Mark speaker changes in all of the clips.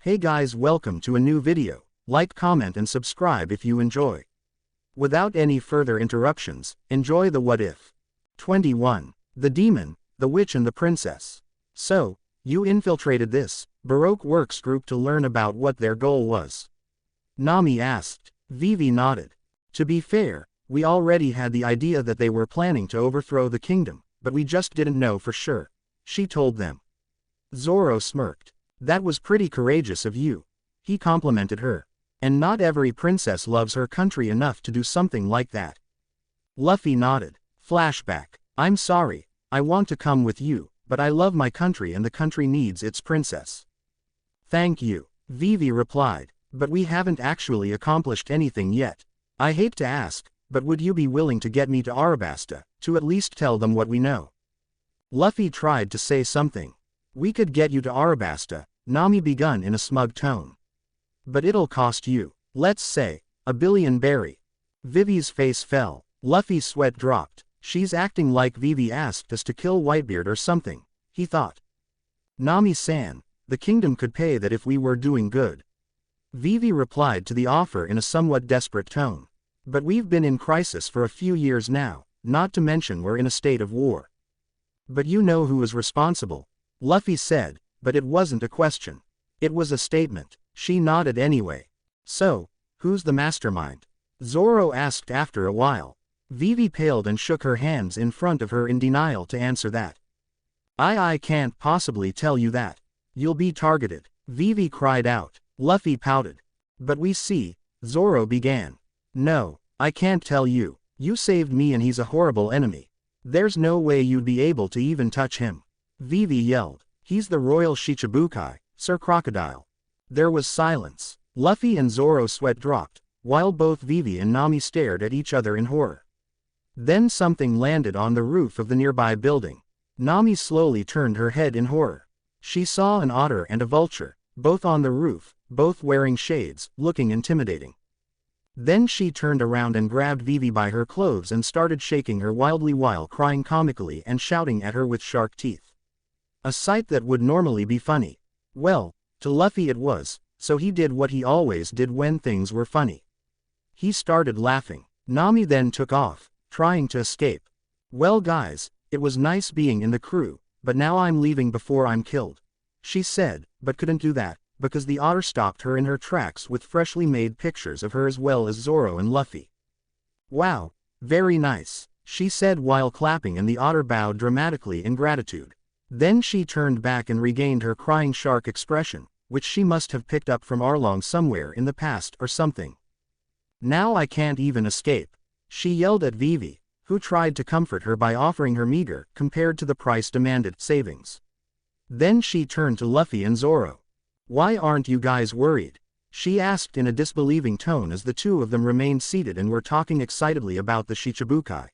Speaker 1: Hey guys, welcome to a new video. Like, comment and subscribe if you enjoy. Without any further interruptions, enjoy the what if. 21. The Demon, the Witch and the Princess. So, you infiltrated this Baroque Works group to learn about what their goal was? Nami asked. Vivi nodded. To be fair, we already had the idea that they were planning to overthrow the kingdom, but we just didn't know for sure, she told them. Zoro smirked. That was pretty courageous of you, he complimented her. And not every princess loves her country enough to do something like that. Luffy nodded. Flashback. I'm sorry, I want to come with you, but I love my country and the country needs its princess. Thank you, Vivi replied, but we haven't actually accomplished anything yet. I hate to ask, but would you be willing to get me to Arabasta, to at least tell them what we know? Luffy tried to say something. We could get you to Arabasta, Nami begun in a smug tone. But it'll cost you, let's say, 1 billion berry. Vivi's face fell. Luffy's sweat dropped. She's acting like Vivi asked us to kill Whitebeard or something, he thought. Nami-san, the kingdom could pay that if we were doing good. Vivi replied to the offer in a somewhat desperate tone. But we've been in crisis for a few years now, not to mention we're in a state of war. But you know who is responsible, Luffy said, but it wasn't a question. It was a statement. She nodded anyway. So, who's the mastermind? Zoro asked after a while. Vivi paled and shook her hands in front of her in denial to answer that. I can't possibly tell you that. You'll be targeted, Vivi cried out. Luffy pouted. But we see, Zoro began. No, I can't tell you. You saved me and he's a horrible enemy. There's no way you'd be able to even touch him. Vivi yelled. He's the royal Shichibukai, Sir Crocodile. There was silence. Luffy and Zoro's sweat dropped, while both Vivi and Nami stared at each other in horror. Then something landed on the roof of the nearby building. Nami slowly turned her head in horror. She saw an otter and a vulture, both on the roof, both wearing shades, looking intimidating. Then she turned around and grabbed Vivi by her clothes and started shaking her wildly while crying comically and shouting at her with shark teeth. A sight that would normally be funny. Well, to Luffy it was, so he did what he always did when things were funny. He started laughing. Nami then took off, trying to escape. Well guys, it was nice being in the crew, but now I'm leaving before I'm killed, she said, but couldn't do that, because the otter stopped her in her tracks with freshly made pictures of her as well as Zoro and Luffy. Wow, very nice, she said while clapping, and the otter bowed dramatically in gratitude. Then she turned back and regained her crying shark expression, which she must have picked up from Arlong somewhere in the past or something. Now I can't even escape, she yelled at Vivi, who tried to comfort her by offering her meager, compared to the price demanded, savings. Then she turned to Luffy and Zoro. Why aren't you guys worried? She asked in a disbelieving tone as the two of them remained seated and were talking excitedly about the Shichibukai.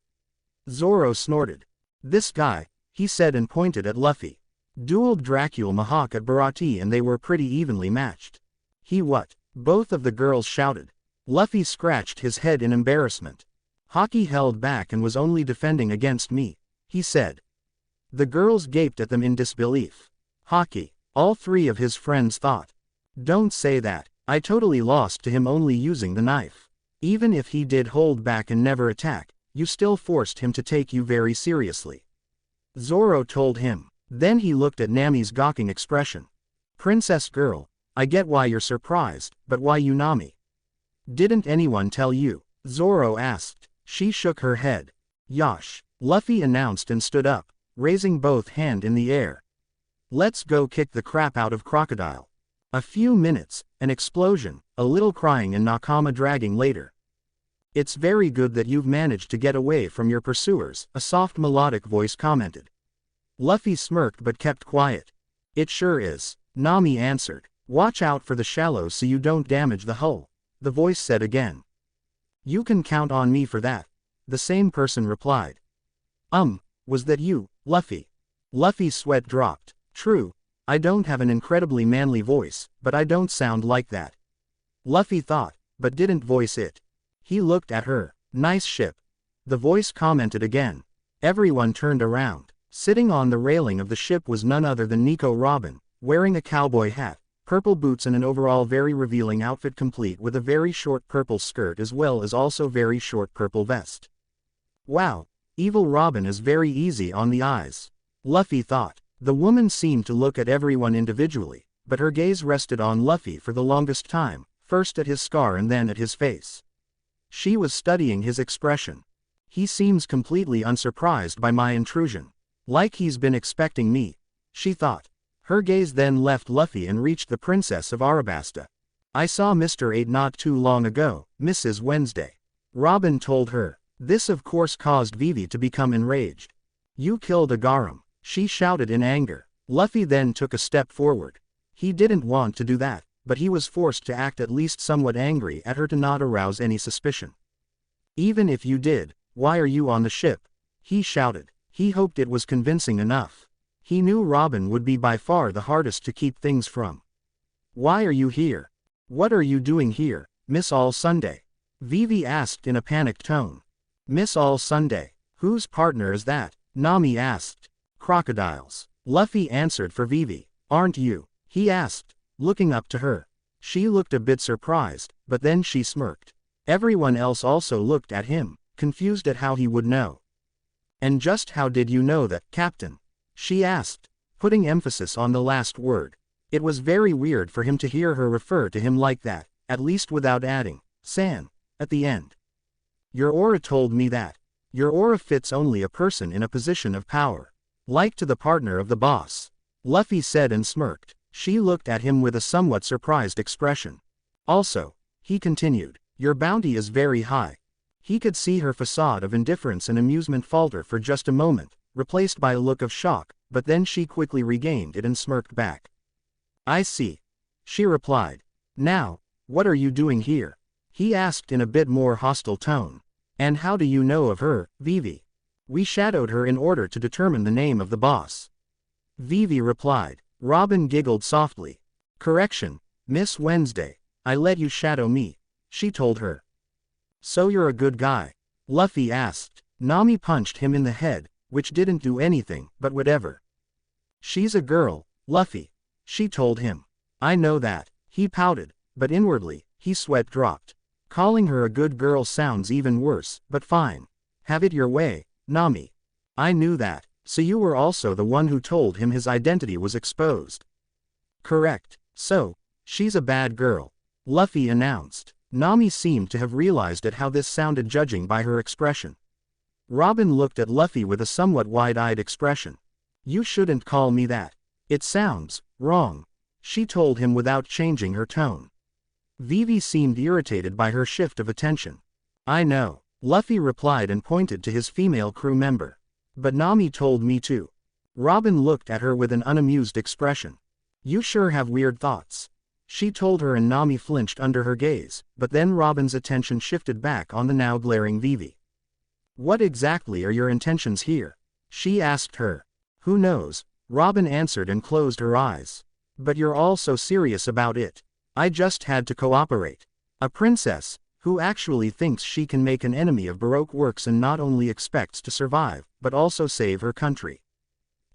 Speaker 1: Zoro snorted. This guy, he said and pointed at Luffy. Dueled Dracul Mahawk at Baratie and they were pretty evenly matched. He what? Both of the girls shouted. Luffy scratched his head in embarrassment. Haki held back and was only defending against me, he said. The girls gaped at them in disbelief. Haki, all three of his friends thought. Don't say that, I totally lost to him only using the knife. Even if he did hold back and never attack, you still forced him to take you very seriously, Zoro told him. Then he looked at Nami's gawking expression. Princess girl, I get why you're surprised, but why you Nami? Didn't anyone tell you? Zoro asked. She shook her head. Yosh, Luffy announced and stood up, raising both hands in the air. Let's go kick the crap out of Crocodile. A few minutes, an explosion, a little crying and Nakama dragging later. It's very good that you've managed to get away from your pursuers, a soft melodic voice commented. Luffy smirked but kept quiet. It sure is, Nami answered. Watch out for the shallows so you don't damage the hull, the voice said again. You can count on me for that, the same person replied. Was that you, Luffy? Luffy's sweat dropped. True, I don't have an incredibly manly voice, but I don't sound like that, Luffy thought, but didn't voice it. He looked at her. Nice ship, the voice commented again. Everyone turned around. Sitting on the railing of the ship was none other than Nico Robin, wearing a cowboy hat, Purple boots and an overall very revealing outfit complete with a very short purple skirt as well as also very short purple vest. Wow, evil Robin is very easy on the eyes. Luffy thought. The woman seemed to look at everyone individually, but her gaze rested on Luffy for the longest time, first at his scar and then at his face. She was studying his expression. He seems completely unsurprised by my intrusion. Like he's been expecting me, she thought. Her gaze then left Luffy and reached the Princess of Arabasta. I saw Mr. 8 not too long ago, Mrs. Wednesday. Robin told her. This of course caused Vivi to become enraged. You killed a Garam, she shouted in anger. Luffy then took a step forward. He didn't want to do that, but he was forced to act at least somewhat angry at her to not arouse any suspicion. Even if you did, why are you on the ship? He shouted. He hoped it was convincing enough. He knew Robin would be by far the hardest to keep things from. Why are you here? What are you doing here, Miss All Sunday? Vivi asked in a panicked tone. Miss All Sunday? Whose partner is that? Nami asked. Crocodiles. Luffy answered for Vivi. Aren't you? He asked, looking up to her. She looked a bit surprised, but then she smirked. Everyone else also looked at him, confused at how he would know. And just how did you know that, Captain? She asked, putting emphasis on the last word. It was very weird for him to hear her refer to him like that, at least without adding, San, at the end. Your aura told me that. Your aura fits only a person in a position of power. Like to the partner of the boss. Luffy said and smirked. She looked at him with a somewhat surprised expression. Also, he continued, your bounty is very high. He could see her facade of indifference and amusement falter for just a moment, replaced by a look of shock, but then she quickly regained it and smirked back. I see. She replied. Now, what are you doing here? He asked in a bit more hostile tone. And how do you know of her, Vivi? We shadowed her in order to determine the name of the boss. Vivi replied. Robin giggled softly. Correction, Miss Wednesday, I let you shadow me, she told her. So you're a good guy? Luffy asked. Nami punched him in the head, which didn't do anything, but whatever. She's a girl, Luffy, she told him. I know that, he pouted, but inwardly, his sweat dropped. Calling her a good girl sounds even worse, but fine. Have it your way, Nami. I knew that, so you were also the one who told him his identity was exposed. Correct, so, she's a bad girl, Luffy announced. Nami seemed to have realized at how this sounded judging by her expression. Robin looked at Luffy with a somewhat wide-eyed expression. You shouldn't call me that. It sounds wrong, she told him without changing her tone. Vivi seemed irritated by her shift of attention. I know, Luffy replied and pointed to his female crew member. But Nami told me to. Robin looked at her with an unamused expression. You sure have weird thoughts. She told her and Nami flinched under her gaze, but then Robin's attention shifted back on the now glaring Vivi. What exactly are your intentions here? She asked her. Who knows? Robin answered and closed her eyes. But you're all so serious about it. I just had to cooperate. A princess, who actually thinks she can make an enemy of Baroque works and not only expects to survive, but also save her country.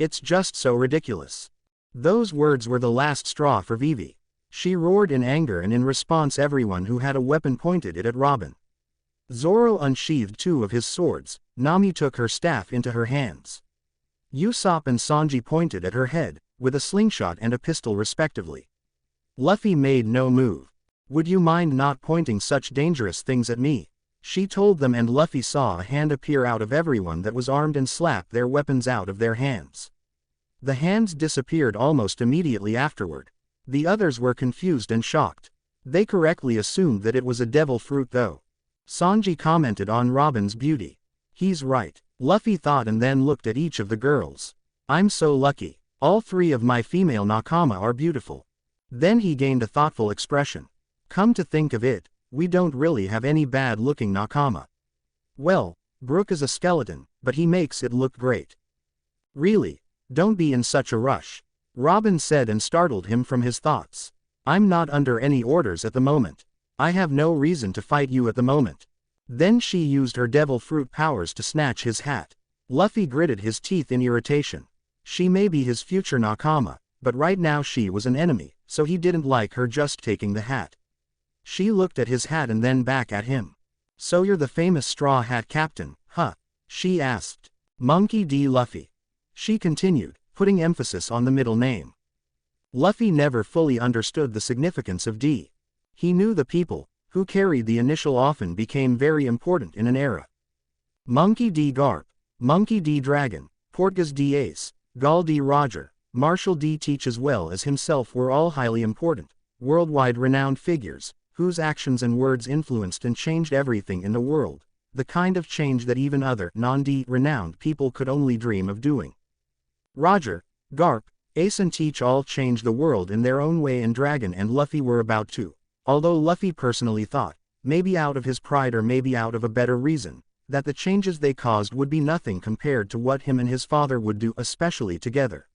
Speaker 1: It's just so ridiculous. Those words were the last straw for Vivi. She roared in anger and in response everyone who had a weapon pointed it at Robin. Zoro unsheathed two of his swords, Nami took her staff into her hands. Usopp and Sanji pointed at her head, with a slingshot and a pistol respectively. Luffy made no move. Would you mind not pointing such dangerous things at me? She told them and Luffy saw a hand appear out of everyone that was armed and slapped their weapons out of their hands. The hands disappeared almost immediately afterward. The others were confused and shocked. They correctly assumed that it was a devil fruit though. Sanji commented on Robin's beauty. He's right, Luffy thought and then looked at each of the girls. I'm so lucky. All three of my female nakama are beautiful. Then he gained a thoughtful expression. Come to think of it, we don't really have any bad-looking nakama. Well, Brook is a skeleton, but he makes it look great. Really, don't be in such a rush, Robin said and startled him from his thoughts. I'm not under any orders at the moment. I have no reason to fight you at the moment. Then she used her devil fruit powers to snatch his hat. Luffy gritted his teeth in irritation. She may be his future nakama, but right now she was an enemy, so he didn't like her just taking the hat. She looked at his hat and then back at him. "So you're the famous Straw Hat Captain, huh?" she asked. "Monkey D. Luffy," she continued, putting emphasis on the middle name. Luffy never fully understood the significance of D. He knew the people who carried the initial often became very important in an era. Monkey D. Garp, Monkey D. Dragon, Portgas D. Ace, Gall D. Roger, Marshall D. Teach as well as himself were all highly important, worldwide renowned figures, whose actions and words influenced and changed everything in the world, the kind of change that even other non-D renowned people could only dream of doing. Roger, Garp, Ace and Teach all changed the world in their own way, and Dragon and Luffy were about to, although Luffy personally thought, maybe out of his pride or maybe out of a better reason, that the changes they caused would be nothing compared to what him and his father would do, especially together.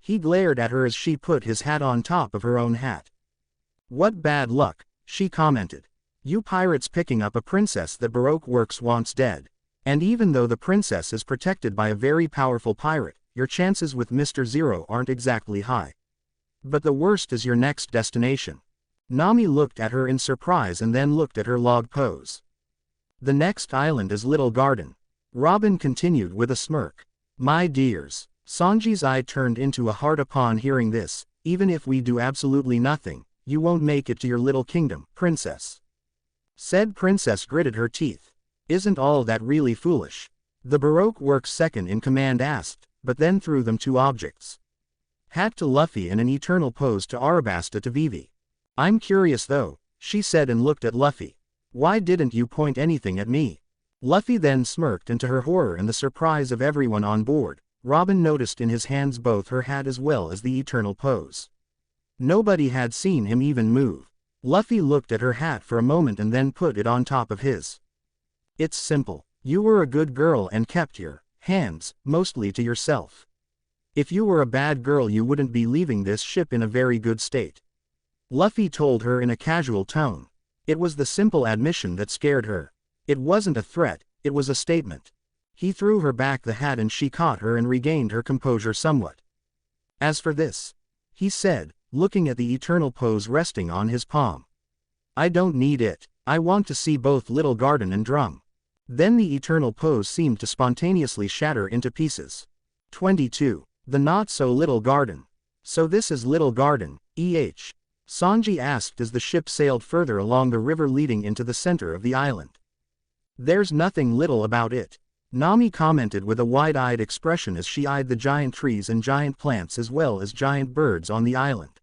Speaker 1: He glared at her as she put his hat on top of her own hat. "What bad luck," she commented. "You pirates picking up a princess that Baroque Works wants dead. And even though the princess is protected by a very powerful pirate, your chances with Mr. Zero aren't exactly high. But the worst is your next destination." Nami looked at her in surprise and then looked at her log pose. "The next island is Little Garden," Robin continued with a smirk. "My dears." Sanji's eye turned into a heart upon hearing this. "Even if we do absolutely nothing, you won't make it to your little kingdom, princess." Said princess gritted her teeth. "Isn't all that really foolish?" The Baroque Works second in command asked, but then threw them two objects. Hat to Luffy and an eternal pose to Arabasta to Vivi. "I'm curious though," she said and looked at Luffy. "Why didn't you point anything at me?" Luffy then smirked, and to her horror and the surprise of everyone on board, Robin noticed in his hands both her hat as well as the eternal pose. Nobody had seen him even move. Luffy looked at her hat for a moment and then put it on top of his. "It's simple. You were a good girl and kept your hands mostly to yourself. If you were a bad girl you wouldn't be leaving this ship in a very good state," Luffy told her in a casual tone. It was the simple admission that scared her. It wasn't a threat, it was a statement. He threw her back the hat and she caught her and regained her composure somewhat. "As for this," he said, looking at the eternal pose resting on his palm, "I don't need it. I want to see both Little Garden and Drum." Then the eternal pose seemed to spontaneously shatter into pieces. 22. The Not So Little Garden. "So this is Little Garden, Sanji asked as the ship sailed further along the river leading into the center of the island. "There's nothing little about it," Nami commented with a wide-eyed expression as she eyed the giant trees and giant plants as well as giant birds on the island.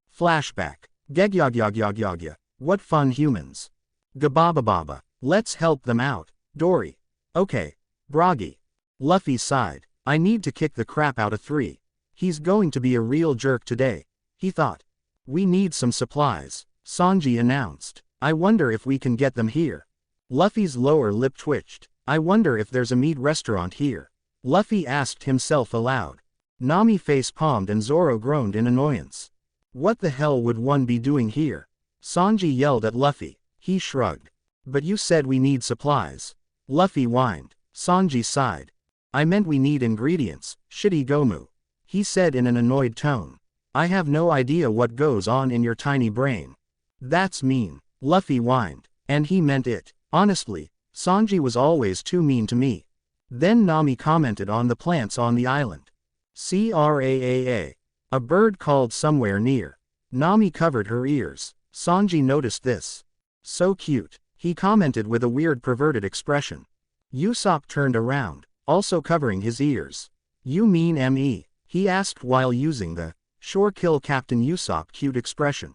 Speaker 1: Flashback. "Gegyagyagyagyagya. What fun humans. Gababababa. Let's help them out, Dory." "Okay, Broggy." Luffy sighed. "I need to kick the crap out of 3. He's going to be a real jerk today," he thought. "We need some supplies," Sanji announced. "I wonder if we can get them here." Luffy's lower lip twitched. "I wonder if there's a meat restaurant here," Luffy asked himself aloud. Nami face-palmed and Zoro groaned in annoyance. "What the hell would one be doing here?" Sanji yelled at Luffy. He shrugged. "But you said we need supplies," Luffy whined. Sanji sighed. "I meant we need ingredients, shitty Gomu," he said in an annoyed tone. "I have no idea what goes on in your tiny brain." "That's mean," Luffy whined. And he meant it. "Honestly, Sanji was always too mean to me." Then Nami commented on the plants on the island. "Craaa. A bird called somewhere near." Nami covered her ears. Sanji noticed this. "So cute," he commented with a weird perverted expression. Usopp turned around, also covering his ears. "You mean me?" he asked while using the "Sure kill Captain Usopp" cute expression.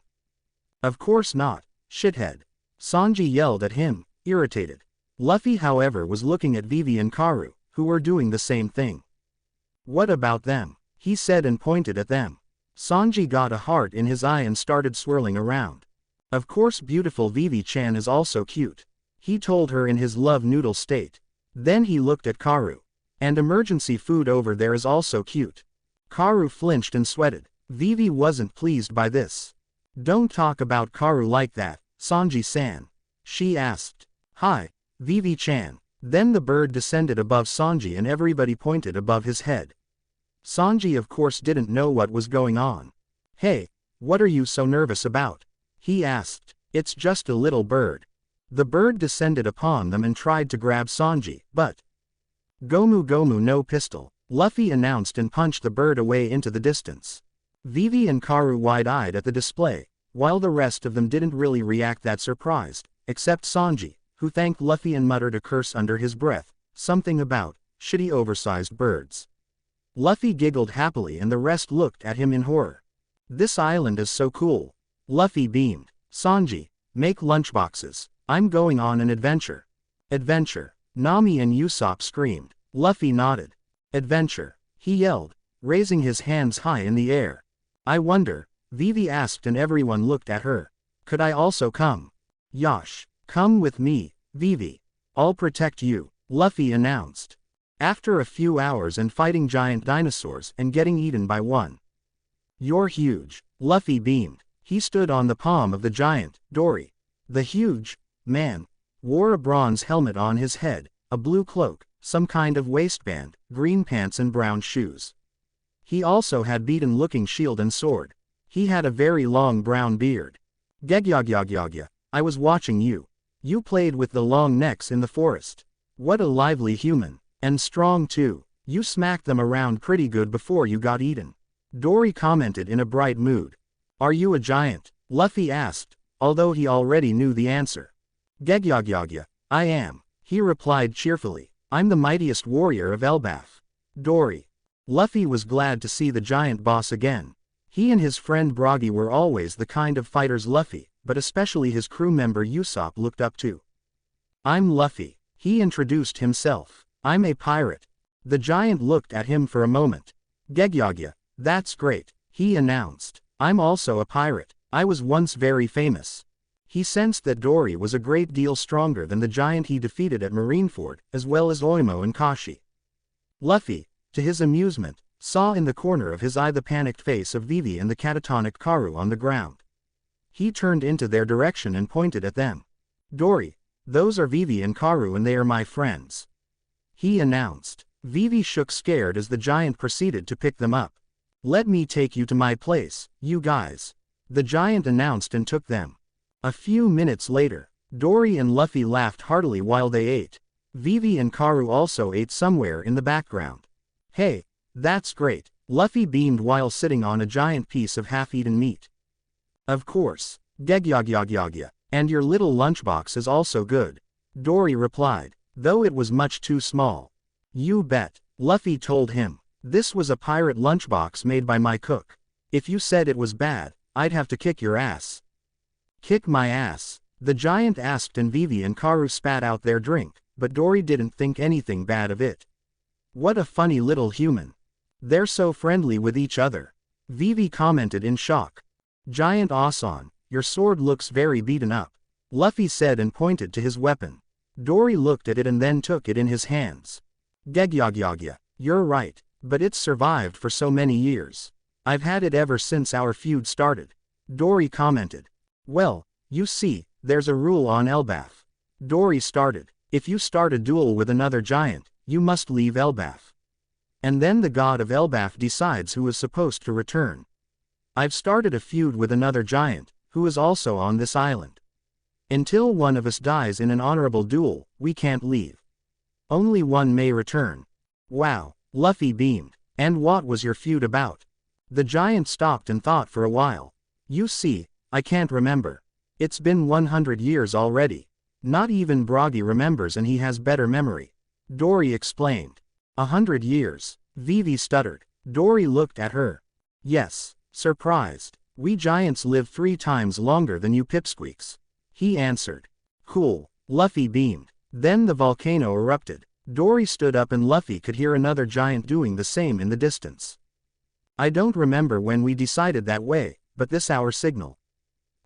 Speaker 1: "Of course not, shithead," Sanji yelled at him, irritated. Luffy however was looking at Vivi and Karu, who were doing the same thing. "What about them?" he said and pointed at them. Sanji got a heart in his eye and started swirling around. "Of course beautiful Vivi-chan is also cute," he told her in his love noodle state. Then he looked at Karu. "And emergency food over there is also cute." Karu flinched and sweated. Vivi wasn't pleased by this. "Don't talk about Karu like that, Sanji-san," she asked. "Hi, Vivi-chan." Then the bird descended above Sanji and everybody pointed above his head. Sanji of course didn't know what was going on. "Hey, What are you so nervous about? He asked. It's just a little bird. The bird descended upon them and tried to grab Sanji, but Gomu Gomu no pistol, Luffy announced and punched the bird away into the distance. Vivi and Karu wide-eyed at the display, while the rest of them didn't really react that surprised, except Sanji, who thanked Luffy and muttered a curse under his breath, something about shitty oversized birds. Luffy giggled happily and the rest looked at him in horror. This island is so cool. Luffy beamed. Sanji, make lunchboxes. I'm going on an adventure. Adventure. Nami and Usopp screamed. Luffy nodded. Adventure, he yelled, raising his hands high in the air. I wonder, Vivi asked and everyone looked at her. Could I also come? Yosh, come with me, Vivi. I'll protect you, Luffy announced. After a few hours and fighting giant dinosaurs and getting eaten by one. You're huge, Luffy beamed. He stood on the palm of the giant, Dory. The huge man wore a bronze helmet on his head, a blue cloak, some kind of waistband, green pants and brown shoes. He also had beaten-looking shield and sword. He had a very long brown beard. Gegyagyagyaga, I was watching you. You played with the long necks in the forest. What a lively human. And strong too. You smacked them around pretty good before you got eaten. Dory commented in a bright mood. Are you a giant? Luffy asked, although he already knew the answer. Gegyagyagya, I am, he replied cheerfully. I'm the mightiest warrior of Elbaf. Dory. Luffy was glad to see the giant boss again. He and his friend Broggy were always the kind of fighters Luffy, but especially his crew member Usopp looked up to. I'm Luffy, he introduced himself. I'm a pirate. The giant looked at him for a moment. Gegyaga, that's great, he announced. I'm also a pirate. I was once very famous. He sensed that Dory was a great deal stronger than the giant he defeated at Marineford, as well as Oimo and Kashi. Luffy, to his amusement, saw in the corner of his eye the panicked face of Vivi and the catatonic Karu on the ground. He turned into their direction and pointed at them. Dory, those are Vivi and Karu and they are my friends. He announced. Vivi shook scared as the giant proceeded to pick them up. Let me take you to my place, you guys. The giant announced and took them. A few minutes later, Dory and Luffy laughed heartily while they ate. Vivi and Karu also ate somewhere in the background. Hey, that's great, Luffy beamed while sitting on a giant piece of half-eaten meat. Of course, Gegyagyagyaga, and your little lunchbox is also good. Dory replied, though it was much too small. You bet, Luffy told him. This was a pirate lunchbox made by my cook. If you said it was bad, I'd have to kick your ass. Kick my ass? The giant asked and Vivi and Karu spat out their drink, but Dory didn't think anything bad of it. What a funny little human. They're so friendly with each other. Vivi commented in shock. Giant Asan, your sword looks very beaten up. Luffy said and pointed to his weapon. Dory looked at it and then took it in his hands. Gegyagyagya, you're right, but it's survived for so many years. I've had it ever since our feud started. Dory commented. Well, you see, there's a rule on Elbaf. Dory started. If you start a duel with another giant, you must leave Elbaf. And then the god of Elbaf decides who is supposed to return. I've started a feud with another giant, who is also on this island. Until one of us dies in an honorable duel, we can't leave. Only one may return. Wow, Luffy beamed. And what was your feud about? The giant stopped and thought for a while. You see, I can't remember. It's been 100 years already. Not even Broggy remembers and he has better memory. Dory explained. 100 years, Vivi stuttered. Dory looked at her. Yes, surprised. We giants live 3 times longer than you pipsqueaks. He answered. Cool, Luffy beamed. Then the volcano erupted. Dory stood up and Luffy could hear another giant doing the same in the distance. I don't remember when we decided that way, but this our signal.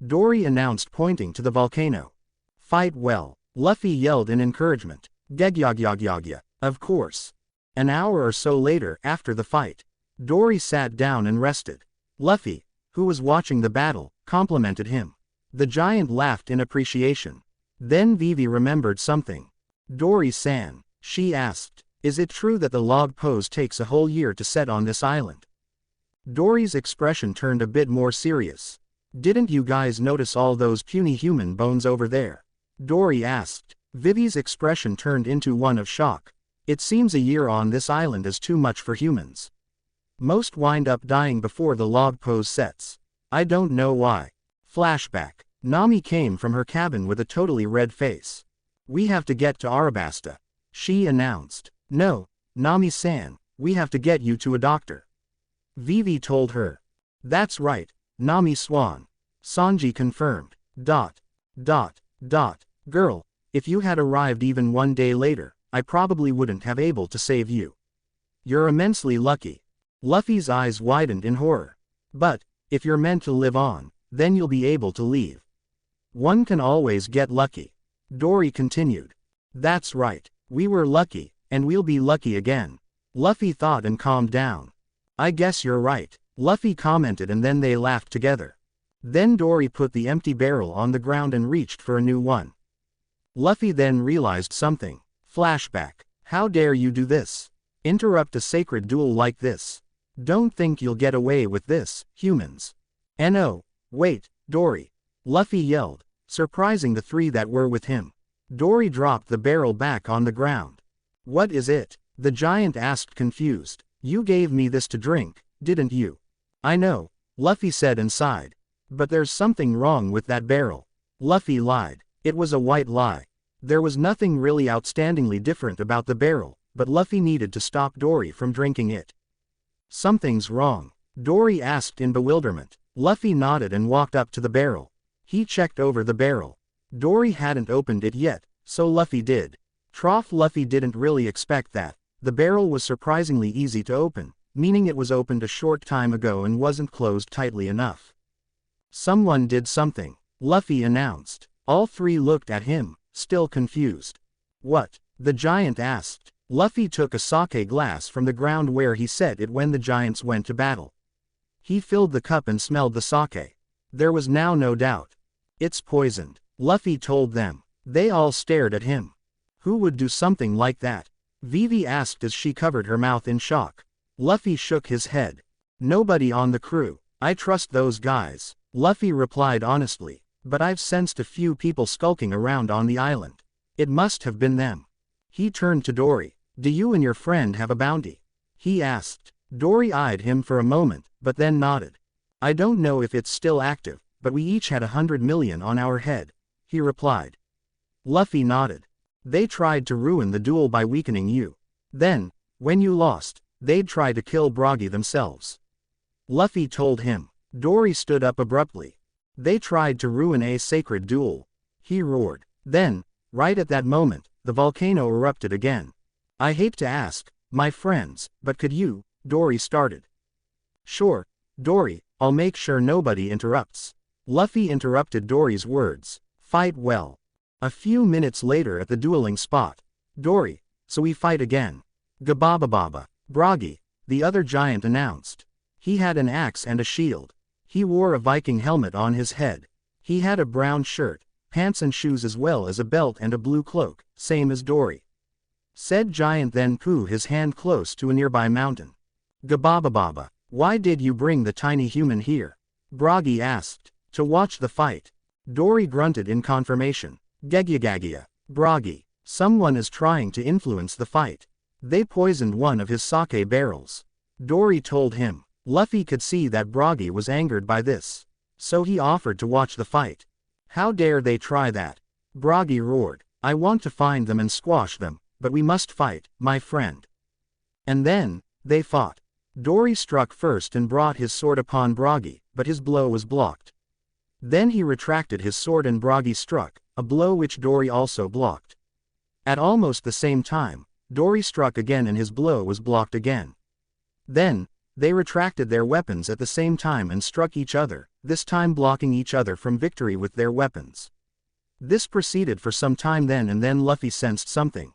Speaker 1: Dory announced pointing to the volcano. Fight well, Luffy yelled in encouragement. Gegyagyagyaga, of course. An hour or so later after the fight, Dory sat down and rested. Luffy, who was watching the battle, complimented him. The giant laughed in appreciation. Then Vivi remembered something. Dory-san, she asked, is it true that the log pose takes a whole year to set on this island? Dory's expression turned a bit more serious. Didn't you guys notice all those puny human bones over there? Dory asked. Vivi's expression turned into one of shock. It seems a year on this island is too much for humans. Most wind up dying before the log pose sets. I don't know why. Flashback. Nami came from her cabin with a totally red face. We have to get to Arabasta, she announced. No, Nami-san, we have to get you to a doctor, Vivi told her. That's right, Nami-swan, Sanji confirmed. Girl, if you had arrived even 1 day later, I probably wouldn't have able to save you. You're immensely lucky. Luffy's eyes widened in horror. But, if you're meant to live on, then you'll be able to leave. One can always get lucky. Dory continued. That's right, we were lucky, and we'll be lucky again. Luffy thought and calmed down. I guess you're right, Luffy commented, and then they laughed together. Then Dory put the empty barrel on the ground and reached for a new one. Luffy then realized something. Flashback. How dare you do this? Interrupt a sacred duel like this. Don't think you'll get away with this, humans. No, wait, Dory. Luffy yelled, surprising the three that were with him. Dory dropped the barrel back on the ground. What is it? The giant asked, confused. You gave me this to drink, didn't you? I know, Luffy said and sighed. But there's something wrong with that barrel. Luffy lied. It was a white lie. There was nothing really outstandingly different about the barrel, but Luffy needed to stop Dory from drinking it. Something's wrong, Dory asked in bewilderment. Luffy nodded and walked up to the barrel. He checked over the barrel. Dory hadn't opened it yet, so Luffy did. Luffy didn't really expect that. The barrel was surprisingly easy to open, meaning it was opened a short time ago and wasn't closed tightly enough. Someone did something, Luffy announced. All three looked at him, still confused. What? The giant asked. Luffy took a sake glass from the ground where he set it when the giants went to battle. He filled the cup and smelled the sake. There was now no doubt. It's poisoned, Luffy told them. They all stared at him. Who would do something like that? Vivi asked as she covered her mouth in shock. Luffy shook his head. Nobody on the crew. I trust those guys, Luffy replied honestly. But I've sensed a few people skulking around on the island. It must have been them. He turned to Dory. Do you and your friend have a bounty? He asked. Dory eyed him for a moment, but then nodded. I don't know if it's still active, but we each had 100 million on our head, he replied. Luffy nodded. They tried to ruin the duel by weakening you. Then, when you lost, they'd try to kill Broggy themselves, Luffy told him. Dory stood up abruptly. They tried to ruin a sacred duel, he roared. Then, right at that moment, the volcano erupted again. I hate to ask, my friends, but could you? Dory started. Sure, Dory, I'll make sure nobody interrupts. Luffy interrupted Dory's words. Fight well. A few minutes later at the dueling spot. Dory, so we fight again. Gababababa. Broggy, the other giant announced. He had an axe and a shield. He wore a Viking helmet on his head. He had a brown shirt, pants and shoes as well as a belt and a blue cloak, same as Dory. Said giant then put his hand close to a nearby mountain. Gababababa. Why did you bring the tiny human here? Broggy asked. To watch the fight. Dory grunted in confirmation. Gegagagia. Broggy. Someone is trying to influence the fight. They poisoned one of his sake barrels. Dory told him. Luffy could see that Broggy was angered by this. So he offered to watch the fight. How dare they try that? Broggy roared. I want to find them and squash them, but we must fight, my friend. And then, they fought. Dory struck first and brought his sword upon Broggy, but his blow was blocked. Then he retracted his sword and Broggy struck, a blow which Dory also blocked. At almost the same time, Dory struck again and his blow was blocked again. Then, they retracted their weapons at the same time and struck each other, this time blocking each other from victory with their weapons. This proceeded for some time then, and then Luffy sensed something.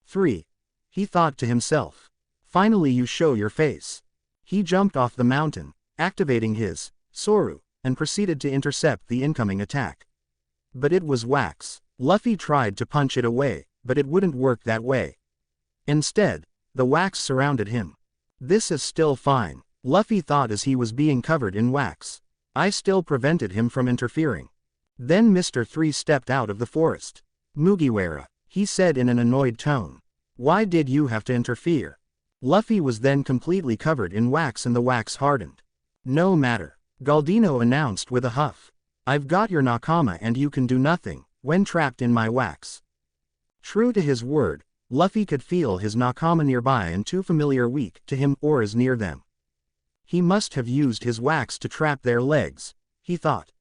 Speaker 1: 3. He thought to himself. Finally you show your face. He jumped off the mountain, activating his Soru, and proceeded to intercept the incoming attack. But it was wax. Luffy tried to punch it away, but it wouldn't work that way. Instead, the wax surrounded him. This is still fine, Luffy thought as he was being covered in wax. I still prevented him from interfering. Then Mr. 3 stepped out of the forest. Mugiwara, he said in an annoyed tone. Why did you have to interfere? Luffy was then completely covered in wax and the wax hardened. No matter, Galdino announced with a huff. I've got your nakama and you can do nothing, when trapped in my wax. True to his word, Luffy could feel his nakama nearby and too familiar weak to him or as near them. He must have used his wax to trap their legs, he thought.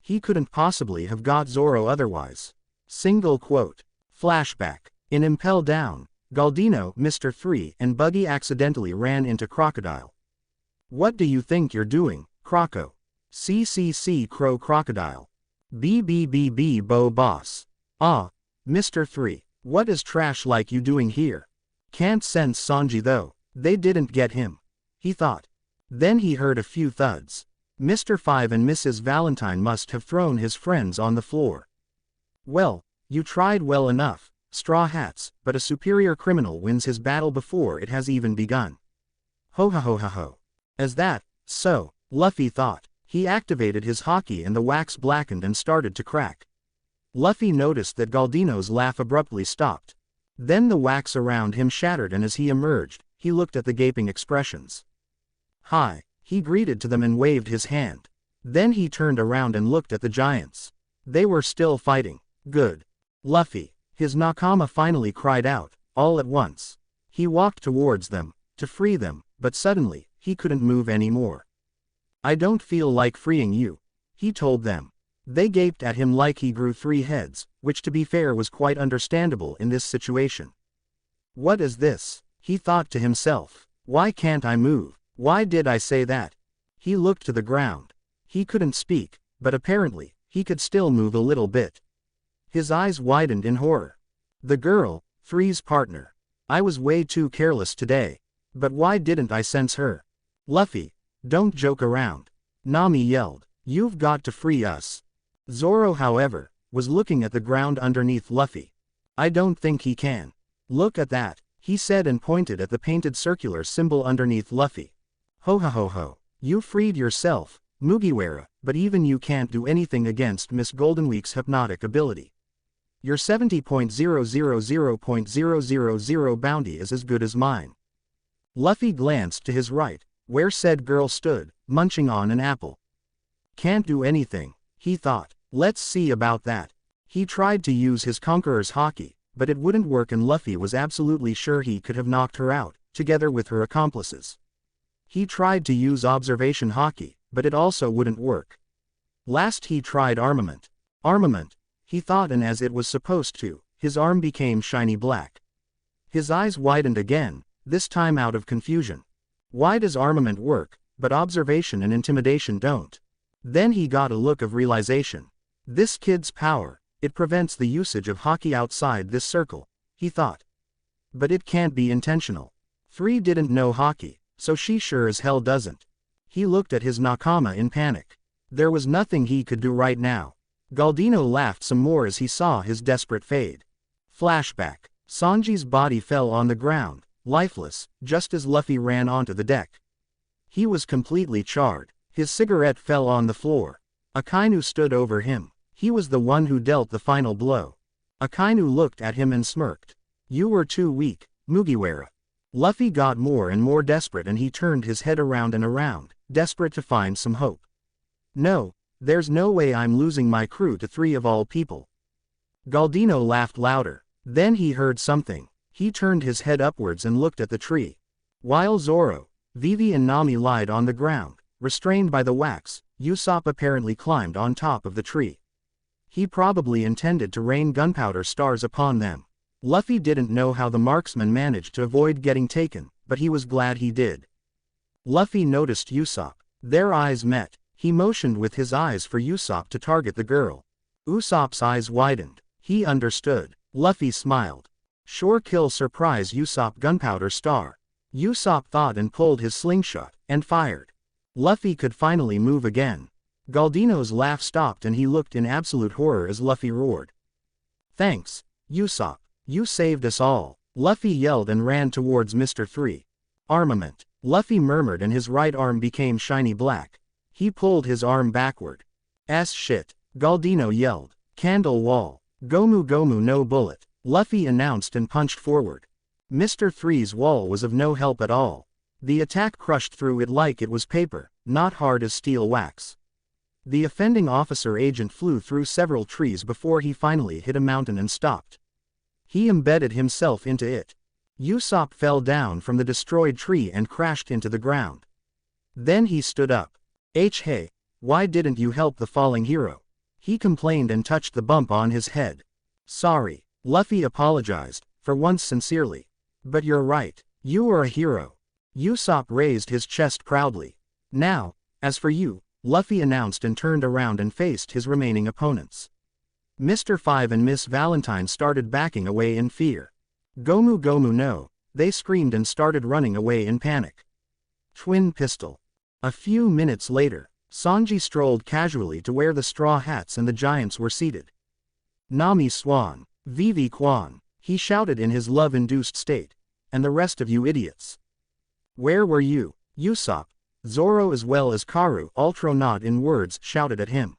Speaker 1: He couldn't possibly have got Zoro otherwise. Single quote. Flashback. In Impel Down, Galdino, Mr. 3 and Buggy accidentally ran into Crocodile. What do you think you're doing, Croco? CCC Crow Crocodile. BBBB Bo Boss. Ah, Mr. 3, what is trash like you doing here? Can't sense Sanji though, they didn't get him, he thought. Then he heard a few thuds. Mr. 5 and Mrs. Valentine must have thrown his friends on the floor. Well, you tried well enough, Straw Hats, but a superior criminal wins his battle before it has even begun. Ho ha ho ha ho. As that, so, Luffy thought. He activated his haki and the wax blackened and started to crack. Luffy noticed that Galdino's laugh abruptly stopped. Then the wax around him shattered and as he emerged, he looked at the gaping expressions. Hi, he greeted to them and waved his hand. Then he turned around and looked at the giants. They were still fighting. Good. Luffy, his nakama finally cried out, all at once. He walked towards them, to free them, but suddenly, he couldn't move anymore. I don't feel like freeing you, he told them. They gaped at him like he grew 3 heads, which to be fair was quite understandable in this situation. What is this? He thought to himself. Why can't I move? Why did I say that? He looked to the ground. He couldn't speak, but apparently, he could still move a little bit. His eyes widened in horror. The girl, 3's partner. I was way too careless today. But why didn't I sense her? Luffy, don't joke around. Nami yelled. You've got to free us. Zoro, however, was looking at the ground underneath Luffy. I don't think he can. Look at that, he said and pointed at the painted circular symbol underneath Luffy. Ho ha ho ho. You freed yourself, Mugiwara, but even you can't do anything against Miss Goldenweek's hypnotic ability. Your 70.000.000 bounty is as good as mine. Luffy glanced to his right, where said girl stood, munching on an apple. Can't do anything, he thought. Let's see about that. He tried to use his Conqueror's haki, but it wouldn't work and Luffy was absolutely sure he could have knocked her out, together with her accomplices. He tried to use observation haki, but it also wouldn't work. Last he tried armament. Armament, he thought, and as it was supposed to, his arm became shiny black. His eyes widened again, this time out of confusion. Why does armament work, but observation and intimidation don't? Then he got a look of realization. This kid's power, it prevents the usage of haki outside this circle, he thought. But it can't be intentional. 3 didn't know haki, so she sure as hell doesn't. He looked at his nakama in panic. There was nothing he could do right now. Galdino laughed some more as he saw his desperate fade. Flashback. Sanji's body fell on the ground, lifeless, just as Luffy ran onto the deck. He was completely charred. His cigarette fell on the floor. Akainu stood over him. He was the one who dealt the final blow. Akainu looked at him and smirked. You were too weak, Mugiwara. Luffy got more and more desperate and he turned his head around and around, desperate to find some hope. No, there's no way I'm losing my crew to 3 of all people. Galdino laughed louder. Then he heard something. He turned his head upwards and looked at the tree. While Zoro, Vivi and Nami lied on the ground, restrained by the wax, Usopp apparently climbed on top of the tree. He probably intended to rain gunpowder stars upon them. Luffy didn't know how the marksman managed to avoid getting taken, but he was glad he did. Luffy noticed Usopp. Their eyes met. He motioned with his eyes for Usopp to target the girl. Usopp's eyes widened. He understood. Luffy smiled. Sure, kill surprise Usopp gunpowder star. Usopp thought and pulled his slingshot, and fired. Luffy could finally move again. Galdino's laugh stopped and he looked in absolute horror as Luffy roared. Thanks, Usopp. You saved us all. Luffy yelled and ran towards Mr. 3. Armament. Luffy murmured and his right arm became shiny black. He pulled his arm backward. Shit. Galdino yelled. Candle wall. Gomu Gomu no bullet. Luffy announced and punched forward. Mr. Three's wall was of no help at all. The attack crushed through it like it was paper, not hard as steel wax. The offending officer agent flew through several trees before he finally hit a mountain and stopped. He embedded himself into it. Usopp fell down from the destroyed tree and crashed into the ground. Then he stood up. Hey, why didn't you help the falling hero? He complained and touched the bump on his head. Sorry, Luffy apologized, for once sincerely. But you're right, you are a hero. Usopp raised his chest proudly. Now, as for you, Luffy announced and turned around and faced his remaining opponents. Mr. 5 and Miss Valentine started backing away in fear. Gomu Gomu no, they screamed and started running away in panic. Twin pistol. A few minutes later, Sanji strolled casually to where the straw hats and the giants were seated. Nami Swan, Vivi Kwan, he shouted in his love-induced state. And the rest of you idiots. Where were you? Usopp, Zoro as well as Karu, although not in words, shouted at him.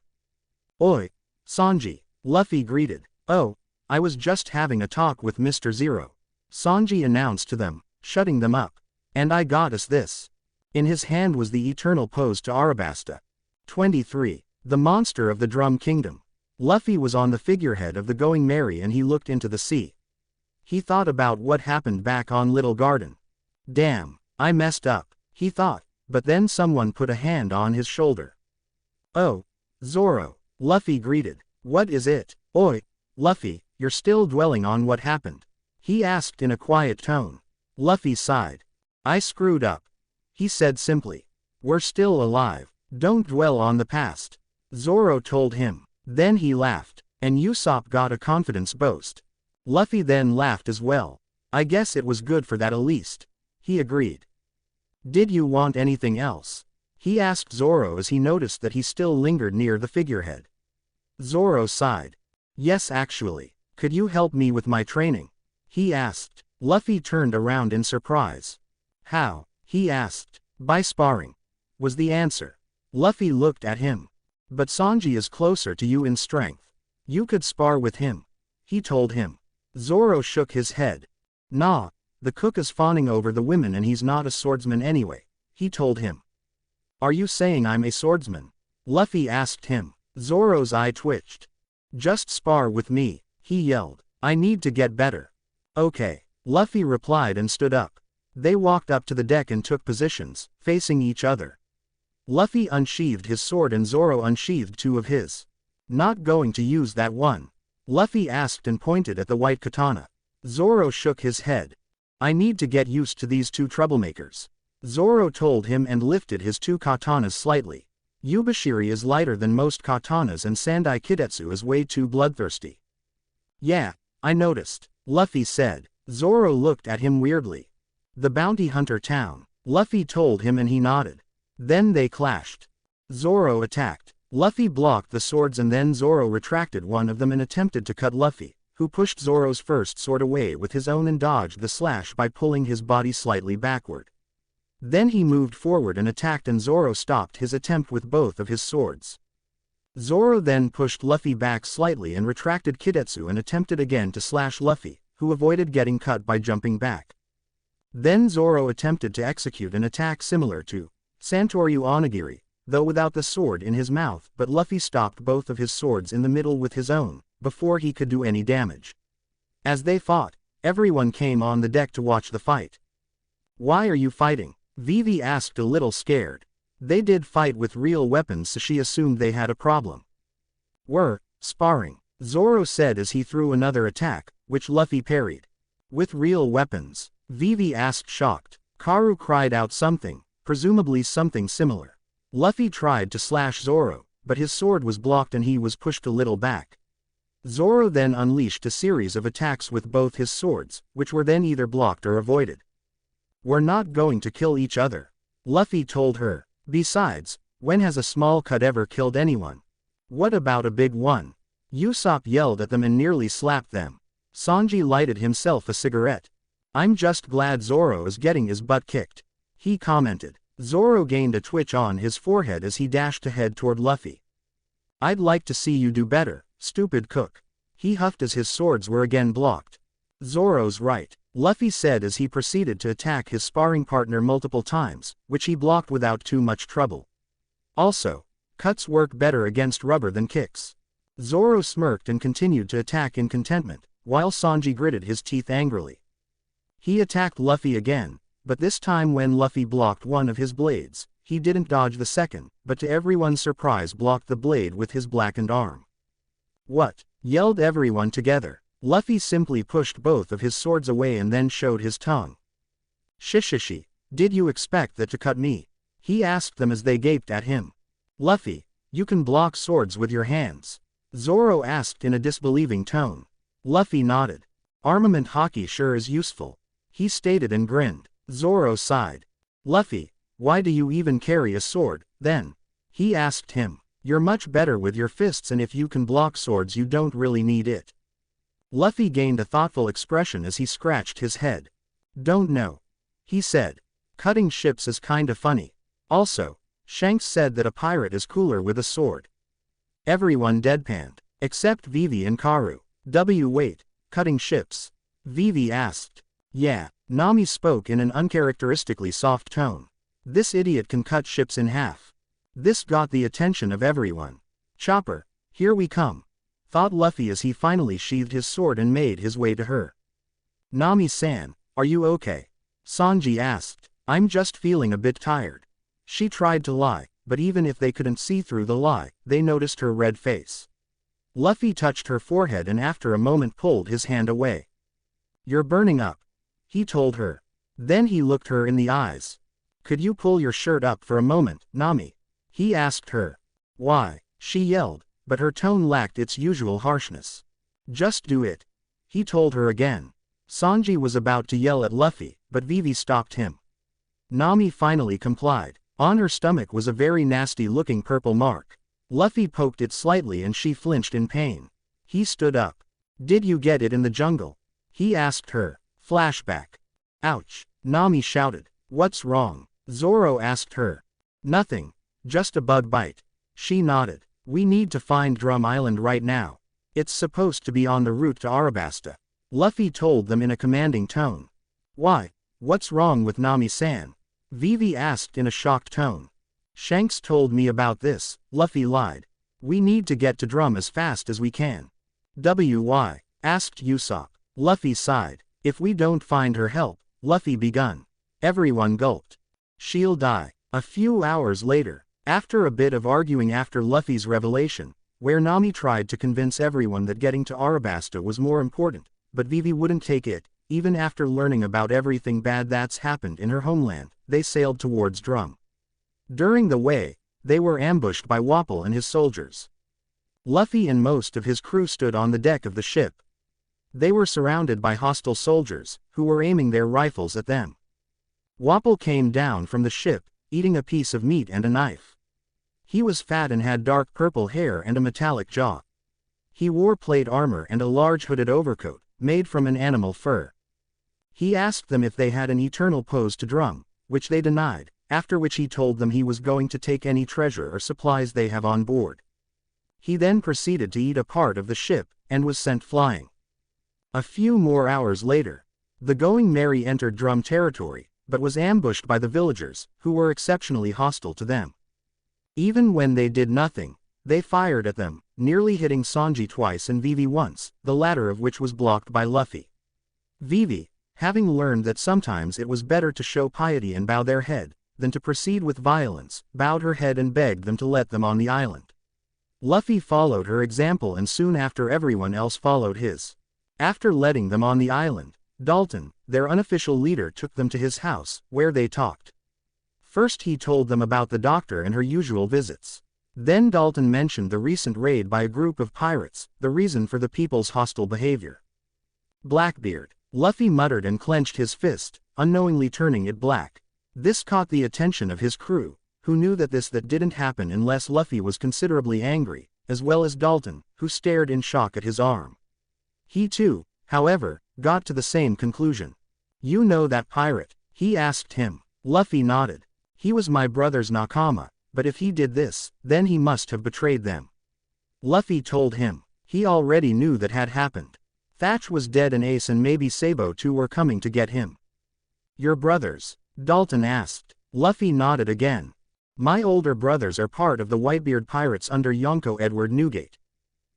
Speaker 1: Oi, Sanji, Luffy greeted. Oh, I was just having a talk with Mr. Zero. Sanji announced to them, shutting them up. And I got us this. In his hand was the eternal pose to Arabasta. 23. The monster of the Drum Kingdom. Luffy was on the figurehead of the Going Merry and he looked into the sea. He thought about what happened back on Little Garden. Damn, I messed up, he thought, but then someone put a hand on his shoulder. Oh, Zoro, Luffy greeted. What is it? Oi, Luffy, you're still dwelling on what happened? He asked in a quiet tone. Luffy sighed. I screwed up. He said simply. We're still alive. Don't dwell on the past. Zoro told him. Then he laughed, and Usopp got a confidence boost. Luffy then laughed as well. I guess it was good for that at least. He agreed. Did you want anything else? He asked Zoro as he noticed that he still lingered near the figurehead. Zoro sighed. Yes, actually. Could you help me with my training? He asked. Luffy turned around in surprise. How? He asked. By sparring, was the answer. Luffy looked at him. But Sanji is closer to you in strength. You could spar with him. He told him. Zoro shook his head. Nah, the cook is fawning over the women and he's not a swordsman anyway, he told him. Are you saying I'm a swordsman? Luffy asked him. Zoro's eye twitched. Just spar with me, he yelled. I need to get better. Okay, Luffy replied and stood up. They walked up to the deck and took positions, facing each other. Luffy unsheathed his sword and Zoro unsheathed two of his. Not going to use that one? Luffy asked and pointed at the white katana. Zoro shook his head. I need to get used to these two troublemakers. Zoro told him and lifted his two katanas slightly. Yubashiri is lighter than most katanas and Sandai Kidetsu is way too bloodthirsty. Yeah, I noticed, Luffy said. Zoro looked at him weirdly. The bounty hunter town, Luffy told him and he nodded. Then they clashed. Zoro attacked. Luffy blocked the swords and then Zoro retracted one of them and attempted to cut Luffy, who pushed Zoro's first sword away with his own and dodged the slash by pulling his body slightly backward. Then he moved forward and attacked and Zoro stopped his attempt with both of his swords. Zoro then pushed Luffy back slightly and retracted Kidetsu and attempted again to slash Luffy, who avoided getting cut by jumping back. Then Zoro attempted to execute an attack similar to Santoryu Onigiri, though without the sword in his mouth, but Luffy stopped both of his swords in the middle with his own, before he could do any damage. As they fought, everyone came on the deck to watch the fight. Why are you fighting? Vivi asked a little scared. They did fight with real weapons so she assumed they had a problem. We're sparring, Zoro said as he threw another attack, which Luffy parried. With real weapons? Vivi asked shocked. Karu cried out something, presumably something similar. Luffy tried to slash Zoro, but his sword was blocked and he was pushed a little back. Zoro then unleashed a series of attacks with both his swords, which were then either blocked or avoided. We're not going to kill each other, Luffy told her. Besides, when has a small cut ever killed anyone? What about a big one? Usopp yelled at them and nearly slapped them. Sanji lighted himself a cigarette. I'm just glad Zoro is getting his butt kicked. he commented. Zoro gained a twitch on his forehead as he dashed ahead toward Luffy. I'd like to see you do better, stupid cook. He huffed as his swords were again blocked. Zoro's right, Luffy said as he proceeded to attack his sparring partner multiple times, which he blocked without too much trouble. Also, cuts work better against rubber than kicks. Zoro smirked and continued to attack in contentment, while Sanji gritted his teeth angrily. He attacked Luffy again, but this time when Luffy blocked one of his blades, he didn't dodge the second, but to everyone's surprise blocked the blade with his blackened arm. What? Yelled everyone together. Luffy simply pushed both of his swords away and then showed his tongue. Shishishi, did you expect that to cut me? He asked them as they gaped at him. Luffy, you can block swords with your hands. Zoro asked in a disbelieving tone. Luffy nodded. Armament hockey sure is useful, he stated and grinned. Zoro sighed. Luffy, why do you even carry a sword, then? He asked him. You're much better with your fists, and if you can block swords you don't really need it. Luffy gained a thoughtful expression as he scratched his head. Don't know, he said. Cutting ships is kinda funny. Also, Shanks said that a pirate is cooler with a sword. Everyone deadpanned, except Vivi and Karu. Wait, cutting ships? Vivi asked. Yeah, Nami spoke in an uncharacteristically soft tone. This idiot can cut ships in half. This got the attention of everyone. Chopper, here we come, thought Luffy as he finally sheathed his sword and made his way to her. Nami-san, are you okay? Sanji asked. I'm just feeling a bit tired. She tried to lie, but even if they couldn't see through the lie, they noticed her red face. Luffy touched her forehead and after a moment pulled his hand away. You're burning up, he told her. Then he looked her in the eyes. Could you pull your shirt up for a moment, Nami? He asked her. Why? She yelled, but her tone lacked its usual harshness. Just do it, he told her again. Sanji was about to yell at Luffy, but Vivi stopped him. Nami finally complied. On her stomach was a very nasty-looking purple mark. Luffy poked it slightly and she flinched in pain. He stood up. Did you get it in the jungle? He asked her. Flashback. Ouch, Nami shouted. What's wrong? Zoro asked her. Nothing, just a bug bite. She nodded. We need to find Drum Island right now. It's supposed to be on the route to Arabasta. Luffy told them in a commanding tone. Why? What's wrong with Nami-san? Vivi asked in a shocked tone. Shanks told me about this, Luffy lied. We need to get to Drum as fast as we can. Why? Asked Usopp. Luffy sighed. If we don't find her help, Luffy begun. Everyone gulped. She'll die. A few hours later, after a bit of arguing after Luffy's revelation, where Nami tried to convince everyone that getting to Arabasta was more important, but Vivi wouldn't take it, even after learning about everything bad that's happened in her homeland, they sailed towards Drum. During the way, they were ambushed by Wapol and his soldiers. Luffy and most of his crew stood on the deck of the ship. They were surrounded by hostile soldiers, who were aiming their rifles at them. Wapol came down from the ship, eating a piece of meat and a knife. He was fat and had dark purple hair and a metallic jaw. He wore plate armor and a large hooded overcoat, made from an animal fur. He asked them if they had an eternal pose to Drum, which they denied, after which he told them he was going to take any treasure or supplies they have on board. He then proceeded to eat a part of the ship, and was sent flying. A few more hours later, the Going Merry entered Drum territory, but was ambushed by the villagers, who were exceptionally hostile to them. Even when they did nothing, they fired at them, nearly hitting Sanji twice and Vivi once, the latter of which was blocked by Luffy. Vivi, having learned that sometimes it was better to show piety and bow their head, than to proceed with violence, bowed her head and begged them to let them on the island. Luffy followed her example and soon after everyone else followed his. After letting them on the island, Dalton, their unofficial leader, took them to his house, where they talked. First he told them about the doctor and her usual visits. Then Dalton mentioned the recent raid by a group of pirates, the reason for the people's hostile behavior. Blackbeard, Luffy muttered and clenched his fist, unknowingly turning it black. This caught the attention of his crew, who knew that that didn't happen unless Luffy was considerably angry, as well as Dalton, who stared in shock at his arm. He too, however, got to the same conclusion. You know that pirate? He asked him. Luffy nodded. He was my brother's nakama, but if he did this, then he must have betrayed them. Luffy told him. He already knew that had happened. Thatch was dead and Ace and maybe Sabo too were coming to get him. Your brothers? Dalton asked. Luffy nodded again. My older brothers are part of the Whitebeard pirates under Yonko Edward Newgate.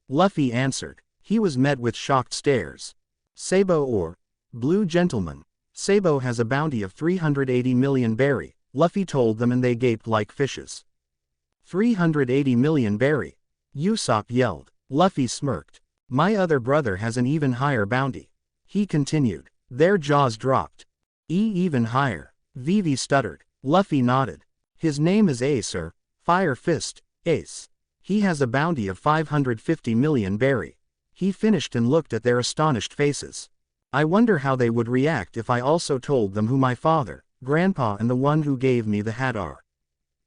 Speaker 1: Luffy answered. He was met with shocked stares. Sabo or Blue Gentleman. Sabo has a bounty of 380 million berry, Luffy told them and they gaped like fishes. 380 million berry. Usopp yelled. Luffy smirked. My other brother has an even higher bounty. He continued. Their jaws dropped. Even higher. Vivi stuttered. Luffy nodded. His name is Ace or Fire Fist, Ace. He has a bounty of 550 million berry. He finished and looked at their astonished faces. I wonder how they would react if I also told them who my father, grandpa and the one who gave me the hat are.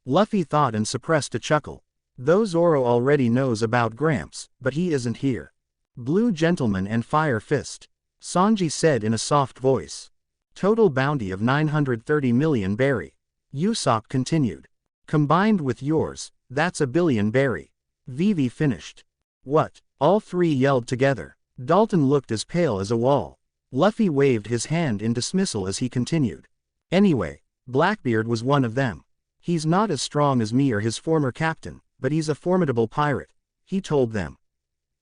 Speaker 1: Luffy thought and suppressed a chuckle. Though Zoro already knows about Gramps, but he isn't here. Blue Gentleman and Fire Fist. Sanji said in a soft voice. Total bounty of 930 million berry. Usopp continued. Combined with yours, that's a billion berry. Vivi finished. What? All three yelled together. Dalton looked as pale as a wall. Luffy waved his hand in dismissal as he continued. Anyway, Blackbeard was one of them. He's not as strong as me or his former captain, but he's a formidable pirate, he told them.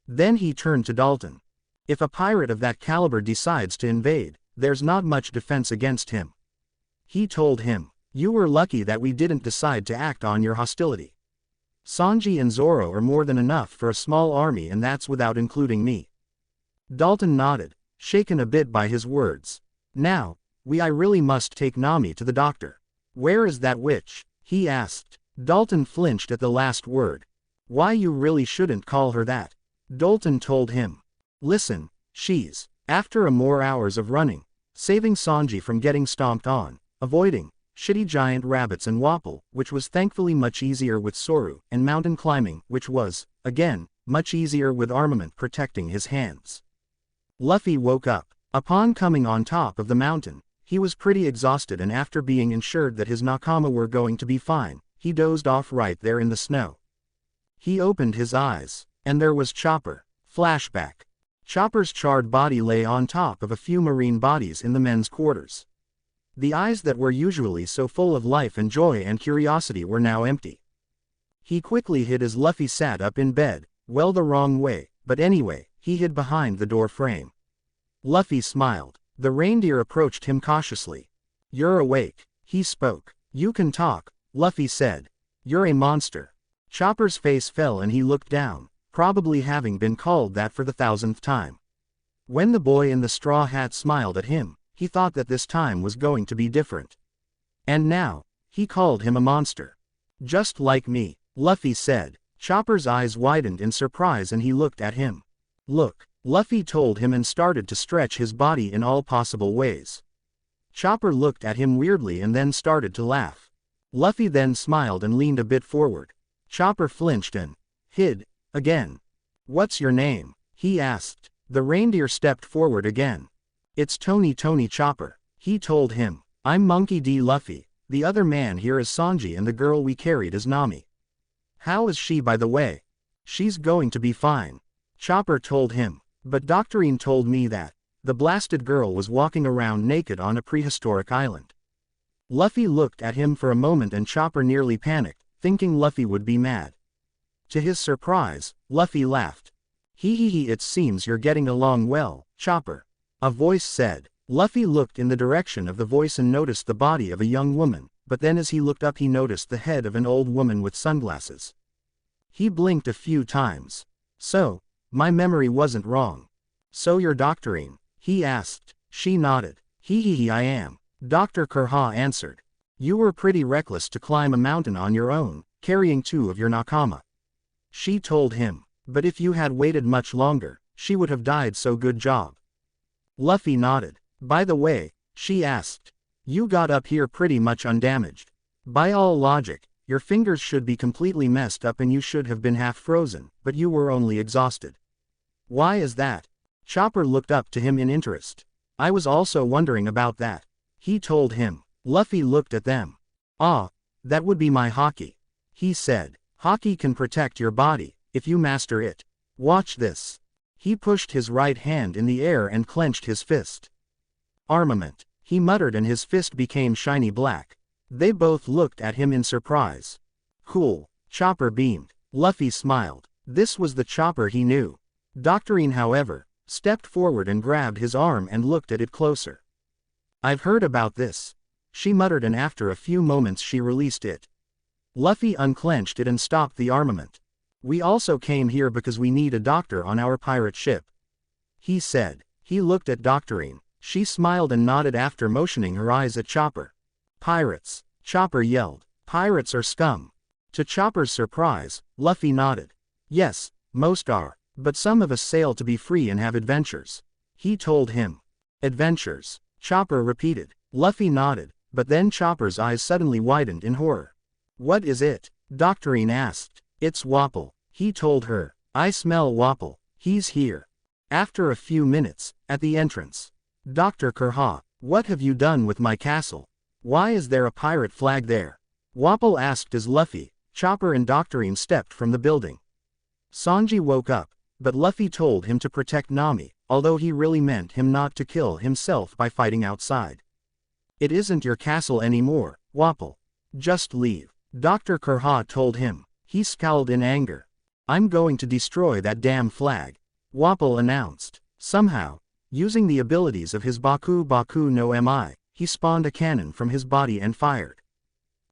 Speaker 1: Then he turned to Dalton. If a pirate of that caliber decides to invade, there's not much defense against him. He told him. You were lucky that we didn't decide to act on your hostility. Sanji and Zoro are more than enough for a small army and that's without including me. Dalton nodded, shaken a bit by his words. Now, I really must take Nami to the doctor. Where is that witch? He asked. Dalton flinched at the last word. Why you really shouldn't call her that. Dalton told him. Listen, she's, after more hours of running, saving Sanji from getting stomped on, avoiding shitty giant rabbits and Wapple, which was thankfully much easier with Soru, and mountain climbing, which was, again, much easier with armament protecting his hands. Luffy woke up. Upon coming on top of the mountain, he was pretty exhausted and after being assured that his nakama were going to be fine, he dozed off right there in the snow. He opened his eyes, and there was Chopper. Flashback. Chopper's charred body lay on top of a few marine bodies in the men's quarters. The eyes that were usually so full of life and joy and curiosity were now empty. He quickly hid as Luffy sat up in bed, well the wrong way, but anyway, he hid behind the door frame. Luffy smiled. The reindeer approached him cautiously. You're awake. He spoke. You can talk, Luffy said. You're a monster. Chopper's face fell and he looked down, probably having been called that for the 1000th time. When the boy in the straw hat smiled at him, he thought that this time was going to be different. And now, he called him a monster. Just like me, Luffy said. Chopper's eyes widened in surprise and he looked at him. Look, Luffy told him and started to stretch his body in all possible ways. Chopper looked at him weirdly and then started to laugh. Luffy then smiled and leaned a bit forward. Chopper flinched and hid again. What's your name? He asked. The reindeer stepped forward again. It's Tony Chopper, he told him. I'm Monkey D. Luffy, the other man here is Sanji and the girl we carried is Nami. How is she by the way? She's going to be fine. Chopper told him. But Doctorine told me that the blasted girl was walking around naked on a prehistoric island. Luffy looked at him for a moment and Chopper nearly panicked, thinking Luffy would be mad. To his surprise, Luffy laughed. Hee, it seems you're getting along well, Chopper. A voice said. Luffy looked in the direction of the voice and noticed the body of a young woman, but then as he looked up he noticed the head of an old woman with sunglasses. He blinked a few times. So, my memory wasn't wrong. So you're Doctorine? He asked. She nodded. Hee, I am. Dr. Kurha answered. You were pretty reckless to climb a mountain on your own, carrying 2 of your nakama. She told him. But if you had waited much longer, she would have died so good job. Luffy nodded. By the way, she asked. You got up here pretty much undamaged. By all logic, your fingers should be completely messed up and you should have been half frozen, but you were only exhausted. Why is that? Chopper looked up to him in interest. I was also wondering about that. He told him. Luffy looked at them. "Ah, that would be my haki," he said. "Haki can protect your body, if you master it. Watch this." He pushed his right hand in the air and clenched his fist. "Armament," he muttered, and his fist became shiny black. They both looked at him in surprise. "Cool." Chopper beamed. Luffy smiled. This was the Chopper he knew. Doctorine, however, stepped forward and grabbed his arm and looked at it closer. "I've heard about this," she muttered, and after a few moments she released it. Luffy unclenched it and stopped the armament. "We also came here because we need a doctor on our pirate ship," he said. He looked at Doctorine. She smiled and nodded after motioning her eyes at Chopper. "Pirates," Chopper yelled. "Pirates are scum." To Chopper's surprise, Luffy nodded. "Yes, most are, but some of us sail to be free and have adventures," he told him. "Adventures," Chopper repeated. Luffy nodded, but then Chopper's eyes suddenly widened in horror. "What is it?" Doctorine asked. "It's Wapol," he told her. "I smell Wapol. He's here." After a few minutes, at the entrance. "Dr. Kurha, what have you done with my castle? Why is there a pirate flag there?" Wapol asked as Luffy, Chopper and Doctorine stepped from the building. Sanji woke up, but Luffy told him to protect Nami, although he really meant him not to kill himself by fighting outside. "It isn't your castle anymore, Wapol. Just leave," Dr. Kurha told him. He scowled in anger. "I'm going to destroy that damn flag," Wapol announced. Somehow, using the abilities of his Baku no Mi, he spawned a cannon from his body and fired.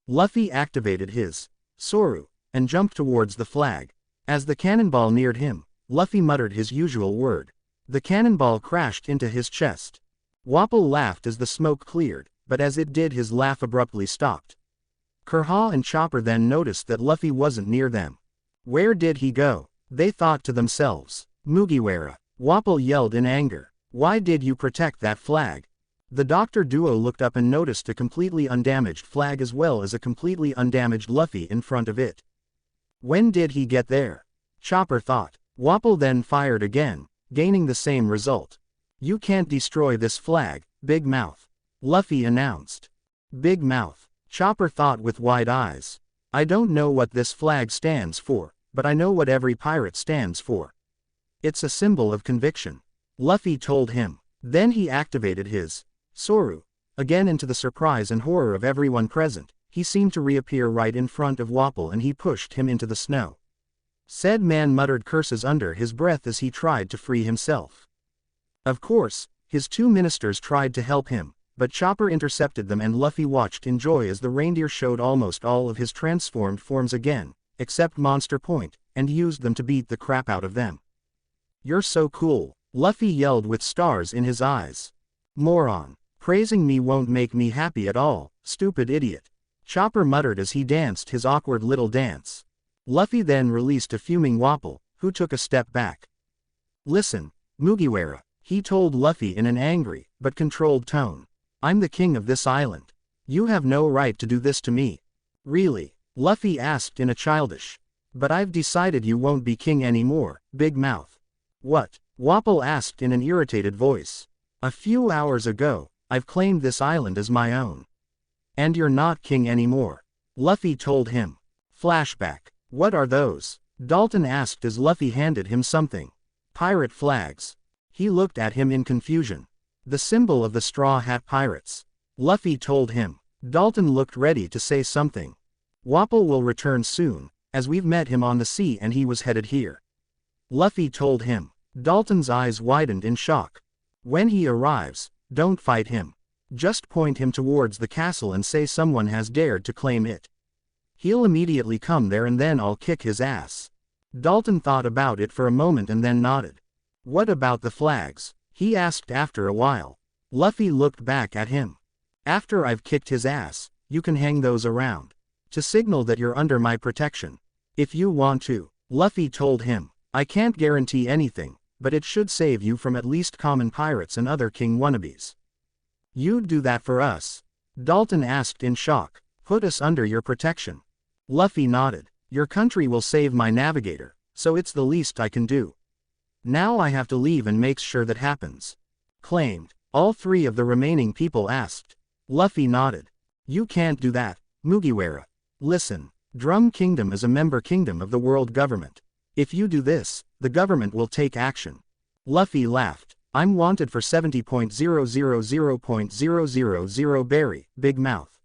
Speaker 1: Luffy activated his Soru and jumped towards the flag. As the cannonball neared him, Luffy muttered his usual word. The cannonball crashed into his chest. Wapol laughed as the smoke cleared, but as it did his laugh abruptly stopped. Kurha and Chopper then noticed that Luffy wasn't near them. Where did he go? They thought to themselves. "Mugiwara," Wapol yelled in anger. "Why did you protect that flag?" The doctor duo looked up and noticed a completely undamaged flag as well as a completely undamaged Luffy in front of it. When did he get there? Chopper thought. Wapol then fired again, gaining the same result. "You can't destroy this flag, Big Mouth," Luffy announced. Big Mouth, Chopper thought with wide eyes. "I don't know what this flag stands for, but I know what every pirate stands for. It's a symbol of conviction," Luffy told him. Then he activated his Soru. Again, into the surprise and horror of everyone present, he seemed to reappear right in front of Wapol and he pushed him into the snow. Said man muttered curses under his breath as he tried to free himself. Of course, his two ministers tried to help him, but Chopper intercepted them and Luffy watched in joy as the reindeer showed almost all of his transformed forms again, except Monster Point, and used them to beat the crap out of them. "You're so cool," Luffy yelled with stars in his eyes. "Moron. Praising me won't make me happy at all, stupid idiot," Chopper muttered as he danced his awkward little dance. Luffy then released a fuming Wapol, who took a step back. "Listen, Mugiwara," he told Luffy in an angry, but controlled tone. "I'm the king of this island. You have no right to do this to me." "Really?" Luffy asked in a childish. "But I've decided you won't be king anymore, Big Mouth." "What?" Wapol asked in an irritated voice. "A few hours ago, I've claimed this island as my own." "And you're not king anymore," Luffy told him. Flashback. "What are those?" Dalton asked as Luffy handed him something. "Pirate flags." He looked at him in confusion. "The symbol of the Straw Hat Pirates," Luffy told him. Dalton looked ready to say something. "Wapol will return soon, as we've met him on the sea and he was headed here," Luffy told him. Dalton's eyes widened in shock. "When he arrives, don't fight him. Just point him towards the castle and say someone has dared to claim it. He'll immediately come there and then I'll kick his ass." Dalton thought about it for a moment and then nodded. "What about the flags?" he asked after a while. Luffy looked back at him. "After I've kicked his ass, you can hang those around, to signal that you're under my protection. If you want to," Luffy told him. "I can't guarantee anything, but it should save you from at least common pirates and other king wannabes." "You'd do that for us?" Dalton asked in shock. "Put us under your protection?" Luffy nodded. "Your country will save my navigator, so it's the least I can do. Now I have to leave and make sure that happens." "Claimed?" all three of the remaining people asked. Luffy nodded. You can't do that, Mugiwara. Listen, Drum Kingdom is a member kingdom of the world government. If you do this, the government will take action. Luffy laughed. I'm wanted for 70.000.000 berry, big mouth.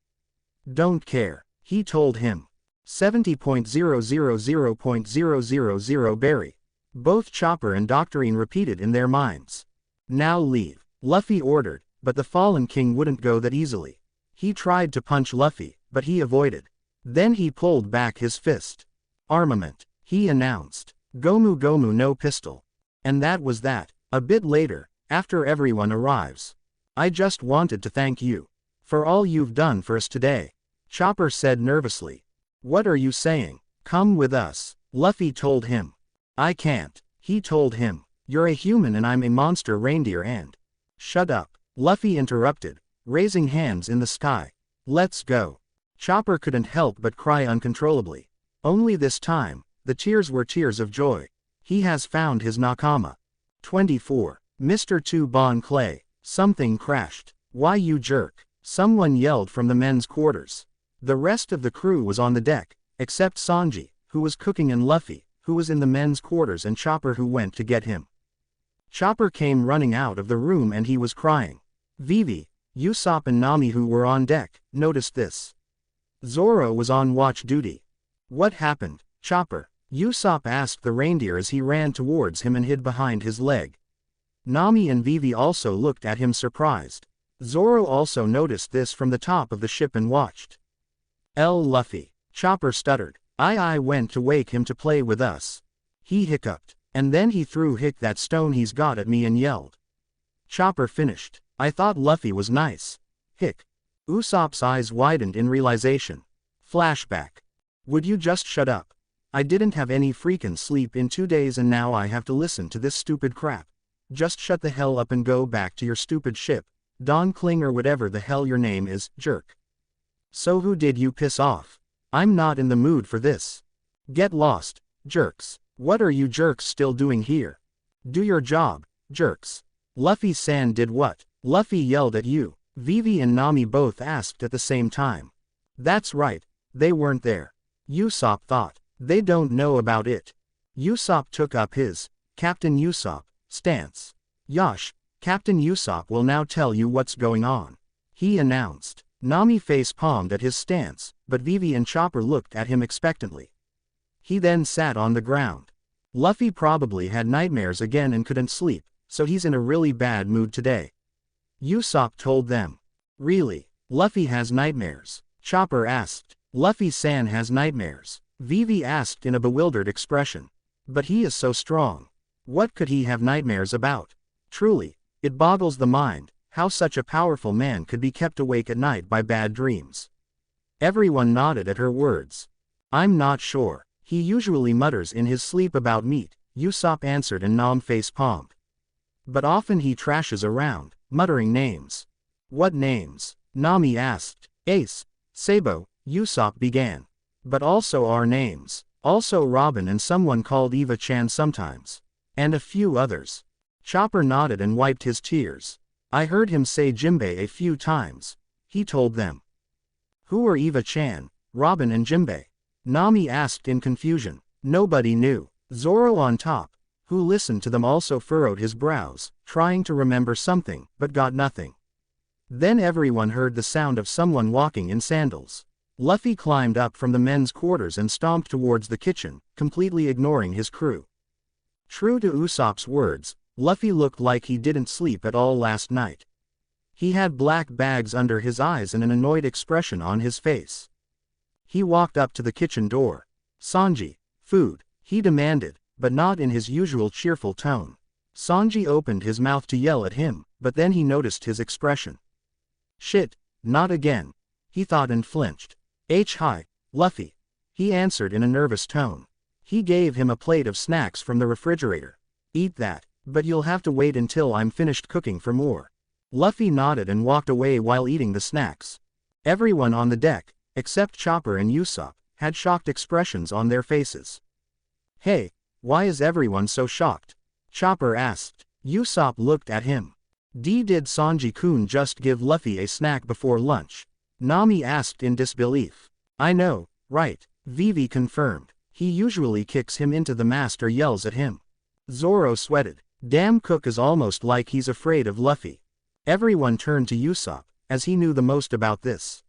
Speaker 1: Don't care, he told him. 70.000.000 berry. Both Chopper and Doctorine repeated in their minds. Now leave, Luffy ordered, but the fallen king wouldn't go that easily. He tried to punch Luffy, but he avoided. Then he pulled back his fist. Armament, he announced. Gomu Gomu no pistol. And that was that. A bit later, after everyone arrives. I just wanted to thank you for all you've done for us today, Chopper said nervously. What are you saying? Come with us, Luffy told him. I can't, he told him. You're a human and I'm a monster reindeer and... Shut up, Luffy interrupted, raising hands in the sky. Let's go. Chopper couldn't help but cry uncontrollably. Only this time, the tears were tears of joy. He has found his nakama. 24. Mr. 2 Bon Clay. Something crashed. Why you jerk? Someone yelled from the men's quarters. The rest of the crew was on the deck, except Sanji, who was cooking, and Luffy, who was in the men's quarters, and Chopper, who went to get him. Chopper came running out of the room and he was crying. Vivi, Usopp and Nami, who were on deck, noticed this. Zoro was on watch duty. What happened, Chopper? Usopp asked the reindeer as he ran towards him and hid behind his leg. Nami and Vivi also looked at him surprised. Zoro also noticed this from the top of the ship and watched. Luffy, Chopper stuttered. I went to wake him to play with us. He hiccuped, and then he threw that stone he's got at me and yelled. Chopper finished. I thought Luffy was nice. Hic. Usopp's eyes widened in realization. Flashback. Would you just shut up? I didn't have any freaking sleep in 2 days and now I have to listen to this stupid crap. Just shut the hell up and go back to your stupid ship, Don Kling or whatever the hell your name is, jerk. So who did you piss off? I'm not in the mood for this. Get lost, jerks. What are you jerks still doing here? Do your job, jerks. Luffy-san did what? Luffy yelled at you. Vivi and Nami both asked at the same time. That's right, they weren't there. Usopp thought. They don't know about it. Usopp took up his, Captain Usopp, stance. Yosh, Captain Usopp will now tell you what's going on, he announced. Nami face-palmed at his stance, but Vivi and Chopper looked at him expectantly. He then sat on the ground. Luffy probably had nightmares again and couldn't sleep, so he's in a really bad mood today. Usopp told them. Really? Luffy has nightmares? Chopper asked. Luffy-san has nightmares, Vivi asked in a bewildered expression. But he is so strong. What could he have nightmares about? Truly, it boggles the mind, how such a powerful man could be kept awake at night by bad dreams. Everyone nodded at her words. I'm not sure. He usually mutters in his sleep about meat, Usopp answered and Nam face-palmed. But often he trashes around, muttering names. What names? Nami asked. Ace, Sabo, Usopp began. But also our names. Also Robin and someone called Eva-chan sometimes. And a few others. Chopper nodded and wiped his tears. I heard him say Jimbei a few times, he told them. Who are Eva-chan, Robin and Jimbei? Nami asked in confusion. Nobody knew. Zoro on top, who listened to them, also furrowed his brows, trying to remember something, but got nothing. Then everyone heard the sound of someone walking in sandals. Luffy climbed up from the men's quarters and stomped towards the kitchen, completely ignoring his crew. True to Usopp's words, Luffy looked like he didn't sleep at all last night. He had black bags under his eyes and an annoyed expression on his face. He walked up to the kitchen door. Sanji, food, he demanded, but not in his usual cheerful tone. Sanji opened his mouth to yell at him, but then he noticed his expression. Shit, not again, he thought and flinched. Hi, Luffy, he answered in a nervous tone. He gave him a plate of snacks from the refrigerator. Eat that, but you'll have to wait until I'm finished cooking for more. Luffy nodded and walked away while eating the snacks. Everyone on the deck, except Chopper and Usopp, had shocked expressions on their faces. Hey, why is everyone so shocked? Chopper asked. Usopp looked at him. Did Sanji-kun just give Luffy a snack before lunch? Nami asked in disbelief. I know, right, Vivi confirmed. He usually kicks him into the mast or yells at him. Zoro sweated. Damn, Cook is almost like he's afraid of Luffy. Everyone turned to Usopp, as he knew the most about this.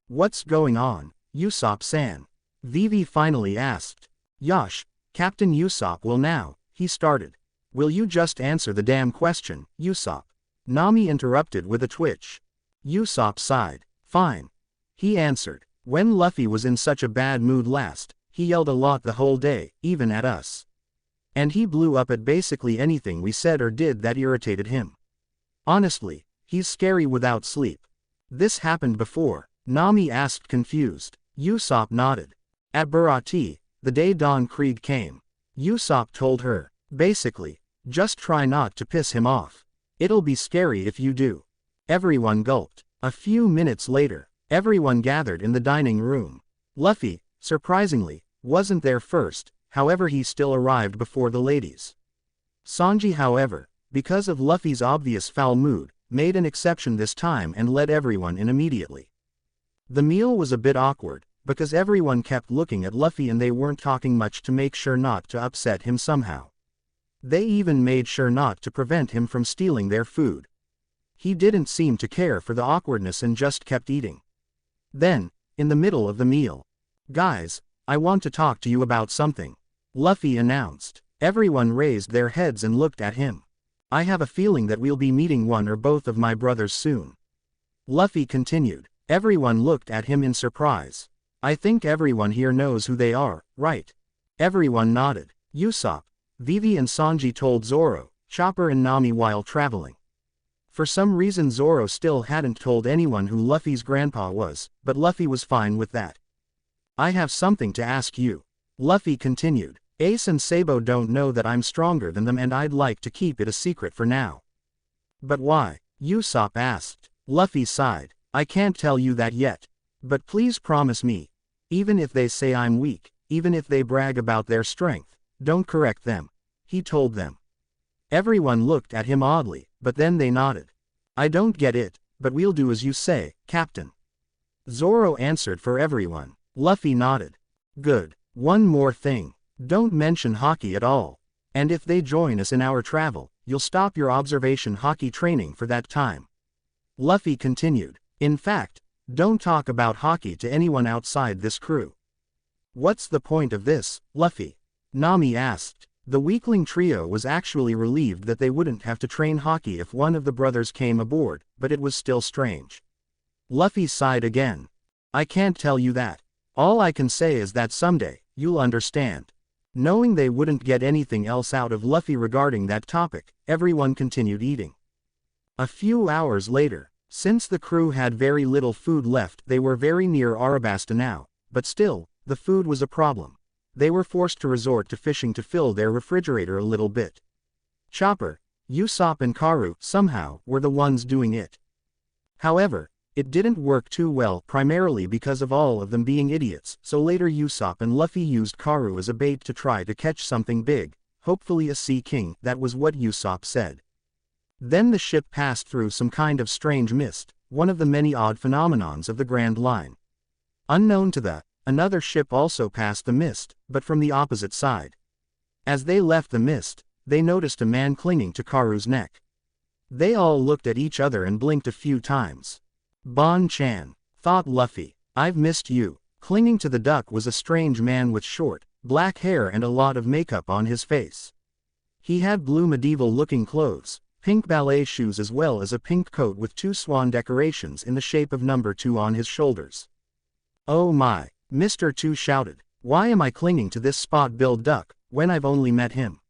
Speaker 1: What's going on, Usopp-san? Vivi finally asked. Yosh, Captain Usopp will now, he started. Will you just answer the damn question, Usopp? Nami interrupted with a twitch. Usopp sighed. Fine. He answered. When Luffy was in such a bad mood last, he yelled a lot the whole day, even at us. And he blew up at basically anything we said or did that irritated him. Honestly, he's scary without sleep. This happened before, Nami asked confused. Usopp nodded. At Barati, the day Don Krieg came. Usopp told her. Basically, just try not to piss him off. It'll be scary if you do. Everyone gulped. A few minutes later, everyone gathered in the dining room. Luffy, surprisingly, wasn't there first, however he still arrived before the ladies. Sanji, however, because of Luffy's obvious foul mood, made an exception this time and let everyone in immediately. The meal was a bit awkward, because everyone kept looking at Luffy and they weren't talking much to make sure not to upset him somehow. They even made sure not to prevent him from stealing their food. He didn't seem to care for the awkwardness and just kept eating. Then, in the middle of the meal, guys, I want to talk to you about something, Luffy announced. Everyone raised their heads and looked at him. I have a feeling that we'll be meeting one or both of my brothers soon. Luffy continued. Everyone looked at him in surprise. I think everyone here knows who they are, right? Everyone nodded. Usopp, Vivi and Sanji told Zoro, Chopper and Nami while traveling. For some reason Zoro still hadn't told anyone who Luffy's grandpa was, but Luffy was fine with that. I have something to ask you. Luffy continued. Ace and Sabo don't know that I'm stronger than them and I'd like to keep it a secret for now. But why? Usopp asked. Luffy sighed. I can't tell you that yet. But please promise me. Even if they say I'm weak, even if they brag about their strength, don't correct them, he told them. Everyone looked at him oddly, but then they nodded. I don't get it, but we'll do as you say, Captain. Zoro answered for everyone. Luffy nodded. Good. One more thing. Don't mention hockey at all. And if they join us in our travel, you'll stop your observation hockey training for that time. Luffy continued. In fact, don't talk about hockey to anyone outside this crew. What's the point of this, Luffy? Nami asked. The weakling trio was actually relieved that they wouldn't have to train hockey if one of the brothers came aboard, but it was still strange. Luffy sighed again. I can't tell you that. All I can say is that someday, you'll understand. Knowing they wouldn't get anything else out of Luffy regarding that topic, everyone continued eating. A few hours later, since the crew had very little food left, they were very near Arabasta now, but still, the food was a problem. They were forced to resort to fishing to fill their refrigerator a little bit. Chopper, Usopp and Karu, somehow, were the ones doing it. However, it didn't work too well primarily because of all of them being idiots, so later Usopp and Luffy used Karu as a bait to try to catch something big, hopefully a sea king, that was what Usopp said. Then the ship passed through some kind of strange mist, one of the many odd phenomenons of the Grand Line. Unknown to the another ship also passed the mist, but from the opposite side. As they left the mist, they noticed a man clinging to Karu's neck. They all looked at each other and blinked a few times. Bon-chan, thought Luffy, I've missed you. Clinging to the duck was a strange man with short, black hair and a lot of makeup on his face. He had blue medieval-looking clothes, pink ballet shoes as well as a pink coat with 2 swan decorations in the shape of number 2 on his shoulders. Oh my, Mr. 2 shouted, why am I clinging to this spot-billed duck, when I've only met him?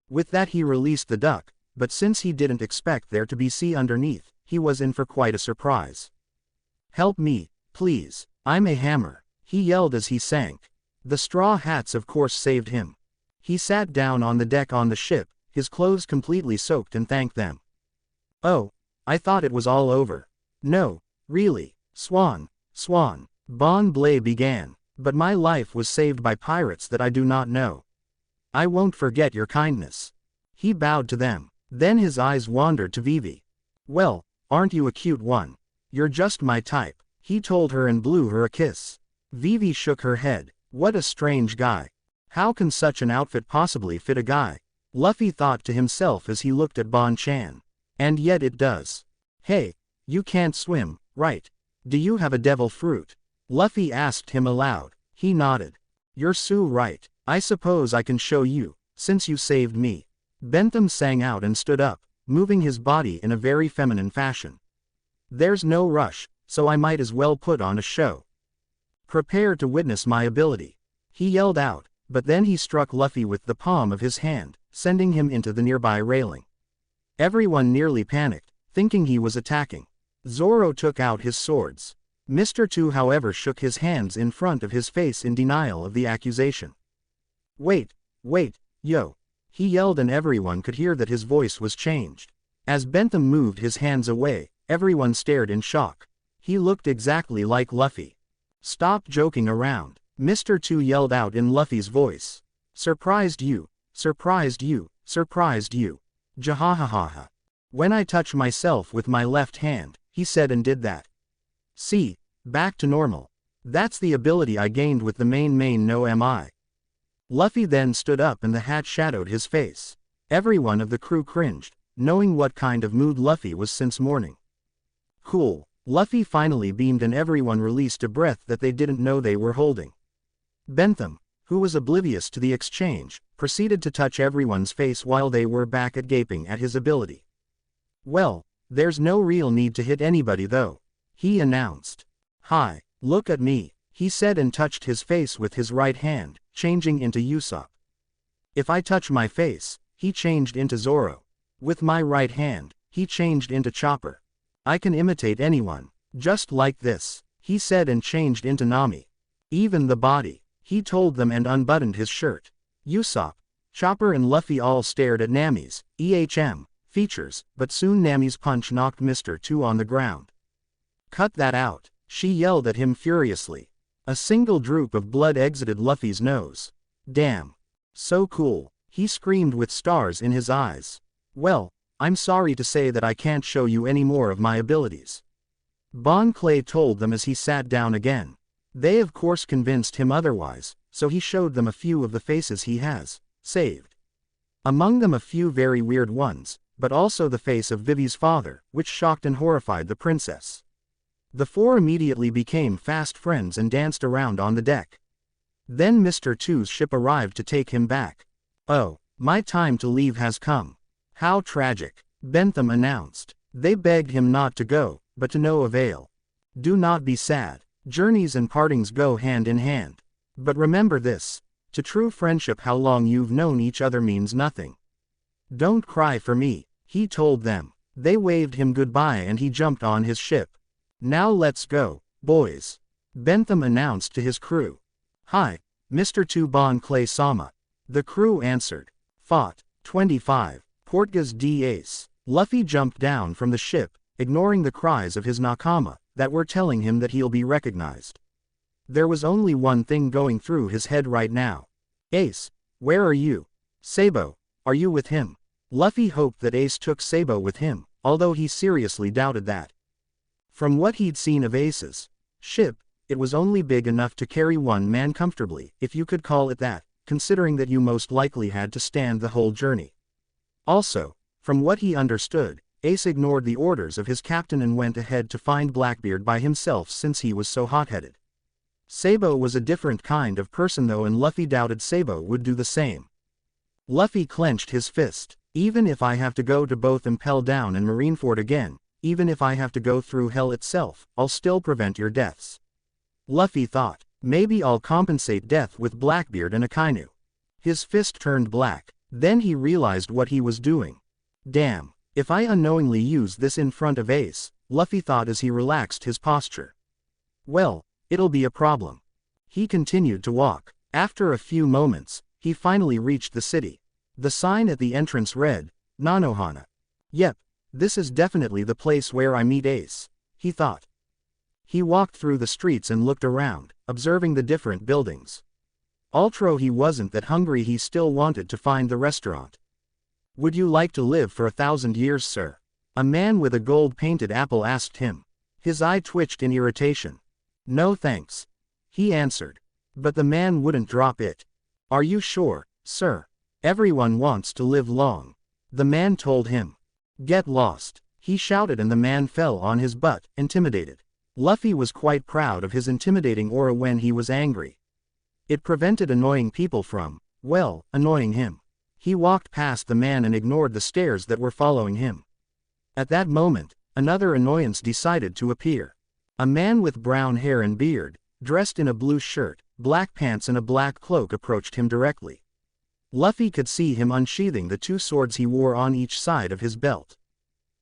Speaker 1: With that he released the duck, but since he didn't expect there to be sea underneath, he was in for quite a surprise. Help me, please, I'm a hammer, he yelled as he sank. The straw hats of course saved him. He sat down on the deck on the ship, his clothes completely soaked, and thanked them. Oh, I thought it was all over. No, really, Swan, Bon Blay began, but my life was saved by pirates that I do not know. I won't forget your kindness. He bowed to them, then his eyes wandered to Vivi. Well, aren't you a cute one? You're just my type, he told her and blew her a kiss. Vivi shook her head. What a strange guy. How can such an outfit possibly fit a guy? Luffy thought to himself as he looked at Bon-chan. And yet it does. Hey, you can't swim, right? Do you have a devil fruit? Luffy asked him aloud. He nodded. You're so right. I suppose I can show you, since you saved me. Bentham sang out and stood up, moving his body in a very feminine fashion. There's no rush, so I might as well put on a show. Prepare to witness my ability. He yelled out, but then he struck Luffy with the palm of his hand, sending him into the nearby railing. Everyone nearly panicked, thinking he was attacking. Zoro took out his swords. Mr. 2 however shook his hands in front of his face in denial of the accusation. Wait, yo. He yelled and everyone could hear that his voice was changed. As Bentham moved his hands away, everyone stared in shock. He looked exactly like Luffy. Stop joking around. Mr. 2 yelled out in Luffy's voice. Surprised you, surprised you, surprised you. Jahahaha. When I touch myself with my left hand, he said and did that. See, back to normal. That's the ability I gained with the main no mi. Luffy then stood up and the hat shadowed his face. Everyone of the crew cringed, knowing what kind of mood Luffy was since morning. Cool. Luffy finally beamed and everyone released a breath that they didn't know they were holding. Bentham, who was oblivious to the exchange, proceeded to touch everyone's face while they were back at gaping at his ability. Well, there's no real need to hit anybody though, he announced. Hi, look at me, he said and touched his face with his right hand, changing into Usopp. If I touch my face, he changed into Zoro. With my right hand, he changed into Chopper. I can imitate anyone, just like this, he said and changed into Nami. Even the body, he told them and unbuttoned his shirt. Usopp, Chopper and Luffy all stared at Nami's features, but soon Nami's punch knocked Mr. 2 on the ground. Cut that out, she yelled at him furiously. A single droop of blood exited Luffy's nose. Damn. So cool, he screamed with stars in his eyes. Well, I'm sorry to say that I can't show you any more of my abilities. Bon Clay told them as he sat down again. They of course convinced him otherwise, so he showed them a few of the faces he has saved. Among them a few very weird ones, but also the face of Vivi's father, which shocked and horrified the princess. The four immediately became fast friends and danced around on the deck. Then Mr. 2's ship arrived to take him back. Oh, my time to leave has come. How tragic, Bentham announced. They begged him not to go, but to no avail. Do not be sad. Journeys and partings go hand in hand. But remember this, to true friendship how long you've known each other means nothing. Don't cry for me, he told them. They waved him goodbye and he jumped on his ship. Now let's go, boys, Bentham announced to his crew. Hi, Mr. 2 Bon Clay-sama. The crew answered. Fought. 25. Portgas d'Ace. Luffy jumped down from the ship, ignoring the cries of his nakama, that were telling him that he'll be recognized. There was only one thing going through his head right now. Ace, where are you? Sabo, are you with him? Luffy hoped that Ace took Sabo with him, although he seriously doubted that. From what he'd seen of Ace's ship, it was only big enough to carry one man comfortably, if you could call it that, considering that you most likely had to stand the whole journey. Also, from what he understood, Ace ignored the orders of his captain and went ahead to find Blackbeard by himself since he was so hot-headed. Sabo was a different kind of person though, and Luffy doubted Sabo would do the same. Luffy clenched his fist. Even if I have to go to both Impel Down and Marineford again, even if I have to go through hell itself, I'll still prevent your deaths. Luffy thought, maybe I'll compensate death with Blackbeard and Akainu. His fist turned black. Then he realized what he was doing. Damn, if I unknowingly use this in front of Ace, Luffy thought as he relaxed his posture. Well, it'll be a problem. He continued to walk. After a few moments, he finally reached the city. The sign at the entrance read, Nanohana. Yep, this is definitely the place where I meet Ace, he thought. He walked through the streets and looked around, observing the different buildings. Although he wasn't that hungry, he still wanted to find the restaurant. Would you like to live for 1,000 years, sir? A man with a gold-painted apple asked him. His eye twitched in irritation. "No thanks," he answered. But the man wouldn't drop it. "Are you sure, sir? Everyone wants to live long," the man told him. "Get lost," he shouted, and the man fell on his butt, intimidated. Luffy was quite proud of his intimidating aura when he was angry. It prevented annoying people from, well, annoying him. He walked past the man and ignored the stares that were following him. At that moment, another annoyance decided to appear. A man with brown hair and beard, dressed in a blue shirt, black pants and a black cloak approached him directly. Luffy could see him unsheathing the 2 swords he wore on each side of his belt.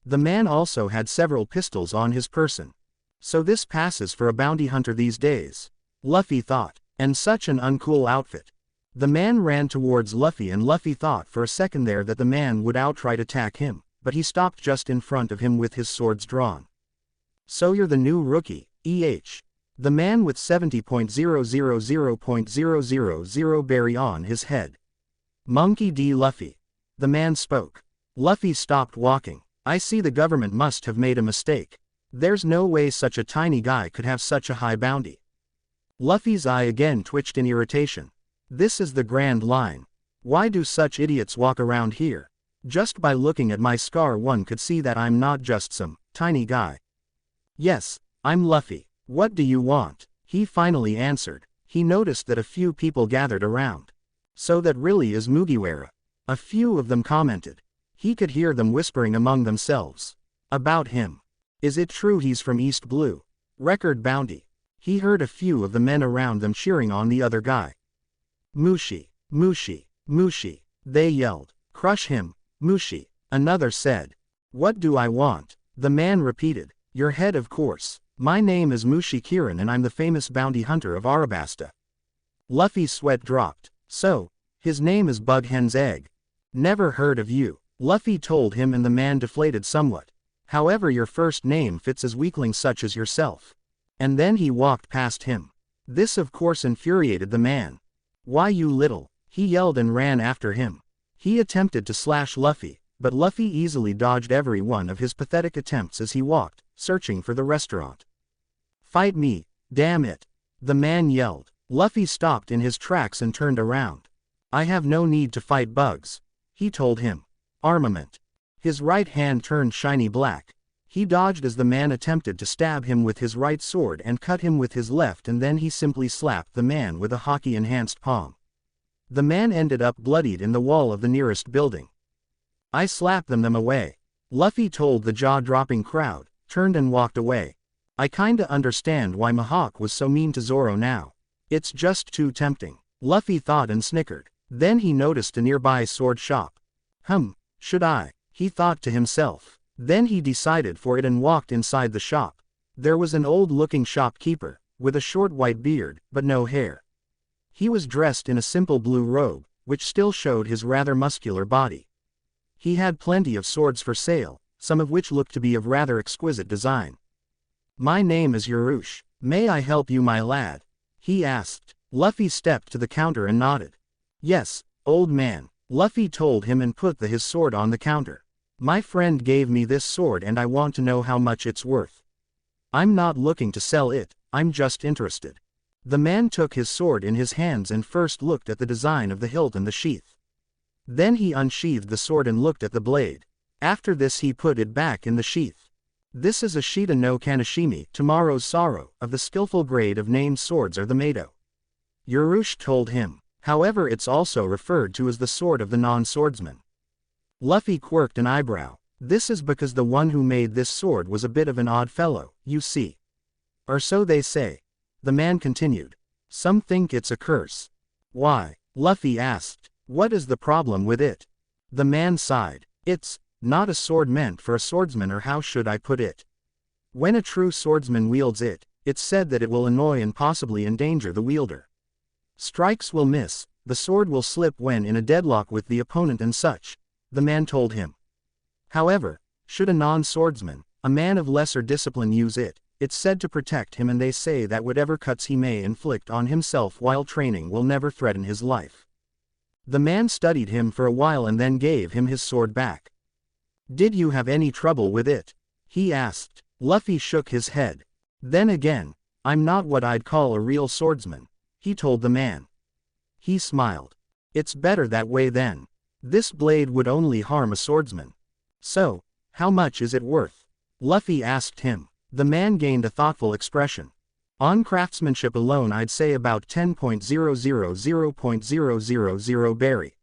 Speaker 1: The man also had several pistols on his person. So this passes for a bounty hunter these days, Luffy thought. And such an uncool outfit. The man ran towards Luffy, and Luffy thought for a second there that the man would outright attack him, but he stopped just in front of him with his swords drawn. "So you're the new rookie, EH. The man with 70.000.000 berry on his head. Monkey D. Luffy." The man spoke. Luffy stopped walking. "I see the government must have made a mistake. There's no way such a tiny guy could have such a high bounty." Luffy's eye again twitched in irritation. This is the Grand Line. Why do such idiots walk around here? Just by looking at my scar one could see that I'm not just some tiny guy. "Yes, I'm Luffy. What do you want?" he finally answered. He noticed that a few people gathered around. "So that really is Mugiwara," a few of them commented. He could hear them whispering among themselves. "About him. Is it true he's from East Blue? Record bounty." He heard a few of the men around them cheering on the other guy. "Mushi, Mushi, Mushi," they yelled. "Crush him, Mushi," another said. "What do I want?" the man repeated. "Your head, of course. My name is Mushi Kirin and I'm the famous bounty hunter of Arabasta." Luffy's sweat dropped. "So, his name is Bughen's Egg. Never heard of you," Luffy told him, and the man deflated somewhat. "However, your first name fits as weaklings such as yourself." And then he walked past him. This of course infuriated the man. "Why, you little," he yelled and ran after him. He attempted to slash Luffy, but Luffy easily dodged every one of his pathetic attempts as he walked, searching for the restaurant. "Fight me, damn it," the man yelled. Luffy stopped in his tracks and turned around. "I have no need to fight bugs," he told him. "Armament." His right hand turned shiny black. He dodged as the man attempted to stab him with his right sword and cut him with his left, and then he simply slapped the man with a hockey-enhanced palm. The man ended up bloodied in the wall of the nearest building. "I slapped them away," Luffy told the jaw-dropping crowd, turned and walked away. "I kinda understand why Mihawk was so mean to Zoro now. It's just too tempting," Luffy thought and snickered. Then he noticed a nearby sword shop. Should I? He thought to himself. Then he decided for it and walked inside the shop. There was an old-looking shopkeeper, with a short white beard, but no hair. He was dressed in a simple blue robe, which still showed his rather muscular body. He had plenty of swords for sale, some of which looked to be of rather exquisite design. "My name is Yarush. May I help you, my lad?" he asked. Luffy stepped to the counter and nodded. "Yes, old man," Luffy told him and put his sword on the counter. "My friend gave me this sword and I want to know how much it's worth. I'm not looking to sell it, I'm just interested." The man took his sword in his hands and first looked at the design of the hilt and the sheath. Then he unsheathed the sword and looked at the blade. After this he put it back in the sheath. "This is a Shida no Kaneshimi, tomorrow's sorrow, of the skillful grade of named swords or the Mado," Yarush told him. "However, it's also referred to as the sword of the non-swordsman." Luffy quirked an eyebrow. "This is because the one who made this sword was a bit of an odd fellow, you see. Or so they say." The man continued. "Some think it's a curse." "Why?" Luffy asked. "What is the problem with it?" The man sighed. "It's not a sword meant for a swordsman, or how should I put it? When a true swordsman wields it, it's said that it will annoy and possibly endanger the wielder. Strikes will miss, the sword will slip when in a deadlock with the opponent and such," the man told him. "However, should a non-swordsman, a man of lesser discipline, use it, it's said to protect him, and they say that whatever cuts he may inflict on himself while training will never threaten his life." The man studied him for a while and then gave him his sword back. "Did you have any trouble with it?" he asked. Luffy shook his head. Then again, I'm not what I'd call a real swordsman, he told the man. He smiled. It's better that way then. This blade would only harm a swordsman. So, how much is it worth? Luffy asked him. The man gained a thoughtful expression. On craftsmanship alone I'd say about 10,000,000 berry.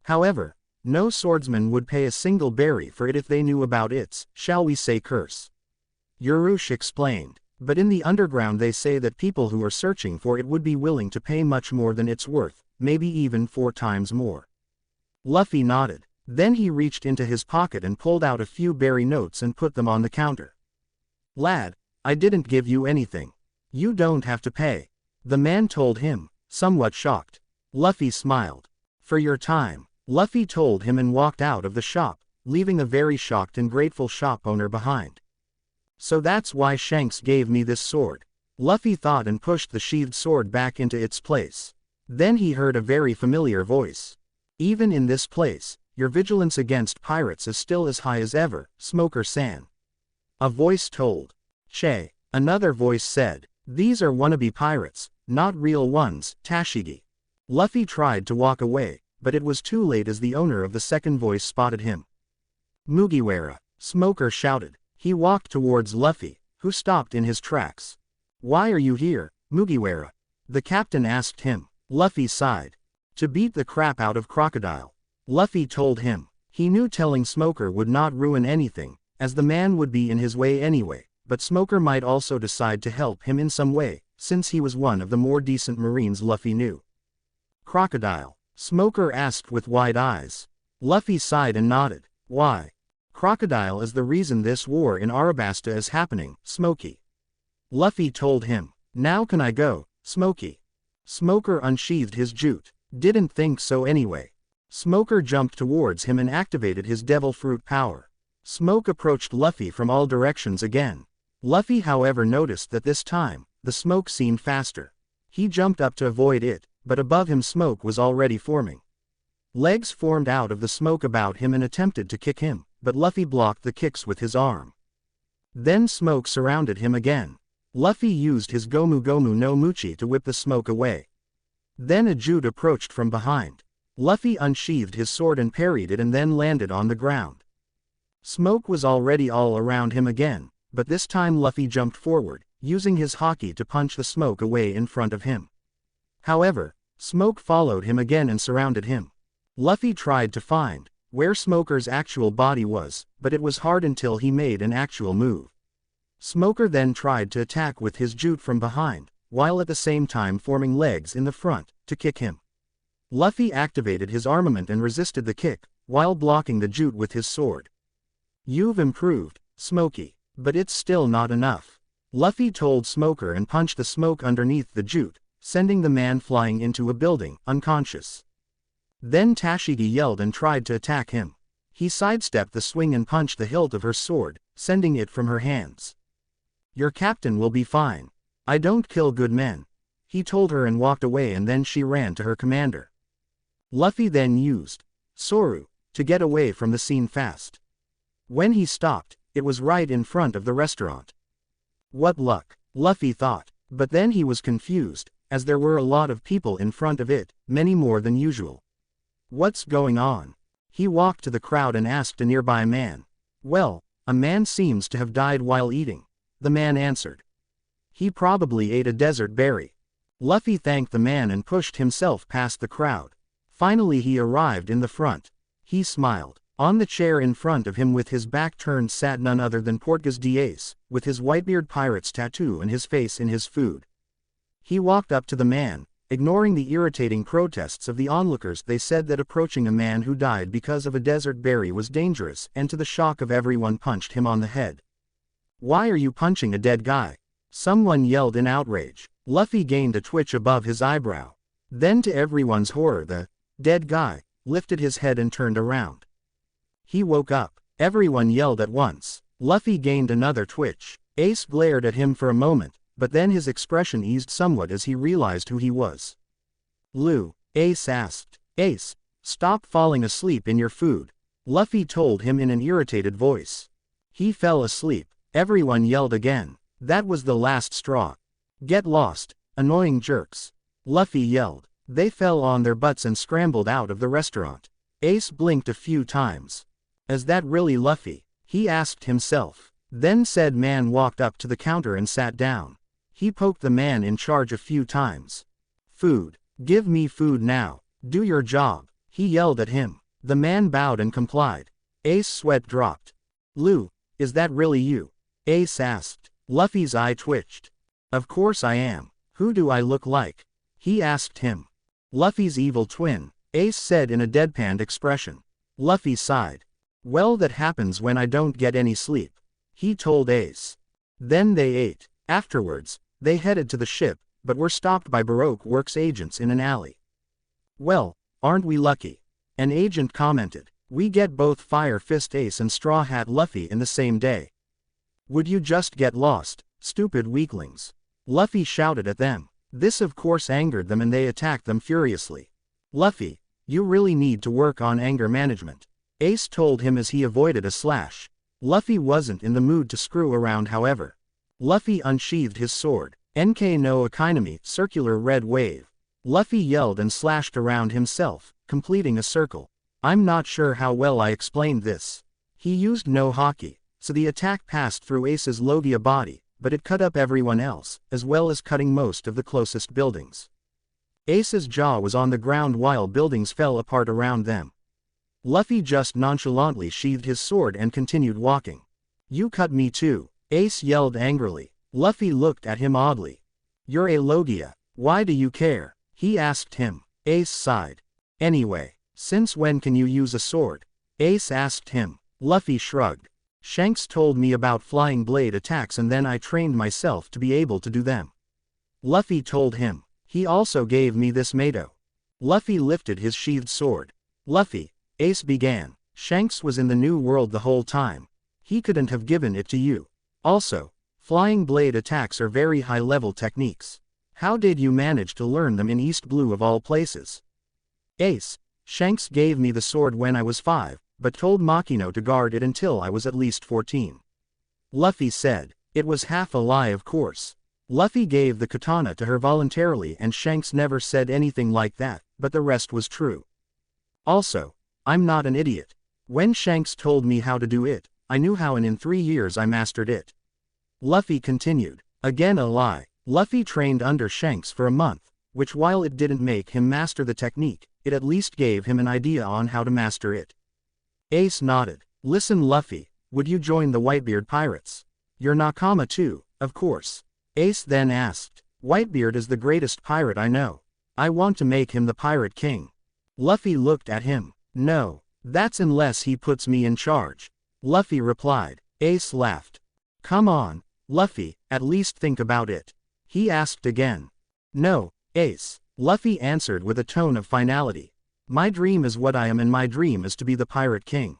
Speaker 1: However, no swordsman would pay a single berry for it if they knew about its, shall we say, curse. Urush explained. But in the underground they say that people who are searching for it would be willing to pay much more than it's worth, maybe even 4 times more. Luffy nodded. Then he reached into his pocket and pulled out a few berry notes and put them on the counter. Lad, I didn't give you anything. You don't have to pay. The man told him, somewhat shocked. Luffy smiled. For your time, Luffy told him and walked out of the shop, leaving a very shocked and grateful shop owner behind. So that's why Shanks gave me this sword. Luffy thought and pushed the sheathed sword back into its place. Then he heard a very familiar voice. Even in this place, your vigilance against pirates is still as high as ever, Smoker-san. A voice told. Che. Another voice said. These are wannabe pirates, not real ones, Tashigi. Luffy tried to walk away, but it was too late as the owner of the second voice spotted him. Mugiwara, Smoker shouted. He walked towards Luffy, who stopped in his tracks. Why are you here, Mugiwara? The captain asked him. Luffy sighed. To beat the crap out of Crocodile. Luffy told him. He knew telling Smoker would not ruin anything, as the man would be in his way anyway, but Smoker might also decide to help him in some way, since he was one of the more decent Marines Luffy knew. Crocodile? Smoker asked with wide eyes. Luffy sighed and nodded. Why? Crocodile is the reason this war in Arabasta is happening, Smokey. Luffy told him. Now can I go, Smokey? Smoker unsheathed his jute. Didn't think so anyway. Smoker jumped towards him and activated his devil fruit power. Smoke approached Luffy from all directions again. Luffy however noticed that this time, the smoke seemed faster. He jumped up to avoid it, but above him smoke was already forming. Legs formed out of the smoke about him and attempted to kick him, but Luffy blocked the kicks with his arm. Then smoke surrounded him again. Luffy used his Gomu Gomu no Muchi to whip the smoke away. Then a jute approached from behind. Luffy unsheathed his sword and parried it and then landed on the ground. Smoke was already all around him again, but this time Luffy jumped forward, using his haki to punch the smoke away in front of him. However, smoke followed him again and surrounded him. Luffy tried to find where Smoker's actual body was, but it was hard until he made an actual move. Smoker then tried to attack with his jute from behind, while at the same time forming legs in the front, to kick him. Luffy activated his armament and resisted the kick, while blocking the jute with his sword. You've improved, Smokey, but it's still not enough. Luffy told Smoker and punched the smoke underneath the jute, sending the man flying into a building, unconscious. Then Tashigi yelled and tried to attack him. He sidestepped the swing and punched the hilt of her sword, sending it from her hands. Your captain will be fine. I don't kill good men, he told her and walked away, and then she ran to her commander. Luffy then used Soru to get away from the scene fast. When he stopped, it was right in front of the restaurant. What luck, Luffy thought, but then he was confused, as there were a lot of people in front of it, many more than usual. What's going on? He walked to the crowd and asked a nearby man. Well, a man seems to have died while eating, the man answered. He probably ate a desert berry. Luffy thanked the man and pushed himself past the crowd. Finally he arrived in the front. He smiled. On the chair in front of him with his back turned sat none other than Portgas Diaz, with his Whitebeard pirate's tattoo and his face in his food. He walked up to the man, ignoring the irritating protests of the onlookers. They said that approaching a man who died because of a desert berry was dangerous, and to the shock of everyone punched him on the head. Why are you punching a dead guy? Someone yelled in outrage. Luffy gained a twitch above his eyebrow. Then to everyone's horror the dead guy lifted his head and turned around. He woke up. Everyone yelled at once. Luffy gained another twitch. Ace glared at him for a moment, but then his expression eased somewhat as he realized who he was. Lu, Ace asked. Ace, stop falling asleep in your food, Luffy told him in an irritated voice. He fell asleep. Everyone yelled again. That was the last straw. Get lost, annoying jerks. Luffy yelled. They fell on their butts and scrambled out of the restaurant. Ace blinked a few times. Is that really Luffy? He asked himself. Then said man walked up to the counter and sat down. He poked the man in charge a few times. Food. Give me food now. Do your job. He yelled at him. The man bowed and complied. Ace sweat dropped. Lu, is that really you? Ace asked. Luffy's eye twitched. Of course I am. Who do I look like? He asked him. Luffy's evil twin, Ace said in a deadpanned expression. Luffy sighed. Well, that happens when I don't get any sleep. He told Ace. Then they ate. Afterwards, they headed to the ship, but were stopped by Baroque Works agents in an alley. Well, aren't we lucky? An agent commented. We get both Fire Fist Ace and Straw Hat Luffy in the same day. Would you just get lost, stupid weaklings? Luffy shouted at them. This of course angered them and they attacked them furiously. Luffy, you really need to work on anger management. Ace told him as he avoided a slash. Luffy wasn't in the mood to screw around however. Luffy unsheathed his sword. NK no Economy, circular red wave. Luffy yelled and slashed around himself, completing a circle. I'm not sure how well I explained this. He used no haki, so the attack passed through Ace's Logia body, but it cut up everyone else, as well as cutting most of the closest buildings. Ace's jaw was on the ground while buildings fell apart around them. Luffy just nonchalantly sheathed his sword and continued walking. You cut me too, Ace yelled angrily. Luffy looked at him oddly. You're a Logia, why do you care? He asked him. Ace sighed. Anyway, since when can you use a sword? Ace asked him. Luffy shrugged. Shanks told me about flying blade attacks and then I trained myself to be able to do them. Luffy told him. He also gave me this Mato. Luffy lifted his sheathed sword. Luffy, Ace began. Shanks was in the New World the whole time. He couldn't have given it to you. Also, flying blade attacks are very high-level techniques. How did you manage to learn them in East Blue of all places? Ace, Shanks gave me the sword when I was 5, but told Makino to guard it until I was at least 14. Luffy said. It was half a lie of course. Luffy gave the katana to her voluntarily and Shanks never said anything like that, but the rest was true. Also, I'm not an idiot. When Shanks told me how to do it, I knew how and in 3 years I mastered it. Luffy continued. Again a lie. Luffy trained under Shanks for a month, which while it didn't make him master the technique, it at least gave him an idea on how to master it. Ace nodded. Listen Luffy, would you join the Whitebeard pirates? You're Nakama too, of course. Ace then asked. Whitebeard is the greatest pirate I know. I want to make him the Pirate King. Luffy looked at him. No, that's unless he puts me in charge. Luffy replied. Ace laughed. Come on, Luffy, at least think about it. He asked again. No, Ace, Luffy answered with a tone of finality. My dream is what I am and my dream is to be the Pirate King.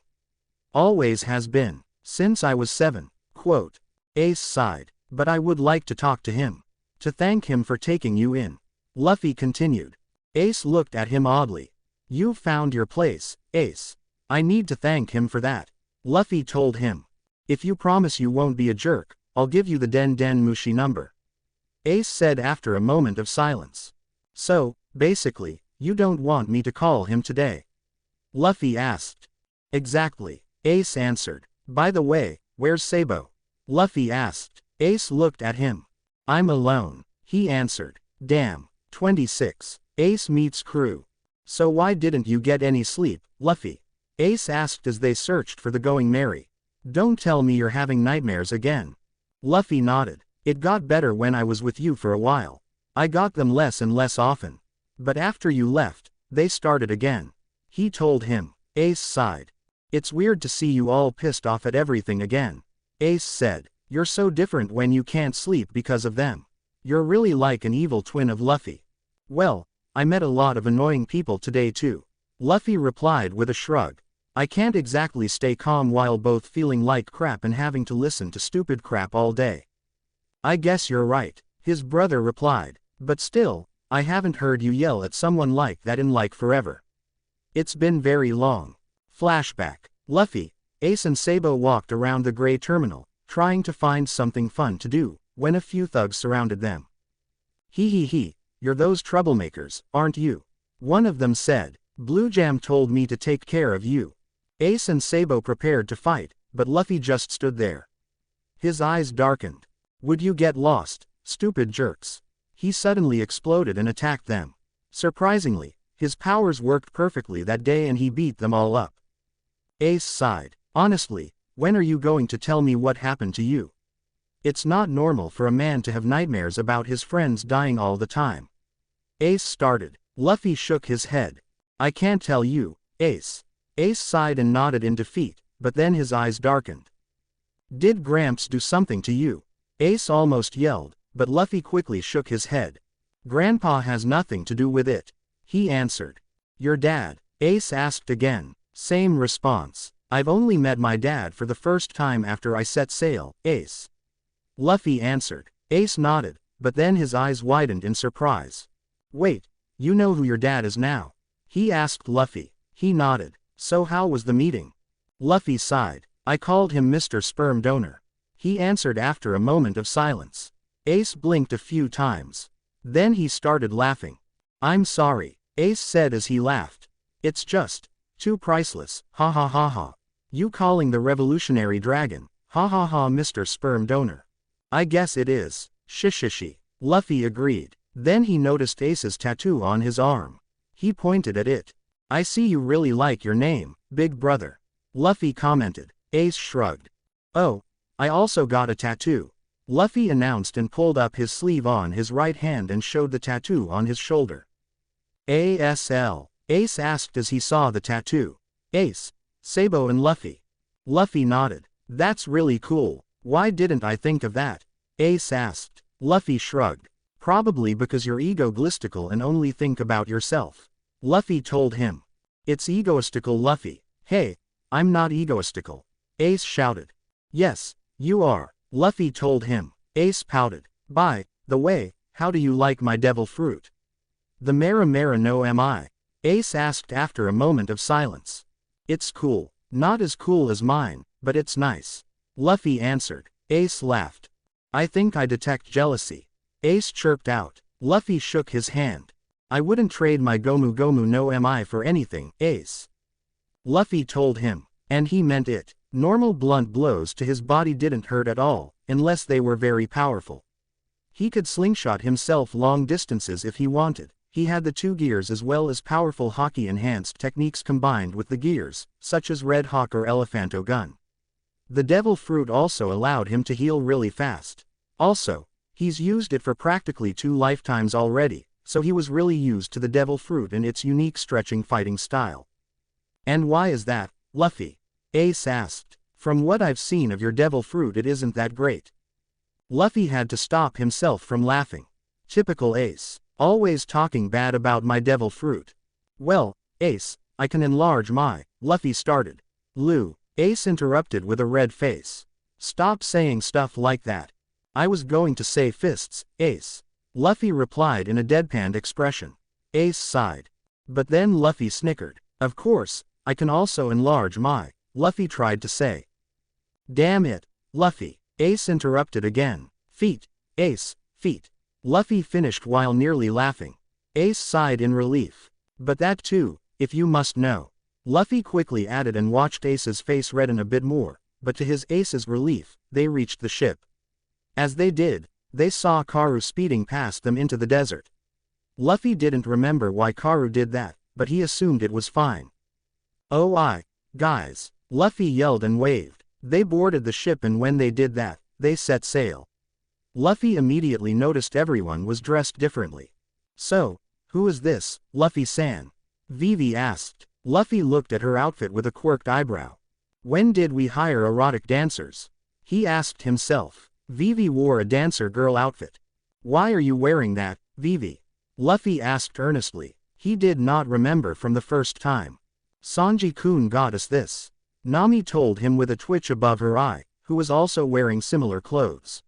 Speaker 1: Always has been, since I was 7, quote. Ace sighed. But I would like to talk to him. To thank him for taking you in. Luffy continued. Ace looked at him oddly. You've found your place, Ace. I need to thank him for that. Luffy told him. If you promise you won't be a jerk, I'll give you the Den Den Mushi number. Ace said after a moment of silence. So, basically, you don't want me to call him today? Luffy asked. Exactly, Ace answered. By the way, where's Sabo? Luffy asked. Ace looked at him. I'm alone, he answered. Damn. 26. Ace meets crew. So why didn't you get any sleep, Luffy? Ace asked as they searched for the Going Merry. Don't tell me you're having nightmares again. Luffy nodded. It got better when I was with you for a while. I got them less and less often. But after you left, they started again. He told him. Ace sighed. It's weird to see you all pissed off at everything again. Ace said. You're so different when you can't sleep because of them. You're really like an evil twin of Luffy. Well, I met a lot of annoying people today too. Luffy replied with a shrug. I can't exactly stay calm while both feeling like crap and having to listen to stupid crap all day. I guess you're right, his brother replied. But still, I haven't heard you yell at someone like that in like forever. It's been very long. Flashback. Luffy, Ace and Sabo walked around the gray terminal, trying to find something fun to do, when a few thugs surrounded them. He, you're those troublemakers, aren't you? One of them said. Blue Jam told me to take care of you. Ace and Sabo prepared to fight, but Luffy just stood there. His eyes darkened. Would you get lost, stupid jerks? He suddenly exploded and attacked them. Surprisingly, his powers worked perfectly that day and he beat them all up. Ace sighed. Honestly, when are you going to tell me what happened to you? It's not normal for a man to have nightmares about his friends dying all the time. Ace started. Luffy shook his head. I can't tell you, Ace. Ace sighed and nodded in defeat, but then his eyes darkened. Did Gramps do something to you? Ace almost yelled, but Luffy quickly shook his head. Grandpa has nothing to do with it. He answered. Your dad? Ace asked again. Same response. I've only met my dad for the first time after I set sail, Ace. Luffy answered. Ace nodded, but then his eyes widened in surprise. Wait, you know who your dad is now? He asked Luffy. He nodded. So how was the meeting? Luffy sighed. I called him Mr. Sperm Donor. He answered after a moment of silence. Ace blinked a few times. Then he started laughing. I'm sorry, Ace said as he laughed. It's just too priceless, ha ha ha ha. You calling the revolutionary dragon, ha ha ha Mr. Sperm Donor. I guess it is, shishishi. Luffy agreed. Then he noticed Ace's tattoo on his arm. He pointed at it. I see you really like your name, big brother. Luffy commented. Ace shrugged. Oh, I also got a tattoo. Luffy announced and pulled up his sleeve on his right hand and showed the tattoo on his shoulder. ASL, Ace asked as he saw the tattoo. Ace, Sabo and Luffy. Luffy nodded. That's really cool. Why didn't I think of that? Ace asked. Luffy shrugged. Probably because you're egoistical and only think about yourself. Luffy told him. It's egoistical, Luffy. Hey, I'm not egoistical. Ace shouted. Yes, you are, Luffy told him. Ace pouted. By the way, how do you like my devil fruit? The Mera no am I? Ace asked after a moment of silence. It's cool. Not as cool as mine, but it's nice. Luffy answered. Ace laughed. I think I detect jealousy. Ace chirped out. Luffy shook his hand. I wouldn't trade my Gomu Gomu no mi for anything, Ace. Luffy told him. And he meant it. Normal blunt blows to his body didn't hurt at all, unless they were very powerful. He could slingshot himself long distances if he wanted. He had the two gears as well as powerful hockey-enhanced techniques combined with the gears, such as Red Hawk or Elephanto Gun. The Devil Fruit also allowed him to heal really fast. Also, he's used it for practically 2 lifetimes already, so he was really used to the Devil Fruit and its unique stretching fighting style. And why is that, Luffy? Ace asked. From what I've seen of your Devil Fruit, it isn't that great. Luffy had to stop himself from laughing. Typical Ace. Always talking bad about my Devil Fruit. Well, Ace, I can enlarge my. Luffy started. Ace interrupted with a red face. Stop saying stuff like that. I was going to say fists, Ace. Luffy replied in a deadpanned expression. Ace sighed. But then Luffy snickered. Of course, I can also enlarge my. Luffy tried to say. Damn it, Luffy. Ace interrupted again. Feet, Ace, feet. Luffy finished while nearly laughing. Ace sighed in relief. But that too, if you must know. Luffy quickly added and watched Ace's face redden a bit more, but to Ace's relief, they reached the ship. As they did, they saw Karu speeding past them into the desert. Luffy didn't remember why Karu did that, but he assumed it was fine. Oh guys, Luffy yelled and waved. They boarded the ship and when they did that, they set sail. Luffy immediately noticed everyone was dressed differently. So, who is this, Luffy-san? Vivi asked. Luffy looked at her outfit with a quirked eyebrow. When did we hire erotic dancers? He asked himself. Vivi wore a dancer girl outfit. Why are you wearing that, Vivi? Luffy asked earnestly. He did not remember from the first time. Sanji-kun got us this. Nami told him with a twitch above her eye, who was also wearing similar clothes.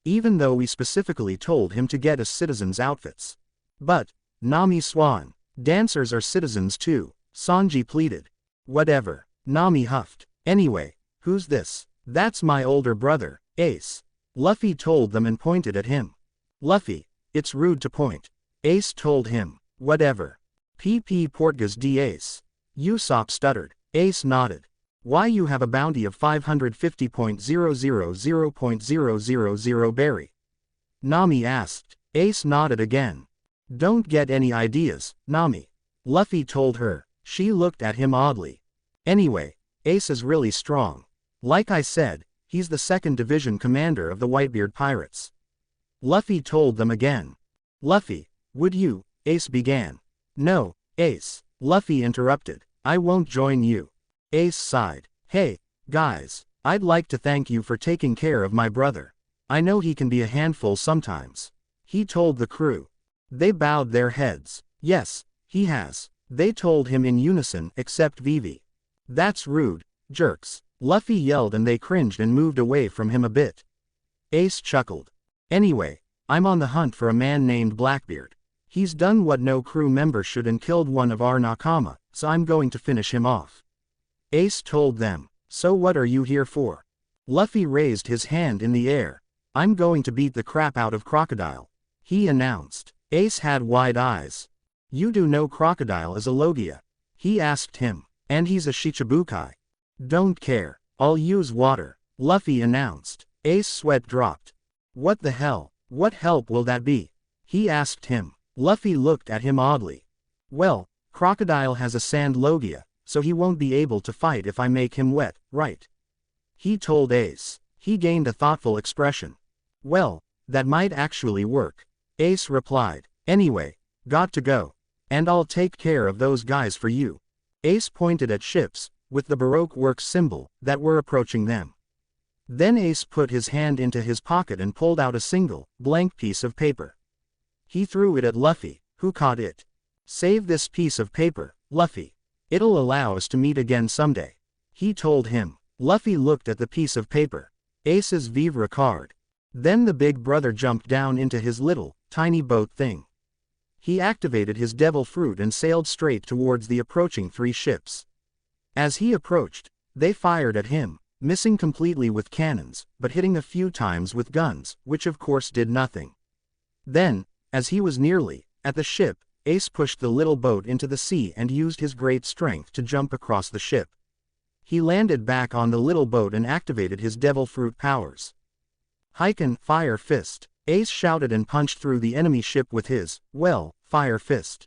Speaker 1: Even though we specifically told him to get us citizens' outfits. But, Nami Swan, dancers are citizens too, Sanji pleaded. Whatever, Nami huffed. Anyway, who's this? That's my older brother, Ace. Luffy told them and pointed at him. Luffy, it's rude to point. Ace told him. Whatever. PP Portgas d Ace. Usopp stuttered. Ace nodded. Why you have a bounty of 550.000.000 berry? Nami asked. Ace nodded again. Don't get any ideas, Nami. Luffy told her. She looked at him oddly. Anyway, Ace is really strong. Like I said, he's the 2nd Division commander of the Whitebeard Pirates. Luffy told them again. Luffy, would you? Ace began. No, Ace. Luffy interrupted. I won't join you. Ace sighed. Hey, guys, I'd like to thank you for taking care of my brother. I know he can be a handful sometimes. He told the crew. They bowed their heads. Yes, he has. They told him in unison except Vivi. That's rude, jerks. Luffy yelled and they cringed and moved away from him a bit. Ace chuckled. Anyway, I'm on the hunt for a man named Blackbeard. He's done what no crew member should and killed one of our Nakama, so I'm going to finish him off. Ace told them. So what are you here for? Luffy raised his hand in the air. I'm going to beat the crap out of Crocodile, he announced. Ace had wide eyes. You do know Crocodile is a Logia? He asked him. And he's a Shichibukai. Don't care. I'll use water, Luffy announced. Ace's sweat dropped. What the hell? What help will that be? He asked him. Luffy looked at him oddly. Well, Crocodile has a sand Logia, so he won't be able to fight if I make him wet, right? He told Ace. He gained a thoughtful expression. Well, that might actually work. Ace replied. Anyway, got to go. And I'll take care of those guys for you. Ace pointed at ships, with the Baroque works symbol, that were approaching them. Then Ace put his hand into his pocket and pulled out a single, blank piece of paper. He threw it at Luffy, who caught it. Save this piece of paper, Luffy. It'll allow us to meet again someday. He told him. Luffy looked at the piece of paper. Ace's Vivre card. Then the big brother jumped down into his little, tiny boat thing. He activated his devil fruit and sailed straight towards the approaching 3 ships. As he approached, they fired at him, missing completely with cannons, but hitting a few times with guns, which of course did nothing. Then, as he was nearly at the ship, Ace pushed the little boat into the sea and used his great strength to jump across the ship. He landed back on the little boat and activated his devil fruit powers. Heiken, Fire Fist. Ace shouted and punched through the enemy ship with his, Fire Fist.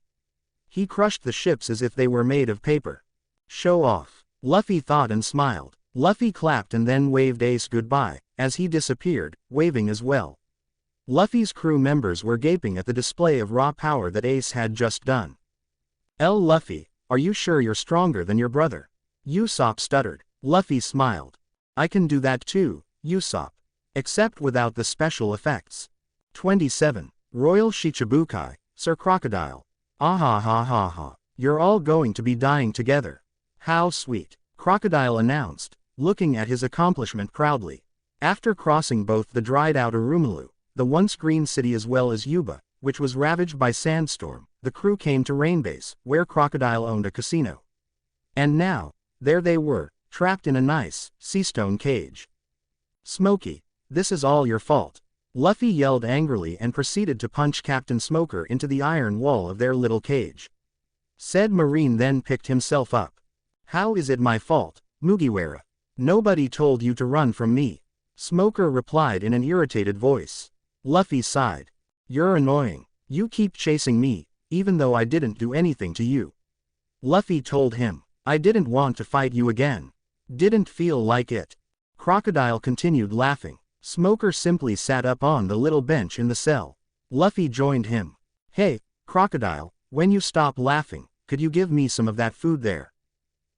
Speaker 1: He crushed the ships as if they were made of paper. Show off. Luffy thought and smiled. Luffy clapped and then waved Ace goodbye, as he disappeared, waving as well. Luffy's crew members were gaping at the display of raw power that Ace had just done. Luffy, are you sure you're stronger than your brother? Usopp stuttered. Luffy smiled. I can do that too, Usopp. Except without the special effects. 27. Royal Shichibukai, Sir Crocodile. Ah ha ha ha ha. You're all going to be dying together. How sweet, Crocodile announced, looking at his accomplishment proudly. After crossing both the dried-out Urumalu, the once green city as well as Yuba, which was ravaged by sandstorm, the crew came to Rainbase, where Crocodile owned a casino. And now, there they were, trapped in a nice, seastone cage. Smokey, this is all your fault. Luffy yelled angrily and proceeded to punch Captain Smoker into the iron wall of their little cage. Said Marine then picked himself up. How is it my fault, Mugiwara? Nobody told you to run from me. Smoker replied in an irritated voice. Luffy sighed. You're annoying. You keep chasing me, even though I didn't do anything to you. Luffy told him. I didn't want to fight you again. Didn't feel like it. Crocodile continued laughing. Smoker simply sat up on the little bench in the cell. Luffy joined him. Hey, Crocodile, when you stop laughing, could you give me some of that food there?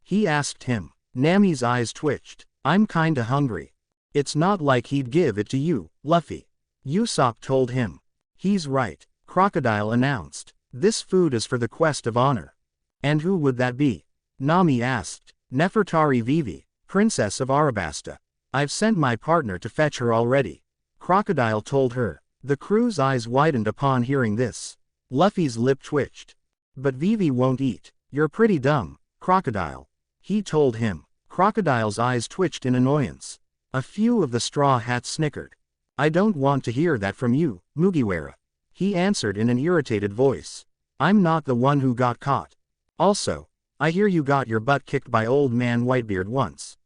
Speaker 1: He asked him. Nami's eyes twitched. I'm kinda hungry. It's not like he'd give it to you, Luffy. Usopp told him. He's right, Crocodile announced. This food is for the quest of honor. And who would that be? Nami asked. Nefertari Vivi, Princess of Arabasta. I've sent my partner to fetch her already. Crocodile told her. The crew's eyes widened upon hearing this. Luffy's lip twitched. But Vivi won't eat. You're pretty dumb, Crocodile. He told him. Crocodile's eyes twitched in annoyance. A few of the straw hats snickered. I don't want to hear that from you, Mugiwara. He answered in an irritated voice. I'm not the one who got caught. Also, I hear you got your butt kicked by Old Man Whitebeard once.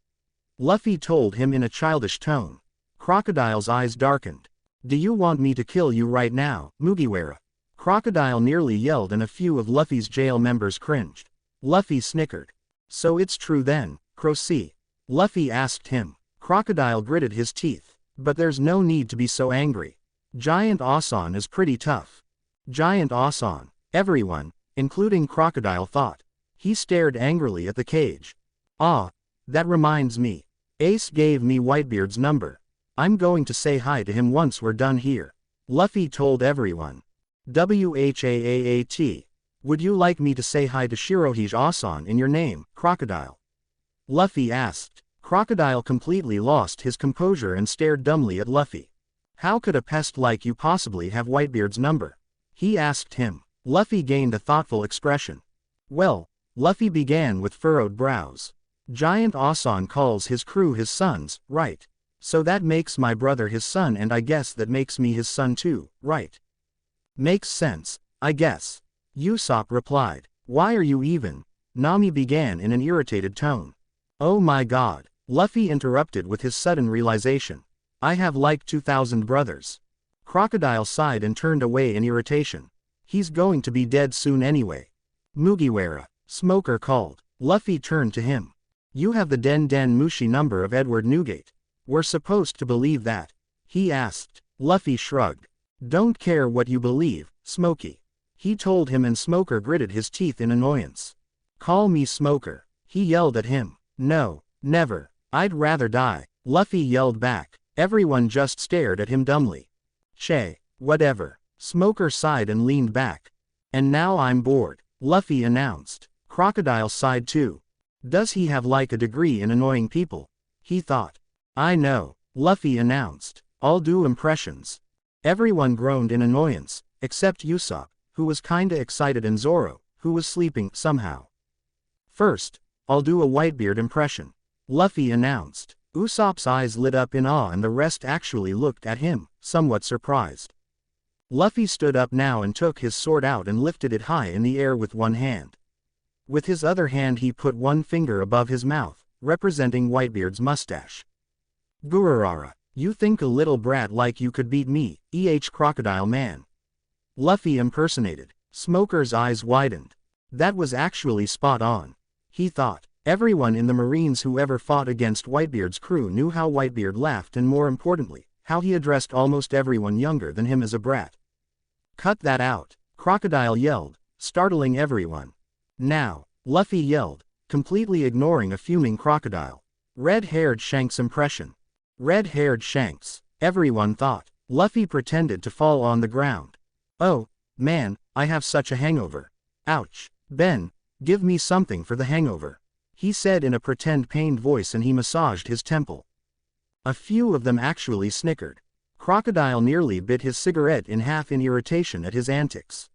Speaker 1: Luffy told him in a childish tone. Crocodile's eyes darkened. Do you want me to kill you right now, Mugiwara? Crocodile nearly yelled and a few of Luffy's jail members cringed. Luffy snickered. So it's true then, Crocy? Luffy asked him. Crocodile gritted his teeth. But there's no need to be so angry. Giant Asan is pretty tough. Giant Asan, everyone, including Crocodile, thought. He stared angrily at the cage. Ah, that reminds me. Ace gave me Whitebeard's number. I'm going to say hi to him once we're done here. Luffy told everyone. WHAAAT. Would you like me to say hi to Shirohige Asan in your name, Crocodile? Luffy asked. Crocodile completely lost his composure and stared dumbly at Luffy. How could a pest like you possibly have Whitebeard's number? He asked him. Luffy gained a thoughtful expression. Well, Luffy began with furrowed brows. Giant Asan calls his crew his sons, right? So that makes my brother his son and I guess that makes me his son too, right? Makes sense, I guess. Usopp replied. Why are you even? Nami began in an irritated tone. Oh my god, Luffy interrupted with his sudden realization. I have like 2,000 brothers. Crocodile sighed and turned away in irritation. He's going to be dead soon anyway. Mugiwara, Smoker called. Luffy turned to him. You have the Den Den Mushi number of Edward Newgate. We're supposed to believe that? He asked. Luffy shrugged. Don't care what you believe, Smokey. He told him and Smoker gritted his teeth in annoyance. Call me Smoker. He yelled at him. No, never. I'd rather die. Luffy yelled back. Everyone just stared at him dumbly. Che, whatever. Smoker sighed and leaned back. And now I'm bored, Luffy announced. Crocodile sighed too. Does he have like a degree in annoying people? He thought. I know, Luffy announced. I'll do impressions. Everyone groaned in annoyance, except Usopp, who was kinda excited, and Zoro, who was sleeping somehow. First, I'll do a Whitebeard impression, Luffy announced. Usopp's eyes lit up in awe and the rest actually looked at him, somewhat surprised. Luffy stood up now and took his sword out and lifted it high in the air with one hand. With his other hand he put one finger above his mouth, representing Whitebeard's mustache. Gururara, you think a little brat like you could beat me, Crocodile Man? Luffy impersonated. Smoker's eyes widened. That was actually spot on. He thought. Everyone in the Marines who ever fought against Whitebeard's crew knew how Whitebeard laughed and more importantly, how he addressed almost everyone younger than him as a brat. Cut that out, Crocodile yelled, startling everyone. Now, Luffy yelled, completely ignoring a fuming Crocodile. Red-haired Shanks impression. Red-haired Shanks, everyone thought. Luffy pretended to fall on the ground. Oh, man, I have such a hangover. Ouch. Ben, give me something for the hangover. He said in a pretend pained voice and he massaged his temple. A few of them actually snickered. Crocodile nearly bit his cigarette in half in irritation at his antics.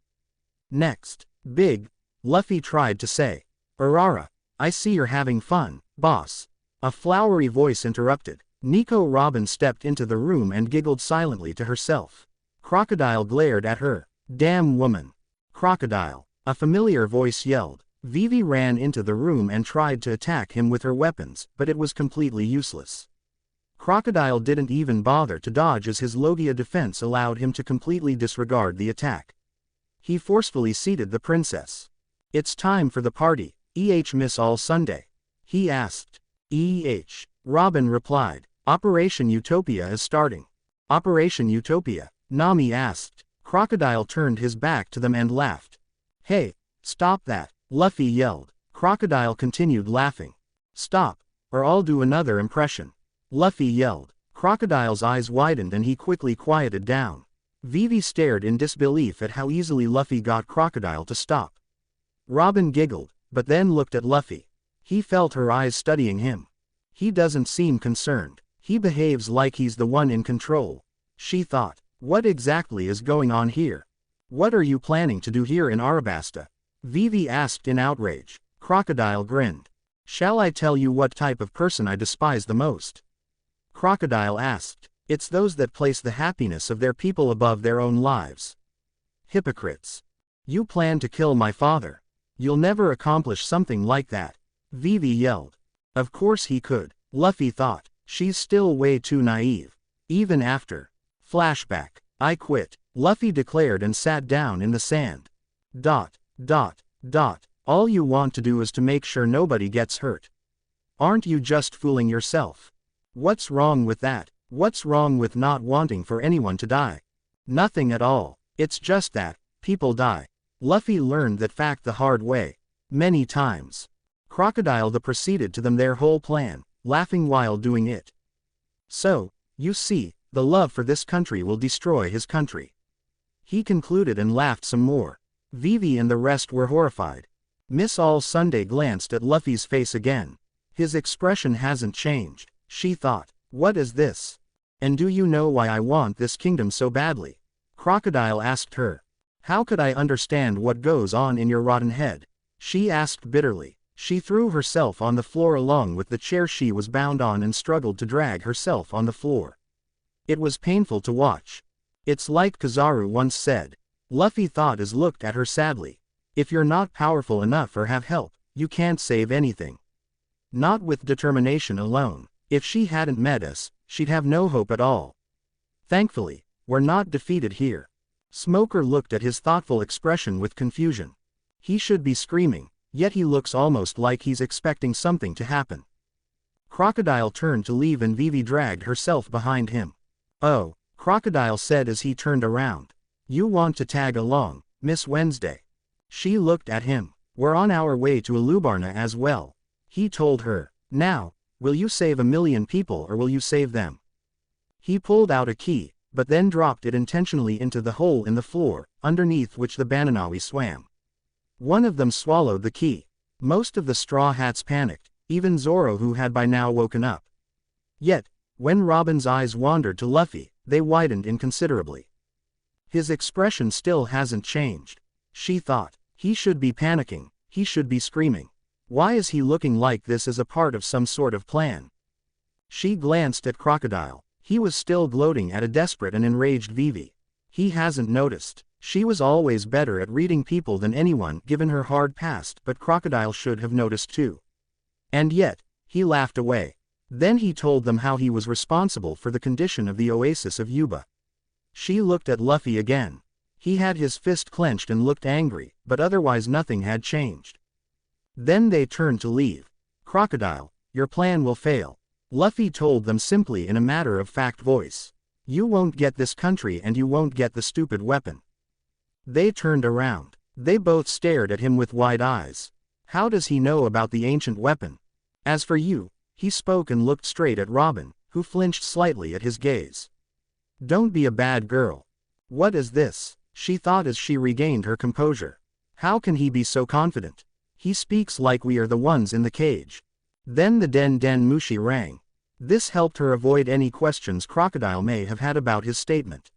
Speaker 1: Next, Big, Luffy tried to say. Urara, I see you're having fun, boss. A flowery voice interrupted. Nico Robin stepped into the room and giggled silently to herself. Crocodile glared at her. Damn woman. Crocodile, a familiar voice yelled. Vivi ran into the room and tried to attack him with her weapons, but it was completely useless. Crocodile didn't even bother to dodge as his Logia defense allowed him to completely disregard the attack. He forcefully seated the princess. It's time for the party, Miss All Sunday? He asked. Robin replied. Operation Utopia is starting. Operation Utopia? Nami asked. Crocodile turned his back to them and laughed. Hey, stop that, Luffy yelled. Crocodile continued laughing. Stop, or I'll do another impression. Luffy yelled. Crocodile's eyes widened and he quickly quieted down. Vivi stared in disbelief at how easily Luffy got Crocodile to stop. Robin giggled, but then looked at Luffy. He felt her eyes studying him. He doesn't seem concerned. He behaves like he's the one in control. She thought. What exactly is going on here? What are you planning to do here in Arabasta? Vivi asked in outrage. Crocodile grinned. Shall I tell you what type of person I despise the most? Crocodile asked. It's those that place the happiness of their people above their own lives. Hypocrites. You plan to kill my father. You'll never accomplish something like that. Vivi yelled. Of course he could, Luffy thought. She's still way too naive. Even after. Flashback. I quit, Luffy declared and sat down in the sand. All you want to do is to make sure nobody gets hurt. Aren't you just fooling yourself? What's wrong with that? What's wrong with not wanting for anyone to die? Nothing at all. It's just that people die. Luffy learned that fact the hard way. Many times. Crocodile proceeded to them their whole plan, laughing while doing it. So, you see, the love for this country will destroy his country. He concluded and laughed some more. Vivi and the rest were horrified. Miss All Sunday glanced at Luffy's face again. His expression hasn't changed, she thought. What is this? And do you know why I want this kingdom so badly? Crocodile asked her. How could I understand what goes on in your rotten head? She asked bitterly. She threw herself on the floor along with the chair she was bound on and struggled to drag herself on the floor. It was painful to watch. It's like Kizaru once said. Luffy thought as looked at her sadly. If you're not powerful enough or have help, you can't save anything. Not with determination alone. If she hadn't met us, she'd have no hope at all. Thankfully, we're not defeated here. Smoker looked at his thoughtful expression with confusion. He should be screaming, yet he looks almost like he's expecting something to happen. Crocodile turned to leave and Vivi dragged herself behind him. Oh, Crocodile said as he turned around. You want to tag along, Miss Wednesday? She looked at him. We're on our way to Alubarna as well. He told her. Now, will you save 1,000,000 people or will you save them? He pulled out a key, but then dropped it intentionally into the hole in the floor, underneath which the Bananawi swam. One of them swallowed the key. Most of the Straw Hats panicked, even Zoro who had by now woken up. Yet, when Robin's eyes wandered to Luffy, they widened inconsiderably. His expression still hasn't changed. She thought. He should be panicking, he should be screaming. Why is he looking like this as a part of some sort of plan? She glanced at Crocodile. He was still gloating at a desperate and enraged Vivi. He hasn't noticed. She was always better at reading people than anyone given her hard past, but Crocodile should have noticed too. And yet, he laughed away. Then he told them how he was responsible for the condition of the oasis of Yuba. She looked at Luffy again. He had his fist clenched and looked angry, but otherwise nothing had changed. Then they turned to leave. Crocodile, your plan will fail. Luffy told them simply in a matter-of-fact voice. You won't get this country and you won't get the stupid weapon. They turned around. They both stared at him with wide eyes. How does he know about the ancient weapon? As for you, he spoke and looked straight at Robin, who flinched slightly at his gaze. Don't be a bad girl. What is this? She thought as she regained her composure. How can he be so confident? He speaks like we are the ones in the cage. Then the Den Den Mushi rang. This helped her avoid any questions Crocodile may have had about his statement.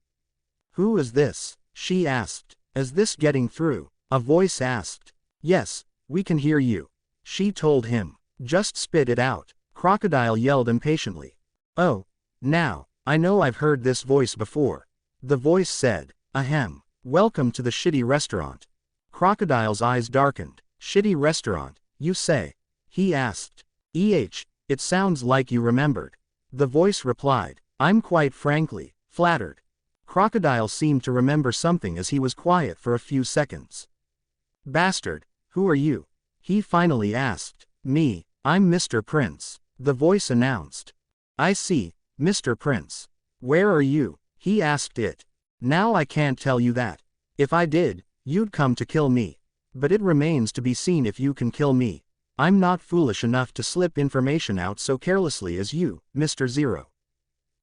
Speaker 1: Who is this? She asked. Is this getting through? A voice asked. Yes, we can hear you. She told him. Just spit it out. Crocodile yelled impatiently. Oh, now, I know I've heard this voice before. The voice said. Ahem. Welcome to the shitty restaurant. Crocodile's eyes darkened. Shitty restaurant, you say? He asked. It sounds like you remembered. The voice replied. I'm quite frankly flattered. Crocodile seemed to remember something as he was quiet for a few seconds. Bastard, who are you? He finally asked. Me, I'm Mr. Prince, the voice announced. I see, Mr. Prince. Where are you? He asked it. Now I can't tell you that. If I did, you'd come to kill me. But it remains to be seen if you can kill me. I'm not foolish enough to slip information out so carelessly as you, Mr. Zero.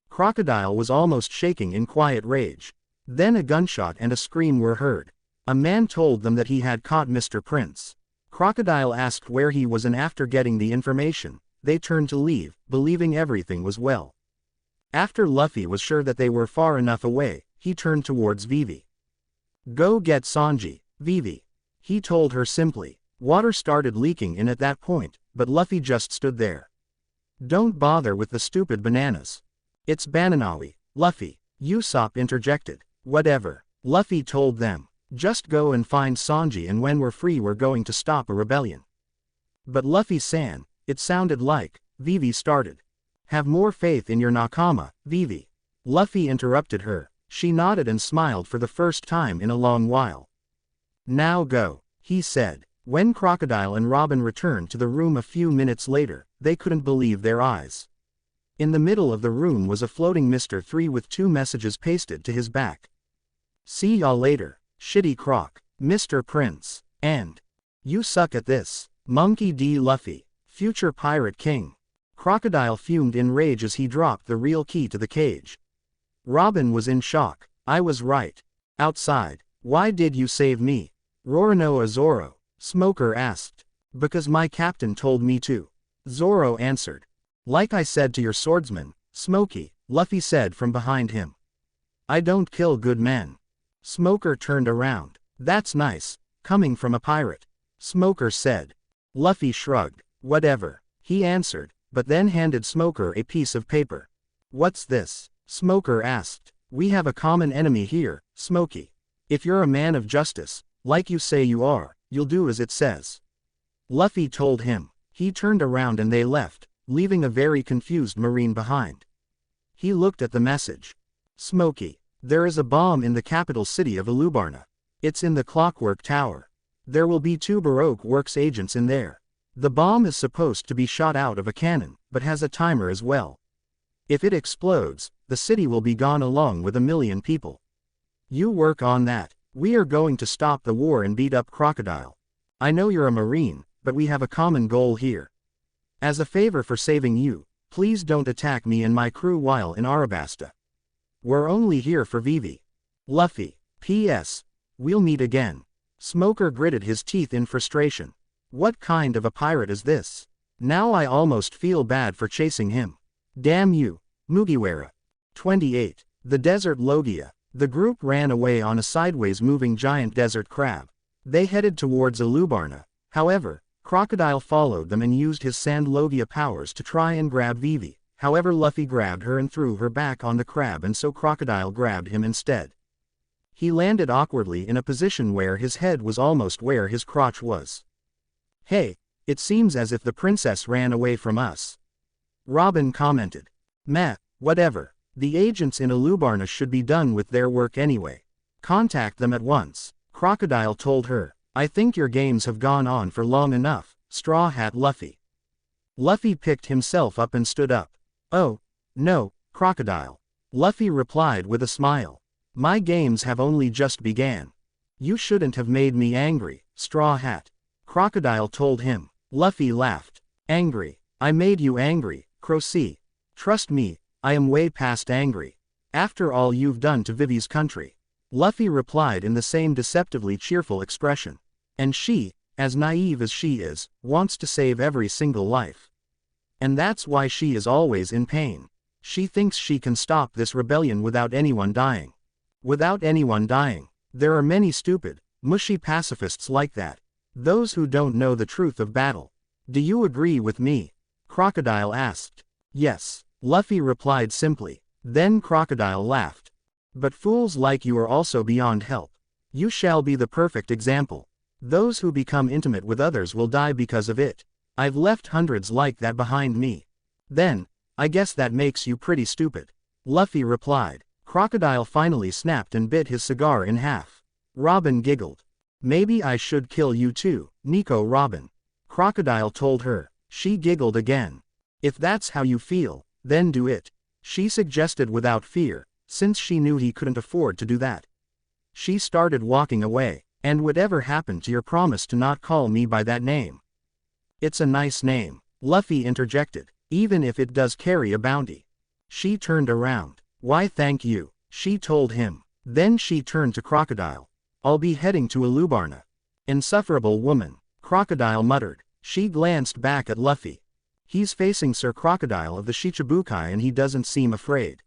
Speaker 1: Crocodile was almost shaking in quiet rage. Then a gunshot and a scream were heard. A man told them that he had caught Mr. Prince. Crocodile asked where he was and after getting the information, they turned to leave, believing everything was well. After Luffy was sure that they were far enough away, he turned towards Vivi. Go get Sanji, Vivi. He told her simply. Water started leaking in at that point, but Luffy just stood there. Don't bother with the stupid bananas. It's Bananawi, Luffy, Usopp interjected. Whatever. Luffy told them. Just go and find Sanji, and when we're free we're going to stop a rebellion. But Luffy-san, it sounded like, Vivi started. Have more faith in your nakama, Vivi. Luffy interrupted her. She nodded and smiled for the first time in a long while. Now go, he said. When Crocodile and Robin returned to the room a few minutes later, they couldn't believe their eyes. In the middle of the room was a floating Mr. 3 with 2 messages pasted to his back. See y'all later, shitty Croc, Mr. Prince, and you suck at this, Monkey D. Luffy, future Pirate King. Crocodile fumed in rage as he dropped the real key to the cage. Robin was in shock. I was right. Outside. Why did you save me? Roronoa Zoro, Smoker asked. Because my captain told me to. Zoro answered. Like I said to your swordsman, Smokey, Luffy said from behind him. I don't kill good men. Smoker turned around. That's nice, coming from a pirate. Smoker said. Luffy shrugged. Whatever, he answered, but then handed Smoker a piece of paper. What's this? Smoker asked. We have a common enemy here, Smokey. If you're a man of justice, like you say you are, you'll do as it says. Luffy told him. He turned around and they left, leaving a very confused Marine behind. He looked at the message. Smokey. There is a bomb in the capital city of Alubarna. It's in the Clockwork Tower. There will be 2 Baroque Works agents in there. The bomb is supposed to be shot out of a cannon, but has a timer as well. If it explodes, the city will be gone along with 1 million people. You work on that. We are going to stop the war and beat up Crocodile. I know you're a Marine, but we have a common goal here. As a favor for saving you, please don't attack me and my crew while in Arabasta. We're only here for Vivi. Luffy. P.S. We'll meet again. Smoker gritted his teeth in frustration. What kind of a pirate is this? Now I almost feel bad for chasing him. Damn you, Mugiwara. 28. The Desert Logia. The group ran away on a sideways moving giant desert crab. They headed towards Alubarna. However, Crocodile followed them and used his Sand Logia powers to try and grab Vivi. However, Luffy grabbed her and threw her back on the crab, and so Crocodile grabbed him instead. He landed awkwardly in a position where his head was almost where his crotch was. Hey, it seems as if the princess ran away from us. Robin commented. Meh, whatever. The agents in Alubarna should be done with their work anyway. Contact them at once, Crocodile told her. I think your games have gone on for long enough, Straw Hat Luffy. Luffy picked himself up and stood up. Oh, no, Crocodile. Luffy replied with a smile. My games have only just began. You shouldn't have made me angry, Straw Hat. Crocodile told him. Luffy laughed. Angry? I made you angry, Crocy. Trust me, I am way past angry. After all you've done to Vivi's country. Luffy replied in the same deceptively cheerful expression. And she, as naive as she is, wants to save every single life. And that's why she is always in pain. She thinks she can stop this rebellion without anyone dying. Without anyone dying. There are many stupid, mushy pacifists like that. Those who don't know the truth of battle. Do you agree with me? Crocodile asked. Yes, Luffy replied simply. Then Crocodile laughed. But fools like you are also beyond help. You shall be the perfect example. Those who become intimate with others will die because of it. I've left hundreds like that behind me. Then, I guess that makes you pretty stupid. Luffy replied. Crocodile finally snapped and bit his cigar in half. Robin giggled. Maybe I should kill you too, Nico Robin. Crocodile told her. She giggled again. If that's how you feel, then do it. She suggested without fear, since she knew he couldn't afford to do that. She started walking away. And whatever happened to your promise to not call me by that name? It's a nice name, Luffy interjected, even if it does carry a bounty. She turned around. Why thank you, she told him. Then she turned to Crocodile. I'll be heading to Alubarna. Insufferable woman, Crocodile muttered. She glanced back at Luffy. He's facing Sir Crocodile of the Shichibukai and he doesn't seem afraid.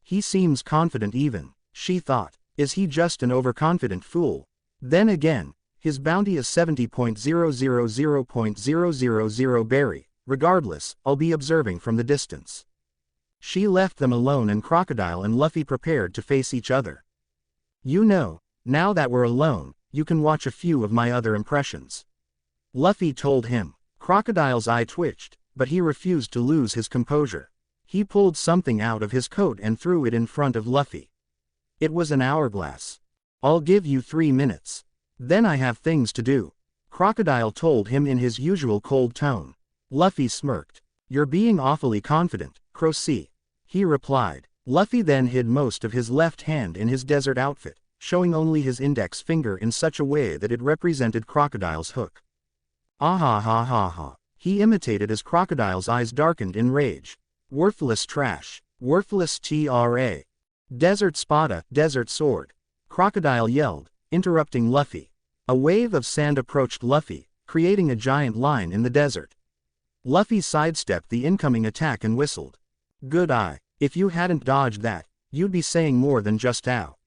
Speaker 1: He seems confident even, she thought. Is he just an overconfident fool? Then again, his bounty is 70.000.000 berry, regardless, I'll be observing from the distance. She left them alone and Crocodile and Luffy prepared to face each other. You know, now that we're alone, you can watch a few of my other impressions. Luffy told him. Crocodile's eye twitched, but he refused to lose his composure. He pulled something out of his coat and threw it in front of Luffy. It was an hourglass. I'll give you 3 minutes. Then I have things to do. Crocodile told him in his usual cold tone. Luffy smirked. You're being awfully confident, Croc. He replied. Luffy then hid most of his left hand in his desert outfit, showing only his index finger in such a way that it represented Crocodile's hook. Ah ha ha ha ha. He imitated as Crocodile's eyes darkened in rage. Worthless trash. Worthless tra. Desert spada, desert sword. Crocodile yelled, interrupting Luffy. A wave of sand approached Luffy, creating a giant line in the desert. Luffy sidestepped the incoming attack and whistled. Good eye. If you hadn't dodged that, you'd be saying more than just ow.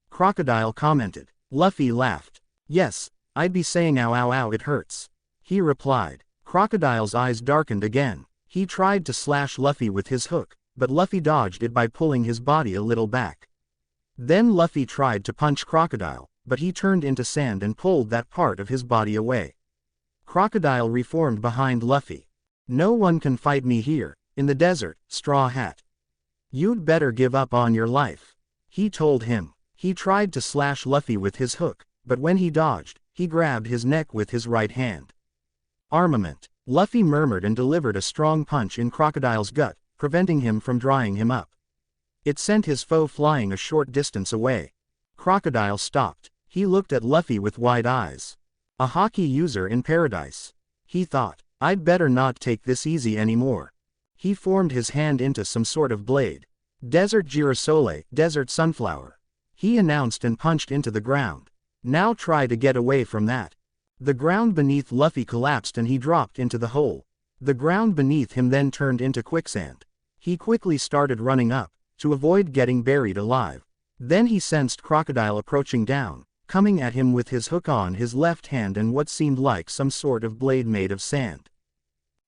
Speaker 1: Crocodile commented. Luffy laughed. Yes, I'd be saying ow ow ow it hurts. He replied. Crocodile's eyes darkened again. He tried to slash Luffy with his hook, but Luffy dodged it by pulling his body a little back. Then Luffy tried to punch Crocodile, but he turned into sand and pulled that part of his body away. Crocodile reformed behind Luffy. No one can fight me here, in the desert, Straw Hat. You'd better give up on your life. He told him. He tried to slash Luffy with his hook, but when he dodged, he grabbed his neck with his right hand. Armament. Luffy murmured and delivered a strong punch in Crocodile's gut, preventing him from drying him up. It sent his foe flying a short distance away. Crocodile stopped. He looked at Luffy with wide eyes. A hockey user in paradise. He thought, I'd better not take this easy anymore. He formed his hand into some sort of blade. Desert girasole, desert sunflower. He announced and punched into the ground. Now try to get away from that. The ground beneath Luffy collapsed and he dropped into the hole. The ground beneath him then turned into quicksand. He quickly started running up, to avoid getting buried alive. Then he sensed Crocodile approaching down, coming at him with his hook on his left hand and what seemed like some sort of blade made of sand.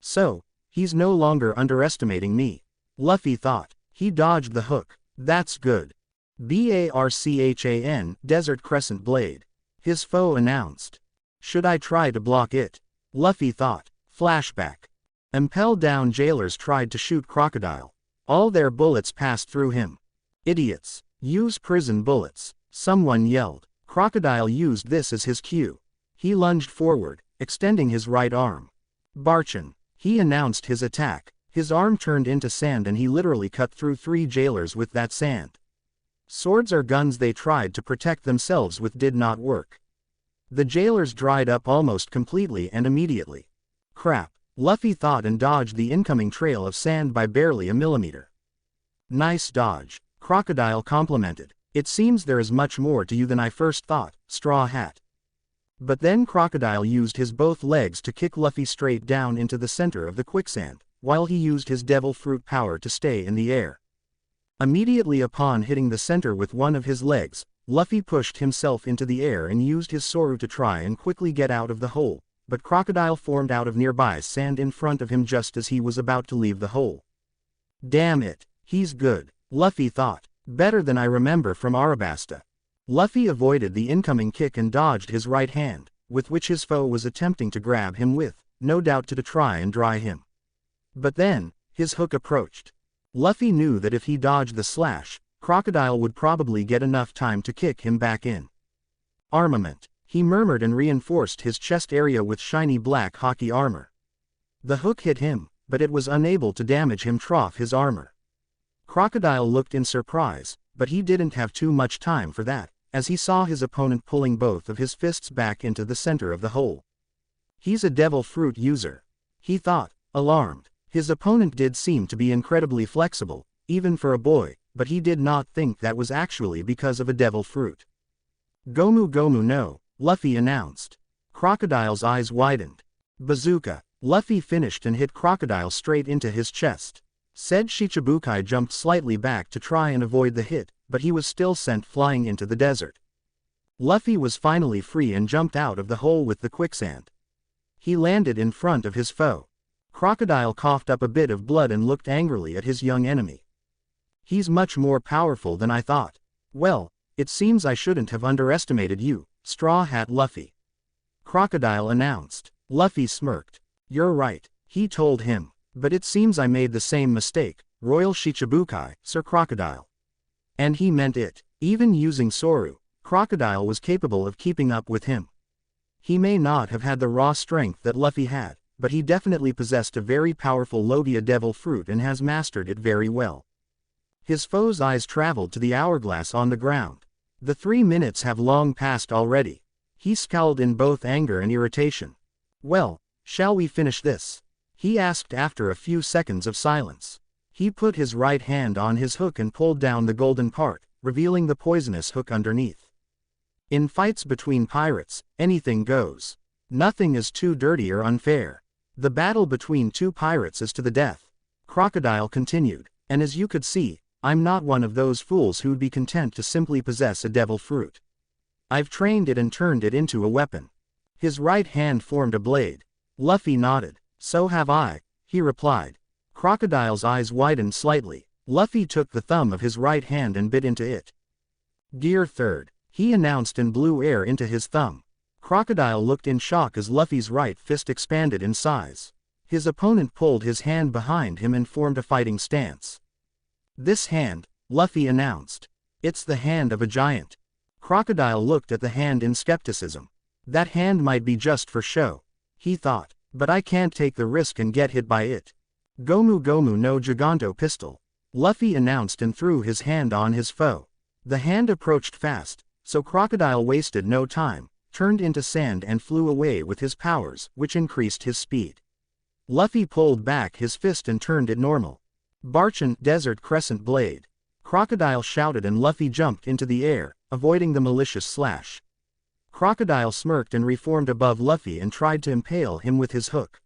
Speaker 1: So, he's no longer underestimating me. Luffy thought. He dodged the hook. That's good. Barchan, Desert Crescent Blade. His foe announced. Should I try to block it? Luffy thought. Flashback. Impel down jailers tried to shoot Crocodile. All their bullets passed through him. Idiots. Use prison bullets. Someone yelled. Crocodile used this as his cue. He lunged forward, extending his right arm. Barchan. He announced his attack. His arm turned into sand and he literally cut through 3 jailers with that sand. Swords or guns they tried to protect themselves with did not work. The jailers dried up almost completely and immediately. Crap, Luffy thought and dodged the incoming trail of sand by barely a millimeter. Nice dodge, Crocodile complimented. It seems there is much more to you than I first thought, Straw Hat. But then Crocodile used his both legs to kick Luffy straight down into the center of the quicksand, while he used his devil fruit power to stay in the air. Immediately upon hitting the center with one of his legs, Luffy pushed himself into the air and used his Soru to try and quickly get out of the hole, but Crocodile formed out of nearby sand in front of him just as he was about to leave the hole. Damn it, he's good, Luffy thought, better than I remember from Arabasta. Luffy avoided the incoming kick and dodged his right hand, with which his foe was attempting to grab him with, no doubt to try and dry him. But then, his hook approached. Luffy knew that if he dodged the slash, Crocodile would probably get enough time to kick him back in. Armament. He murmured and reinforced his chest area with shiny black hockey armor. The hook hit him, but it was unable to damage him trough his armor. Crocodile looked in surprise, but he didn't have too much time for that, as he saw his opponent pulling both of his fists back into the center of the hole. He's a devil fruit user. He thought, alarmed. His opponent did seem to be incredibly flexible, even for a boy, but he did not think that was actually because of a devil fruit. Gomu Gomu no, Luffy announced. Crocodile's eyes widened. Bazooka. Luffy finished and hit Crocodile straight into his chest. Said Shichibukai jumped slightly back to try and avoid the hit, but he was still sent flying into the desert. Luffy was finally free and jumped out of the hole with the quicksand. He landed in front of his foe. Crocodile coughed up a bit of blood and looked angrily at his young enemy. He's much more powerful than I thought. Well, it seems I shouldn't have underestimated you, Straw Hat Luffy. Crocodile announced. Luffy smirked. You're right, he told him. But it seems I made the same mistake, Royal Shichibukai, Sir Crocodile. And he meant it. Even using Soru, Crocodile was capable of keeping up with him. He may not have had the raw strength that Luffy had, but he definitely possessed a very powerful Logia Devil Fruit and has mastered it very well. His foe's eyes traveled to the hourglass on the ground. The 3 minutes have long passed already. He scowled in both anger and irritation. Well, shall we finish this? He asked after a few seconds of silence. He put his right hand on his hook and pulled down the golden part, revealing the poisonous hook underneath. In fights between pirates, anything goes. Nothing is too dirty or unfair. The battle between 2 pirates is to the death. Crocodile continued, and as you could see, I'm not one of those fools who'd be content to simply possess a devil fruit. I've trained it and turned it into a weapon. His right hand formed a blade. Luffy nodded. So have I, he replied. Crocodile's eyes widened slightly. Luffy took the thumb of his right hand and bit into it. Gear 3rd, he announced and blew air into his thumb. Crocodile looked in shock as Luffy's right fist expanded in size. His opponent pulled his hand behind him and formed a fighting stance. This hand, Luffy announced. It's the hand of a giant. Crocodile looked at the hand in skepticism. That hand might be just for show, he thought, but I can't take the risk and get hit by it. Gomu Gomu no Giganto pistol. Luffy announced and threw his hand on his foe. The hand approached fast, so Crocodile wasted no time, turned into sand and flew away with his powers, which increased his speed. Luffy pulled back his fist and turned it normal. Barchan Desert Crescent Blade. Crocodile shouted and Luffy jumped into the air, avoiding the malicious slash. Crocodile smirked and reformed above Luffy and tried to impale him with his hook.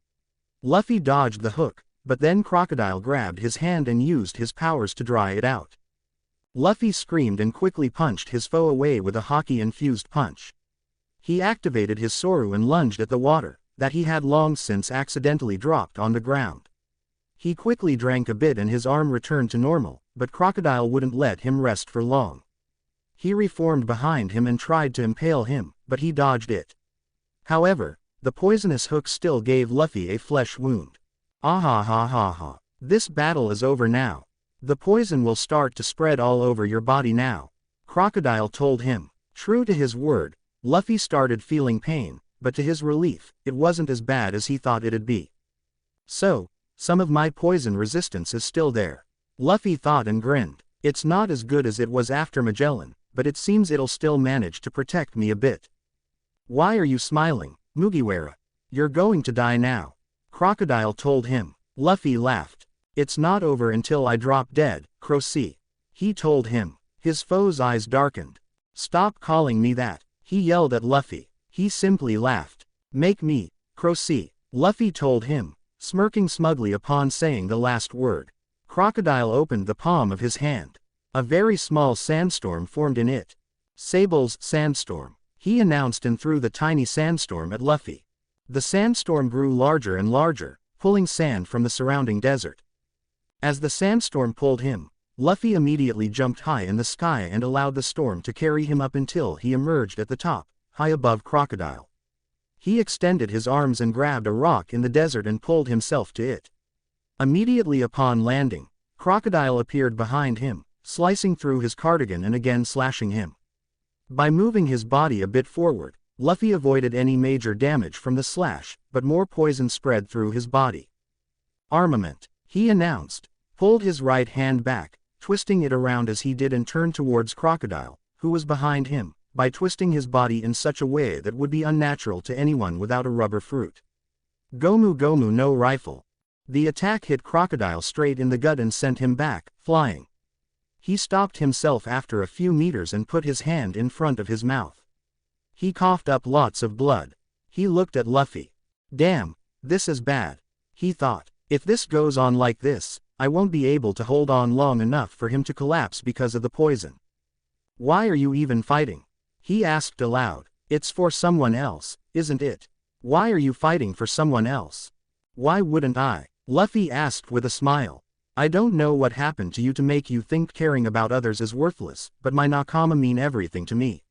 Speaker 1: Luffy dodged the hook, but then Crocodile grabbed his hand and used his powers to dry it out. Luffy screamed and quickly punched his foe away with a hockey-infused punch. He activated his Soru and lunged at the water, that he had long since accidentally dropped on the ground. He quickly drank a bit and his arm returned to normal, but Crocodile wouldn't let him rest for long. He reformed behind him and tried to impale him, but he dodged it. However, the poisonous hook still gave Luffy a flesh wound. Ah ha ha ha ha. This battle is over now. The poison will start to spread all over your body now, Crocodile told him. True to his word, Luffy started feeling pain, but to his relief, it wasn't as bad as he thought it'd be. So, some of my poison resistance is still there. Luffy thought and grinned. It's not as good as it was after Magellan, but it seems it'll still manage to protect me a bit. Why are you smiling, Mugiwara? You're going to die now, Crocodile told him. Luffy laughed. It's not over until I drop dead, Crocy, he told him. His foe's eyes darkened. Stop calling me that, he yelled at Luffy. He simply laughed. Make me, Crocy, Luffy told him, smirking smugly upon saying the last word. Crocodile opened the palm of his hand. A very small sandstorm formed in it. Sable's sandstorm, he announced and threw the tiny sandstorm at Luffy. The sandstorm grew larger and larger, pulling sand from the surrounding desert. As the sandstorm pulled him, Luffy immediately jumped high in the sky and allowed the storm to carry him up until he emerged at the top, high above Crocodile. He extended his arms and grabbed a rock in the desert and pulled himself to it. Immediately upon landing, Crocodile appeared behind him, slicing through his cardigan and again slashing him. By moving his body a bit forward, Luffy avoided any major damage from the slash, but more poison spread through his body. Armament, he announced, pulled his right hand back, twisting it around as he did and turned towards Crocodile, who was behind him, by twisting his body in such a way that would be unnatural to anyone without a rubber fruit. Gomu Gomu no Rifle. The attack hit Crocodile straight in the gut and sent him back, flying. He stopped himself after a few meters and put his hand in front of his mouth. He coughed up lots of blood. He looked at Luffy. Damn, this is bad, he thought. If this goes on like this, I won't be able to hold on long enough for him to collapse because of the poison. Why are you even fighting? He asked aloud. It's for someone else, isn't it? Why are you fighting for someone else? Why wouldn't I? Luffy asked with a smile. I don't know what happened to you to make you think caring about others is worthless, but my nakama mean everything to me.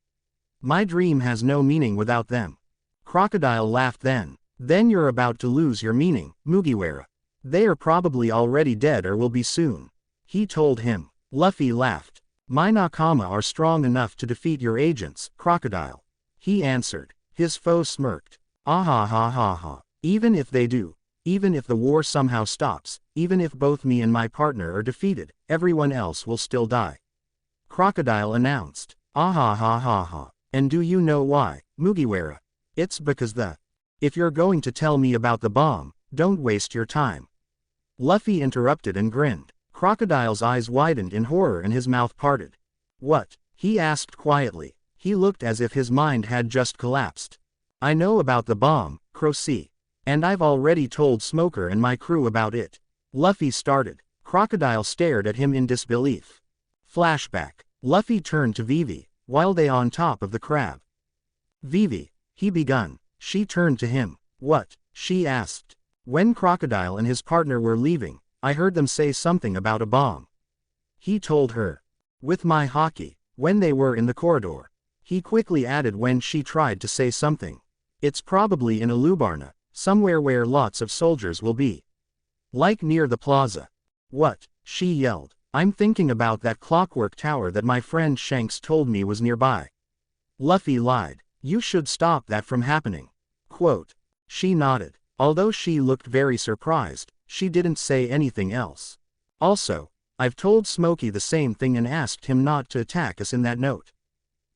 Speaker 1: My dream has no meaning without them. Crocodile laughed then. Then you're about to lose your meaning, Mugiwara. They are probably already dead or will be soon. He told him. Luffy laughed. My nakama are strong enough to defeat your agents, Crocodile. He answered. His foe smirked. Ah ha ha ha ha. Even if they do, even if the war somehow stops, even if both me and my partner are defeated, everyone else will still die. Crocodile announced. Ah ha ha ha ha. And do you know why, Mugiwara? It's because If you're going to tell me about the bomb, don't waste your time. Luffy interrupted and grinned. Crocodile's eyes widened in horror and his mouth parted. What? He asked quietly. He looked as if his mind had just collapsed. I know about the bomb, Crocy. And I've already told Smoker and my crew about it. Luffy started. Crocodile stared at him in disbelief. Flashback. Luffy turned to Vivi, while they on top of the crab. Vivi, he begun. She turned to him. What? She asked. When Crocodile and his partner were leaving, I heard them say something about a bomb. He told her. With my hockey, when they were in the corridor. He quickly added when she tried to say something. It's probably in Alubarna, somewhere where lots of soldiers will be. Like near the plaza. What? She yelled. I'm thinking about that clockwork tower that my friend Shanks told me was nearby. Luffy lied. You should stop that from happening. Quote. She nodded. Although she looked very surprised, she didn't say anything else. Also, I've told Smokey the same thing and asked him not to attack us in that note.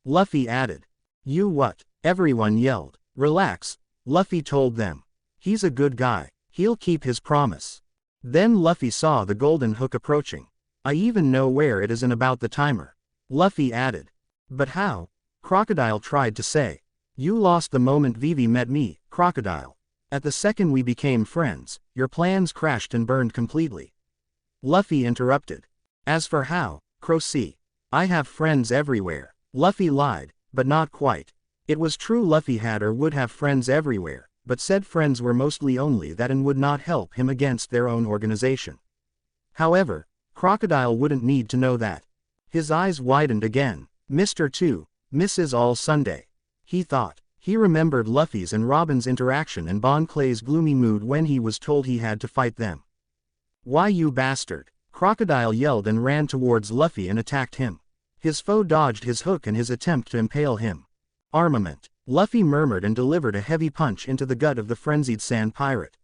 Speaker 1: Luffy added. You what? Everyone yelled. Relax, Luffy told them. He's a good guy. He'll keep his promise. Then Luffy saw the golden hook approaching. I even know where it is and about the timer. Luffy added. But how? Crocodile tried to say. You lost the moment Vivi met me, Crocodile. At the second we became friends, your plans crashed and burned completely. Luffy interrupted. As for how, Crocy, I have friends everywhere. Luffy lied, but not quite. It was true Luffy had or would have friends everywhere, but said friends were mostly only that and would not help him against their own organization. However, Crocodile wouldn't need to know that. His eyes widened again. Mr. 2, Mrs. All Sunday. He thought. He remembered Luffy's and Robin's interaction and Bon Clay's gloomy mood when he was told he had to fight them. Why you bastard? Crocodile yelled and ran towards Luffy and attacked him. His foe dodged his hook and his attempt to impale him. Armament. Luffy murmured and delivered a heavy punch into the gut of the frenzied sand pirate.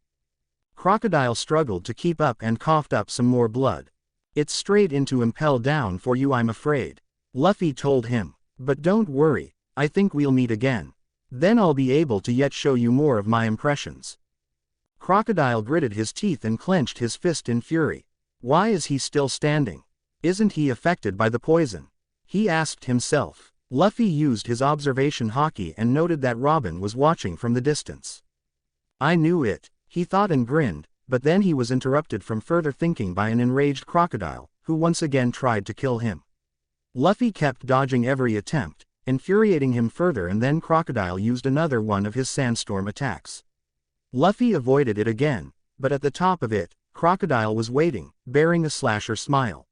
Speaker 1: Crocodile struggled to keep up and coughed up some more blood. It's straight into impel down for you I'm afraid. Luffy told him. But don't worry, I think we'll meet again. Then I'll be able to yet show you more of my impressions. Crocodile gritted his teeth and clenched his fist in fury. Why is he still standing? Isn't he affected by the poison? He asked himself. Luffy used his observation haki and noted that Robin was watching from the distance. I knew it, he thought and grinned, but then he was interrupted from further thinking by an enraged Crocodile, who once again tried to kill him. Luffy kept dodging every attempt, infuriating him further, and then Crocodile used another one of his sandstorm attacks. Luffy avoided it again, but at the top of it, Crocodile was waiting, bearing a slasher smile.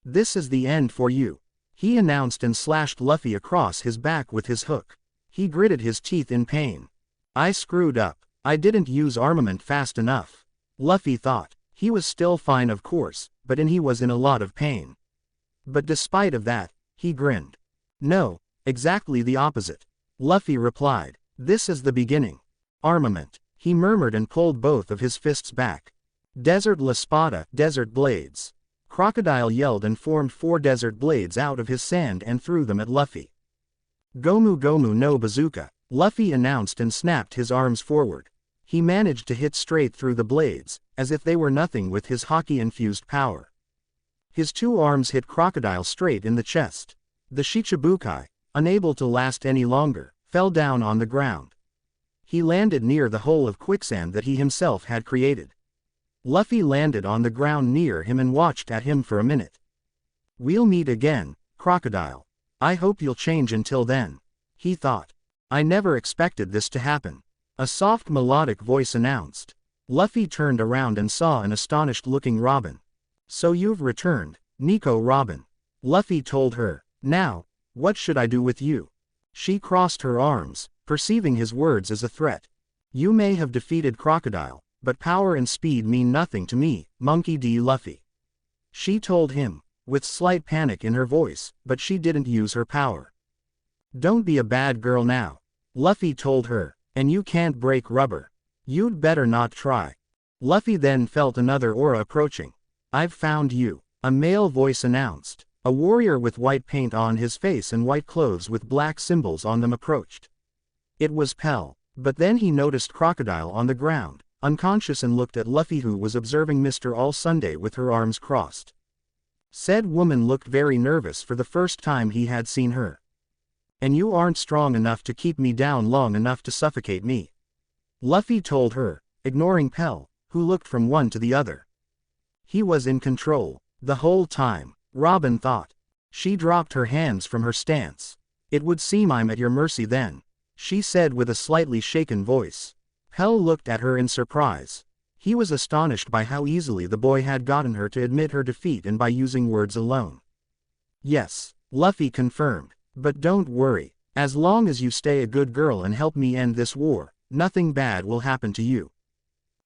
Speaker 1: This is the end for you, he announced and slashed Luffy across his back with his hook. He gritted his teeth in pain. I screwed up. I didn't use armament fast enough. Luffy thought. He was still fine of course, but he was in a lot of pain. But despite of that, he grinned. No. Exactly the opposite. Luffy replied. This is the beginning. Armament. He murmured and pulled both of his fists back. Desert La Spada, desert blades. Crocodile yelled and formed 4 desert blades out of his sand and threw them at Luffy. Gomu Gomu no Bazooka, Luffy announced and snapped his arms forward. He managed to hit straight through the blades, as if they were nothing with his haki-infused power. His 2 arms hit Crocodile straight in the chest. The Shichibukai, unable to last any longer, fell down on the ground. He landed near the hole of quicksand that he himself had created. Luffy landed on the ground near him and watched at him for a minute. We'll meet again, Crocodile. I hope you'll change until then. He thought. I never expected this to happen. A soft melodic voice announced. Luffy turned around and saw an astonished-looking Robin. "So you've returned, Nico Robin," Luffy told her. "Now, what should I do with you?" She crossed her arms, perceiving his words as a threat. "You may have defeated Crocodile, but power and speed mean nothing to me, Monkey D. Luffy," she told him, with slight panic in her voice, but she didn't use her power. "Don't be a bad girl now," Luffy told her, "and you can't break rubber. You'd better not try." Luffy then felt another aura approaching. "I've found you," a male voice announced. A warrior with white paint on his face and white clothes with black symbols on them approached. It was Pell, but then he noticed Crocodile on the ground, unconscious, and looked at Luffy, who was observing Mr. All Sunday with her arms crossed. Said woman looked very nervous for the first time he had seen her. "And you aren't strong enough to keep me down long enough to suffocate me," Luffy told her, ignoring Pell, who looked from one to the other. He was in control the whole time, Robin thought. She dropped her hands from her stance. "It would seem I'm at your mercy then," she said with a slightly shaken voice. Pell looked at her in surprise. He was astonished by how easily the boy had gotten her to admit her defeat, and by using words alone. "Yes," Luffy confirmed, "but don't worry. As long as you stay a good girl and help me end this war, nothing bad will happen to you."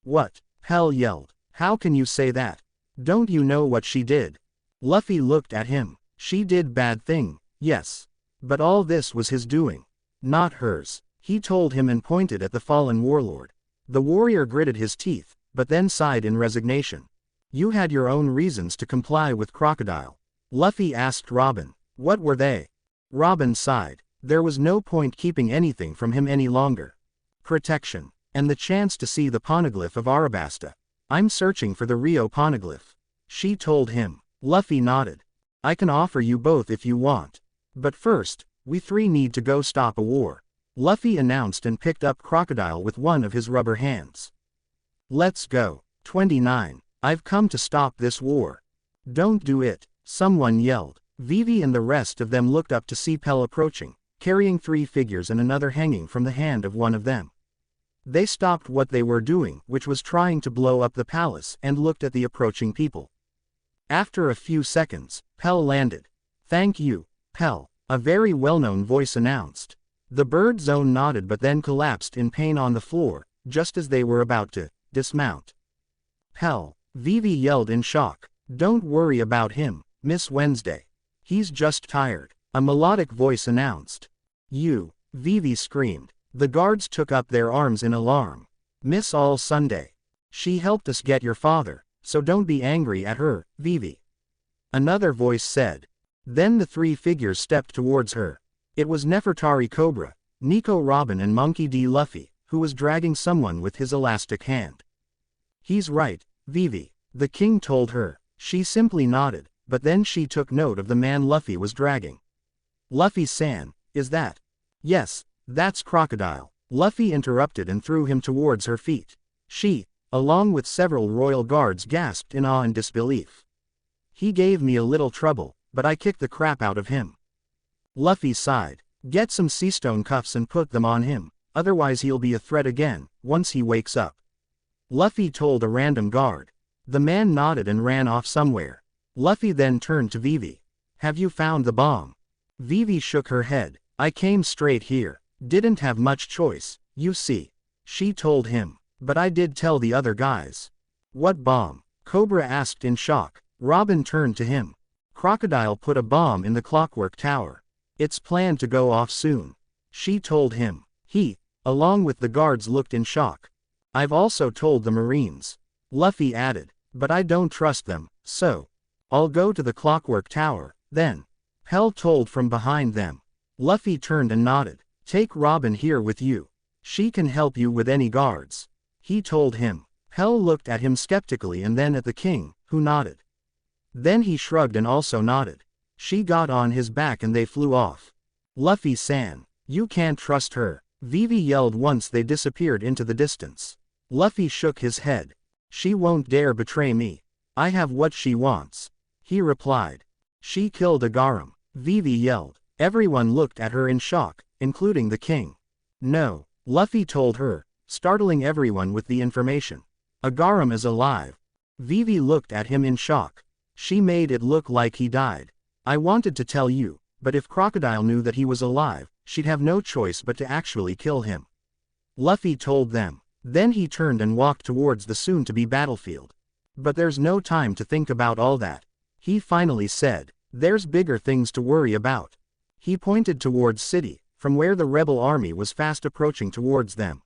Speaker 1: "What?" Pell yelled. "How can you say that? Don't you know what she did?" Luffy looked at him. "She did bad thing, yes. But all this was his doing, not hers," he told him and pointed at the fallen warlord. The warrior gritted his teeth, but then sighed in resignation. "You had your own reasons to comply with Crocodile." Luffy asked Robin. "What were they?" Robin sighed. There was no point keeping anything from him any longer. "Protection, and the chance to see the poneglyph of Arabasta. I'm searching for the Rio poneglyph," she told him. Luffy nodded. "I can offer you both if you want. But first, we three need to go stop a war," Luffy announced and picked up Crocodile with one of his rubber hands. "Let's go." 29. "I've come to stop this war." "Don't do it," someone yelled. Vivi and the rest of them looked up to see Pell approaching, carrying 3 figures and another hanging from the hand of one of them. They stopped what they were doing, which was trying to blow up the palace, and looked at the approaching people. After a few seconds, Pell landed. "Thank you, Pell," a very well-known voice announced. The bird zone nodded but then collapsed in pain on the floor, just as they were about to dismount. "Pell," Vivi yelled in shock. "Don't worry about him, Miss Wednesday. He's just tired," a melodic voice announced. "You," Vivi screamed. The guards took up their arms in alarm. "Miss All Sunday. She helped us get your father, so don't be angry at her, Vivi," another voice said. Then the 3 figures stepped towards her. It was Nefertari Cobra, Nico Robin and Monkey D. Luffy, who was dragging someone with his elastic hand. "He's right, Vivi," the king told her. She simply nodded, but then she took note of the man Luffy was dragging. "Luffy-san, is that?" "Yes, that's Crocodile," Luffy interrupted and threw him towards her feet. She, along with several royal guards, gasped in awe and disbelief. "He gave me a little trouble, but I kicked the crap out of him." Luffy sighed. "Get some seastone cuffs and put them on him, otherwise he'll be a threat again, once he wakes up," Luffy told a random guard. The man nodded and ran off somewhere. Luffy then turned to Vivi. "Have you found the bomb?" Vivi shook her head. "I came straight here. Didn't have much choice, you see," she told him. "But I did tell the other guys." "What bomb?" Cobra asked in shock. Robin turned to him. "Crocodile put a bomb in the Clockwork Tower. It's planned to go off soon," she told him. He, along with the guards, looked in shock. "I've also told the Marines," Luffy added, "but I don't trust them, so I'll go to the Clockwork Tower, then," Pell told from behind them. Luffy turned and nodded. "Take Robin here with you. She can help you with any guards," he told him. Pell looked at him skeptically and then at the king, who nodded. Then he shrugged and also nodded. She got on his back and they flew off. "Luffy-san, you can't trust her," Vivi yelled once they disappeared into the distance. Luffy shook his head. "She won't dare betray me. I have what she wants," he replied. "She killed a Garam," Vivi yelled. Everyone looked at her in shock, including the king. "No," Luffy told her, startling everyone with the information. Agaram is alive. Vivi looked at him in shock. She made it look like he died. I wanted to tell you, but if Crocodile knew that he was alive, she'd have no choice but to actually kill him. Luffy told them. Then he turned and walked towards the soon-to-be battlefield. But there's no time to think about all that. He finally said, there's bigger things to worry about. He pointed towards city, from where the rebel army was fast approaching towards them.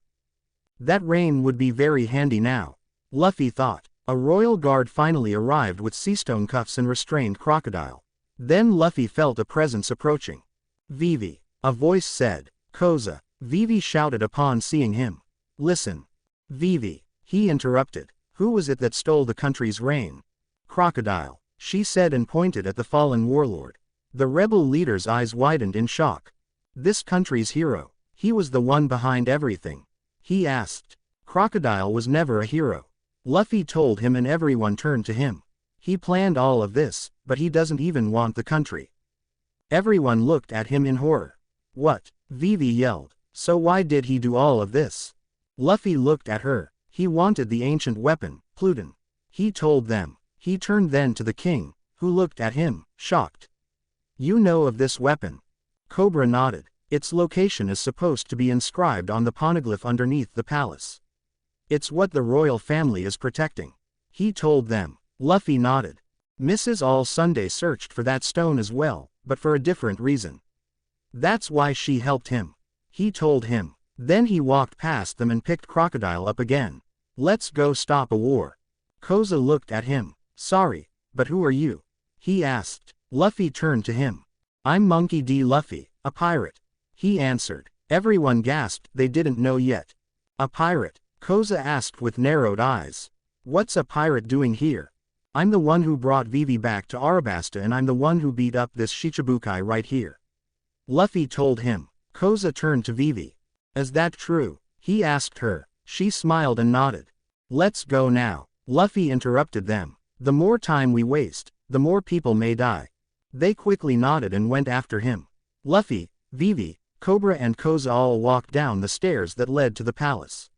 Speaker 1: That rain would be very handy now, Luffy thought. A royal guard finally arrived with seastone cuffs and restrained Crocodile. Then Luffy felt a presence approaching. Vivi, a voice said. Koza, Vivi shouted upon seeing him. Listen. Vivi, he interrupted. Who was it that stole the country's rain? Crocodile, she said and pointed at the fallen warlord. The rebel leader's eyes widened in shock. This country's hero, he was the one behind everything. He asked. Crocodile was never a hero. Luffy told him and everyone turned to him. He planned all of this, but he doesn't even want the country. Everyone looked at him in horror. What? Vivi yelled. So why did he do all of this? Luffy looked at her. He wanted the ancient weapon, Pluton. He told them. He turned then to the king, who looked at him, shocked. You know of this weapon? Cobra nodded. Its location is supposed to be inscribed on the poneglyph underneath the palace. It's what the royal family is protecting. He told them. Luffy nodded. Mrs. All Sunday searched for that stone as well, but for a different reason. That's why she helped him. He told him. Then he walked past them and picked Crocodile up again. Let's go stop a war. Koza looked at him. Sorry, but who are you? He asked. Luffy turned to him. I'm Monkey D. Luffy, a pirate. He answered. Everyone gasped, they didn't know yet. A pirate? Koza asked with narrowed eyes. What's a pirate doing here? I'm the one who brought Vivi back to Arabasta and I'm the one who beat up this Shichibukai right here. Luffy told him. Koza turned to Vivi. Is that true? He asked her. She smiled and nodded. Let's go now. Luffy interrupted them. The more time we waste, the more people may die. They quickly nodded and went after him. Luffy, Vivi, Cobra and Koza all walked down the stairs that led to the palace.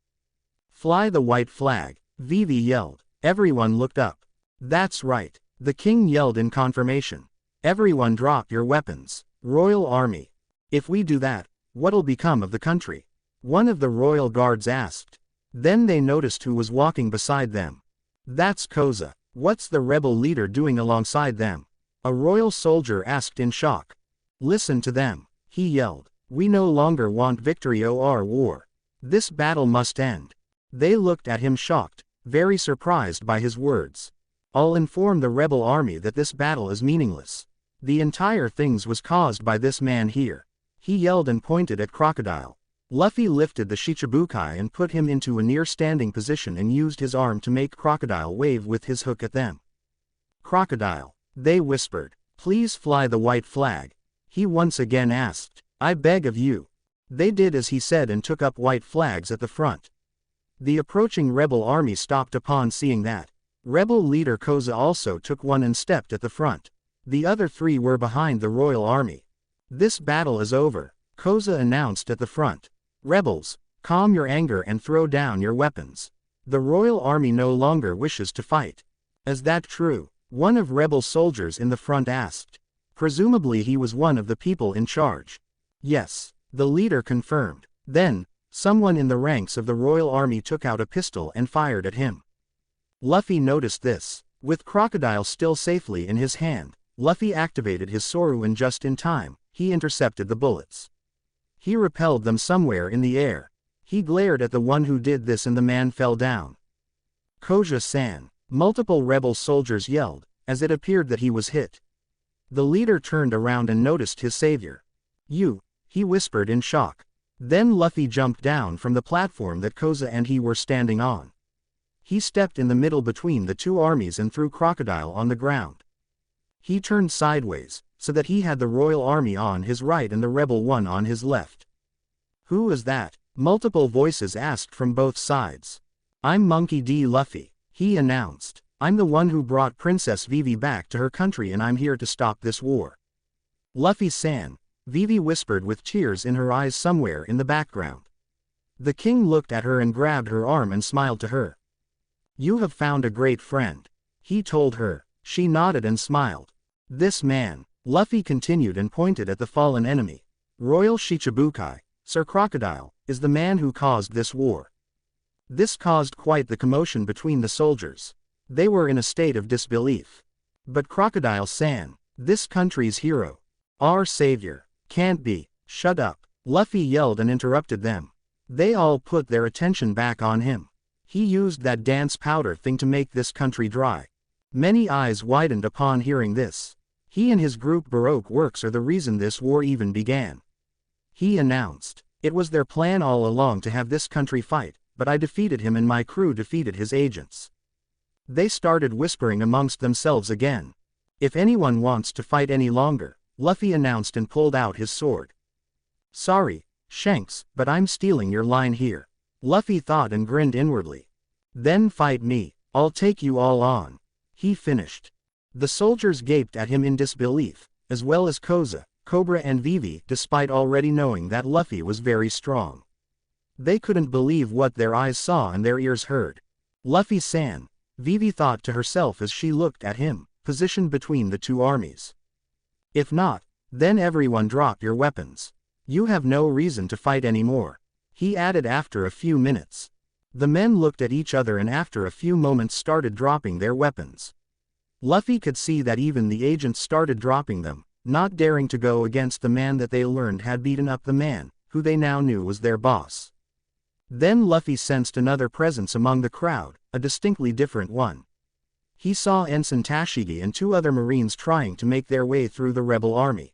Speaker 1: Fly the white flag, Vivi yelled. Everyone looked up. That's right, the king yelled in confirmation. Everyone drop your weapons. Royal Army. If we do that, what'll become of the country? One of the royal guards asked. Then they noticed who was walking beside them. That's Koza. What's the rebel leader doing alongside them? A royal soldier asked in shock. Listen to them, he yelled. We no longer want victory or war. This battle must end. They looked at him shocked, very surprised by his words. I'll inform the rebel army that this battle is meaningless. The entire thing was caused by this man here. He yelled and pointed at Crocodile. Luffy lifted the Shichibukai and put him into a near-standing position and used his arm to make Crocodile wave with his hook at them. Crocodile, they whispered. Please fly the white flag. He once again asked. I beg of you. They did as he said and took up white flags at the front. The approaching rebel army stopped upon seeing that. Rebel leader Koza also took one and stepped at the front. The other three were behind the royal army. This battle is over, Koza announced at the front. Rebels, calm your anger and throw down your weapons. The royal army no longer wishes to fight. Is that true? One of rebel soldiers in the front asked. Presumably he was one of the people in charge. Yes, the leader confirmed. Then, someone in the ranks of the royal army took out a pistol and fired at him. Luffy noticed this. With Crocodile still safely in his hand, Luffy activated his Soru and just in time, he intercepted the bullets. He repelled them somewhere in the air. He glared at the one who did this and the man fell down. Koja-san, multiple rebel soldiers yelled, as it appeared that he was hit. The leader turned around and noticed his savior. You, he whispered in shock. Then Luffy jumped down from the platform that Koza and he were standing on. He stepped in the middle between the two armies and threw Crocodile on the ground. He turned sideways, so that he had the royal army on his right and the rebel one on his left. Who is that? Multiple voices asked from both sides. I'm Monkey D. Luffy, he announced. I'm the one who brought Princess Vivi back to her country and I'm here to stop this war. Luffy-san, Vivi whispered with tears in her eyes somewhere in the background. The king looked at her and grabbed her arm and smiled to her. You have found a great friend, he told her. She nodded and smiled. This man, Luffy continued and pointed at the fallen enemy. Royal Shichibukai, Sir Crocodile, is the man who caused this war. This caused quite the commotion between the soldiers. They were in a state of disbelief. But Crocodile-san, this country's hero, our savior, can't be. Shut up, Luffy yelled and interrupted them. They all put their attention back on him. He used that dance powder thing to make this country dry. Many eyes widened upon hearing this. He and his group Baroque Works are the reason this war even began. He announced. It was their plan all along to have this country fight, but I defeated him and my crew defeated his agents. They started whispering amongst themselves again. If anyone wants to fight any longer, Luffy announced and pulled out his sword. Sorry, Shanks, but I'm stealing your line here. Luffy thought and grinned inwardly. Then fight me, I'll take you all on. He finished. The soldiers gaped at him in disbelief, as well as Koza, Cobra and Vivi, despite already knowing that Luffy was very strong. They couldn't believe what their eyes saw and their ears heard. Luffy-san, Vivi thought to herself as she looked at him, positioned between the two armies. If not, then everyone drop your weapons. You have no reason to fight anymore, he added after a few minutes. The men looked at each other and after a few moments started dropping their weapons. Luffy could see that even the agents started dropping them, not daring to go against the man that they learned had beaten up the man, who they now knew was their boss. Then Luffy sensed another presence among the crowd, a distinctly different one. He saw Ensign Tashigi and two other marines trying to make their way through the rebel army.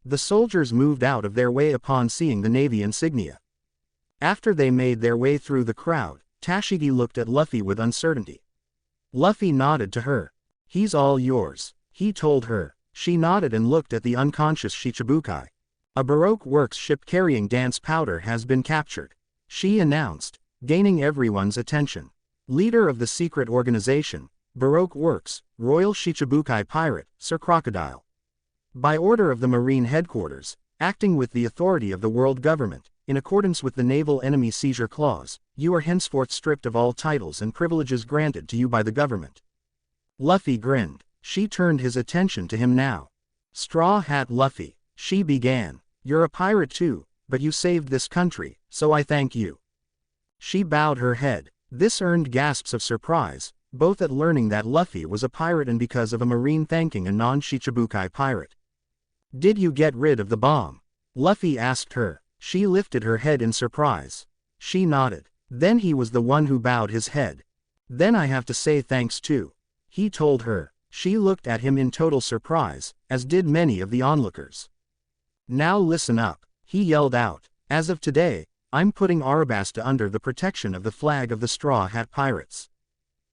Speaker 1: The soldiers moved out of their way upon seeing the Navy insignia. After they made their way through the crowd, Tashigi looked at Luffy with uncertainty. Luffy nodded to her. He's all yours, he told her. She nodded and looked at the unconscious Shichibukai. A Baroque Works ship carrying dance powder has been captured, she announced, gaining everyone's attention. Leader of the secret organization, Baroque Works, Royal Shichibukai Pirate, Sir Crocodile. By order of the Marine Headquarters, acting with the authority of the world government, in accordance with the Naval Enemy Seizure Clause, you are henceforth stripped of all titles and privileges granted to you by the government. Luffy grinned. She turned his attention to him now. Straw Hat Luffy, she began. You're a pirate too, but you saved this country, so I thank you. She bowed her head. This earned gasps of surprise, both at learning that Luffy was a pirate and because of a marine thanking a non-Shichibukai pirate. Did you get rid of the bomb? Luffy asked her. She lifted her head in surprise. She nodded. Then he was the one who bowed his head. Then I have to say thanks too, he told her. She looked at him in total surprise, as did many of the onlookers. Now listen up, he yelled out. As of today, I'm putting Arabasta under the protection of the flag of the Straw Hat Pirates.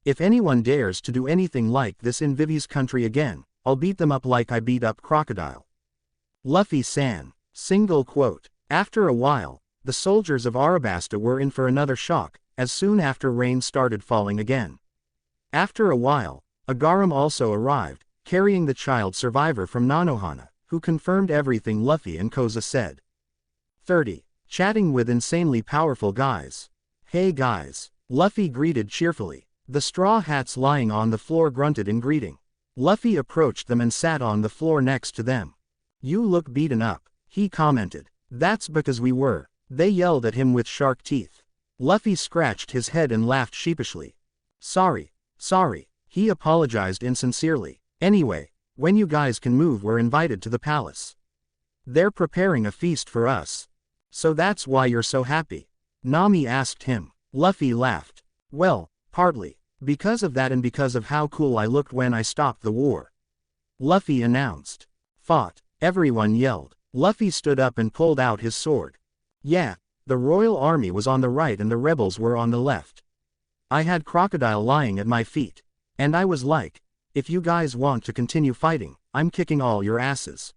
Speaker 1: If anyone dares to do anything like this in Vivi's country again, I'll beat them up like I beat up Crocodile. Luffy-san. Single quote. After a while, the soldiers of Arabasta were in for another shock, as soon after rain started falling again. After a while, a Garam also arrived, carrying the child survivor from Nanohana, who confirmed everything Luffy and Koza said. 30. Chatting with insanely powerful guys. Hey guys, Luffy greeted cheerfully. The Straw Hats lying on the floor grunted in greeting. Luffy approached them and sat on the floor next to them. You look beaten up, he commented. That's because we were. They yelled at him with shark teeth. Luffy scratched his head and laughed sheepishly. Sorry, he apologized insincerely. Anyway, when you guys can move, we're invited to the palace. They're preparing a feast for us. So that's why you're so happy? Nami asked him. Luffy laughed. Well, partly because of that and because of how cool I looked when I stopped the war, Luffy announced. Fought, everyone yelled. Luffy stood up and pulled out his sword. Yeah, the royal army was on the right and the rebels were on the left. I had Crocodile lying at my feet. And I was like, if you guys want to continue fighting, I'm kicking all your asses.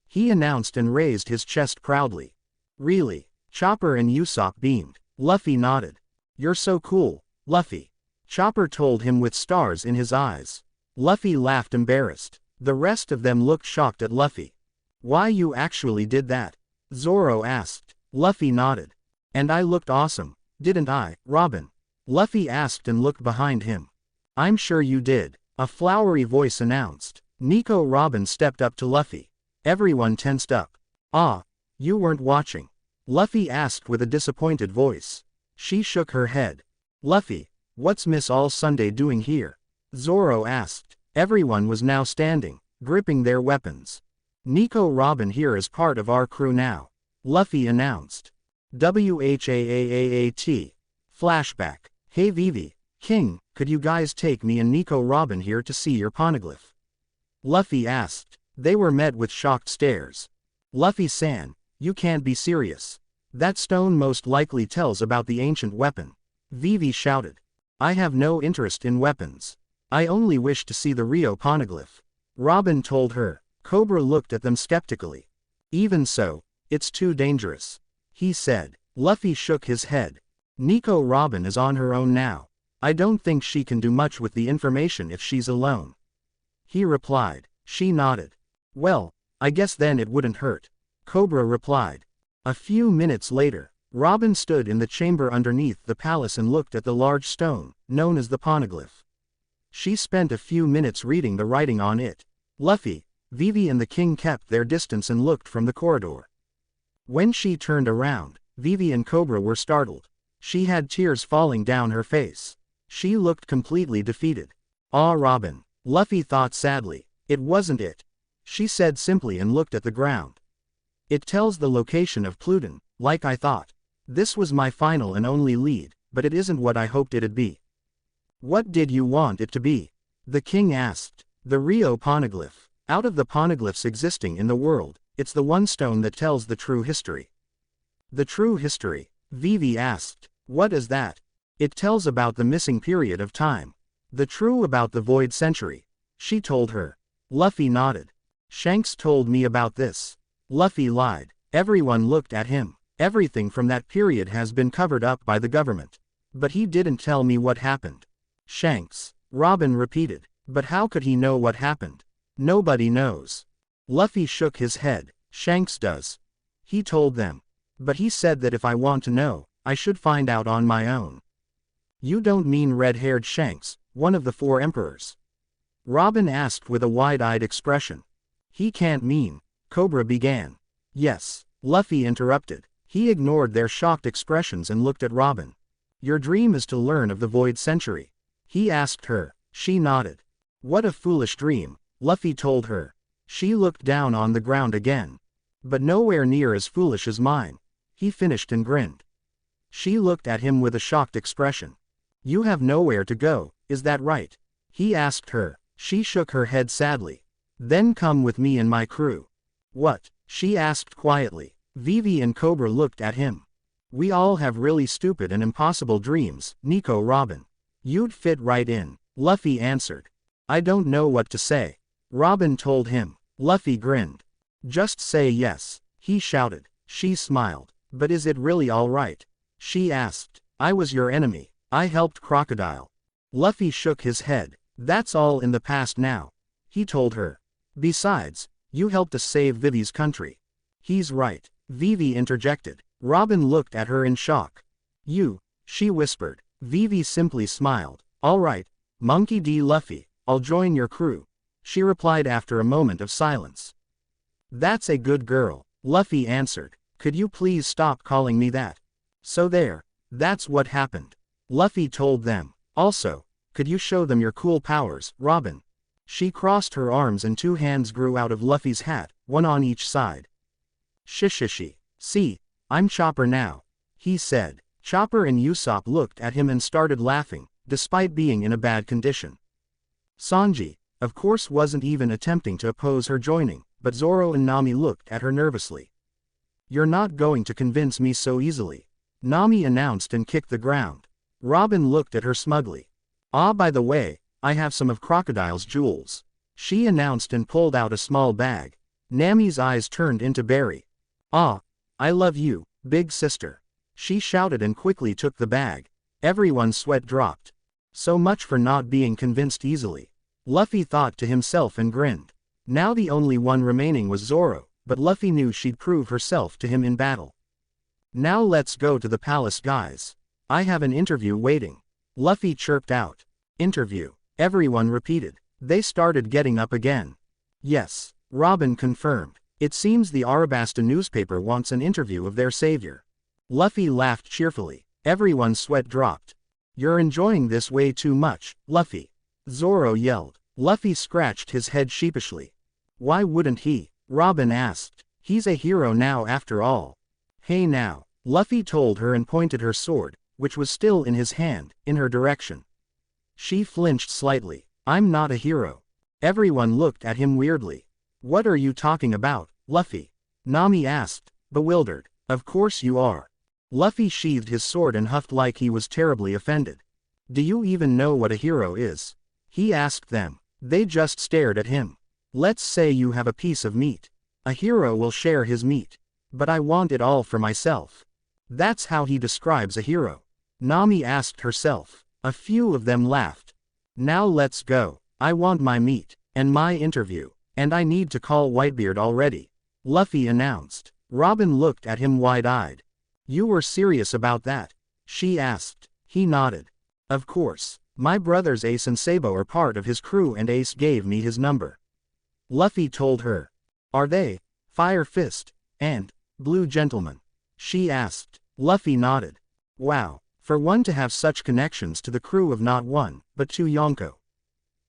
Speaker 1: He announced and raised his chest proudly. Really? Chopper and Usopp beamed. Luffy nodded. You're so cool, Luffy. Chopper told him with stars in his eyes. Luffy laughed embarrassed. The rest of them looked shocked at Luffy. Why, you actually did that? Zoro asked. Luffy nodded. And I looked awesome, didn't I, Robin? Luffy asked and looked behind him. I'm sure you did, a flowery voice announced. Nico Robin stepped up to Luffy. Everyone tensed up. Ah, you weren't watching? Luffy asked with a disappointed voice. She shook her head. Luffy, what's Miss All Sunday doing here? Zoro asked. Everyone was now standing, gripping their weapons. Nico Robin here is part of our crew now, Luffy announced. WHAAAAT. Flashback. Hey Vivi, King, could you guys take me and Nico Robin here to see your poneglyph? Luffy asked. They were met with shocked stares. Luffy-san, you can't be serious. That stone most likely tells about the ancient weapon. Vivi shouted. I have no interest in weapons. I only wish to see the Rio poneglyph. Robin told her. Cobra looked at them skeptically. Even so, it's too dangerous, he said. Luffy shook his head. Nico Robin is on her own now. I don't think she can do much with the information if she's alone. He replied. She nodded. Well, I guess then it wouldn't hurt, Cobra replied. A few minutes later, Robin stood in the chamber underneath the palace and looked at the large stone, known as the poneglyph. She spent a few minutes reading the writing on it. Luffy, Vivi and the king kept their distance and looked from the corridor. When she turned around, Vivi and Cobra were startled. She had tears falling down her face. She looked completely defeated. Ah, Robin, Luffy thought sadly. It wasn't it, she said simply and looked at the ground. It tells the location of Pluton, like I thought. This was my final and only lead, but it isn't what I hoped it'd be. What did you want it to be? The king asked. The Rio poneglyph. Out of the poneglyphs existing in the world, it's the one stone that tells the true history. The true history? Vivi asked. What is that? It tells about the missing period of time. The true about the void century, she told her. Luffy nodded. Shanks told me about this. Luffy lied. Everyone looked at him. Everything from that period has been covered up by the government. But he didn't tell me what happened. Shanks. Robin repeated. But how could he know what happened? Nobody knows. Luffy shook his head. Shanks does. He told them. But he said that if I want to know, I should find out on my own. You don't mean red-haired Shanks, one of the 4 emperors? Robin asked with a wide-eyed expression. He can't mean, Cobra began. Yes, Luffy interrupted. He ignored their shocked expressions and looked at Robin. Your dream is to learn of the void century? He asked her. She nodded. What a foolish dream, Luffy told her. She looked down on the ground again. But nowhere near as foolish as mine, he finished and grinned. She looked at him with a shocked expression. You have nowhere to go, is that right? He asked her. She shook her head sadly. Then come with me and my crew. What? She asked quietly. Vivi and Cobra looked at him. We all have really stupid and impossible dreams, Nico Robin. You'd fit right in, Luffy answered. I don't know what to say, Robin told him. Luffy grinned. Just say yes, he shouted. She smiled. But is it really all right? She asked. I was your enemy. I helped Crocodile. Luffy shook his head. That's all in the past now, he told her. Besides, you helped us save Vivi's country. He's right, Vivi interjected. Robin looked at her in shock. You, she whispered. Vivi simply smiled. All right, Monkey D. Luffy, I'll join your crew, she replied after a moment of silence. That's a good girl, Luffy answered. Could you please stop calling me that? So there, that's what happened, Luffy told them. Also, could you show them your cool powers, Robin? She crossed her arms and 2 hands grew out of Luffy's hat, one on each side. Shishishi. See, I'm Chopper now, he said. Chopper and Usopp looked at him and started laughing, despite being in a bad condition. Sanji, of course, wasn't even attempting to oppose her joining, but Zoro and Nami looked at her nervously. You're not going to convince me so easily, Nami announced and kicked the ground. Robin looked at her smugly. Ah, by the way, I have some of Crocodile's jewels, she announced and pulled out a small bag. Nami's eyes turned into berry. Ah, I love you, big sister, she shouted and quickly took the bag. Everyone's sweat dropped. So much for not being convinced easily, Luffy thought to himself and grinned. Now the only one remaining was Zoro, but Luffy knew she'd prove herself to him in battle. Now let's go to the palace, guys. I have an interview waiting. Luffy chirped out. Interview. Everyone repeated. They started getting up again. Yes, Robin confirmed. It seems the Arabasta newspaper wants an interview of their savior. Luffy laughed cheerfully. Everyone's sweat dropped. You're enjoying this way too much, Luffy. Zoro yelled. Luffy scratched his head sheepishly. Why wouldn't he? Robin asked. He's a hero now after all. Hey now, Luffy told her and pointed her sword, which was still in his hand, in her direction. She flinched slightly. I'm not a hero. Everyone looked at him weirdly. What are you talking about, Luffy? Nami asked, bewildered. Of course you are. Luffy sheathed his sword and huffed like he was terribly offended. Do you even know what a hero is? He asked them. They just stared at him. Let's say you have a piece of meat. A hero will share his meat. But I want it all for myself. That's how he describes a hero. Nami asked herself. A few of them laughed. Now let's go. I want my meat, and my interview, and I need to call Whitebeard already. Luffy announced. Robin looked at him wide-eyed. You were serious about that? She asked. He nodded. Of course. My brothers Ace and Sabo are part of his crew and Ace gave me his number. Luffy told her. Are they Fire Fist and Blue Gentleman? She asked. Luffy nodded. Wow. For one to have such connections to the crew of not one, but two Yonko.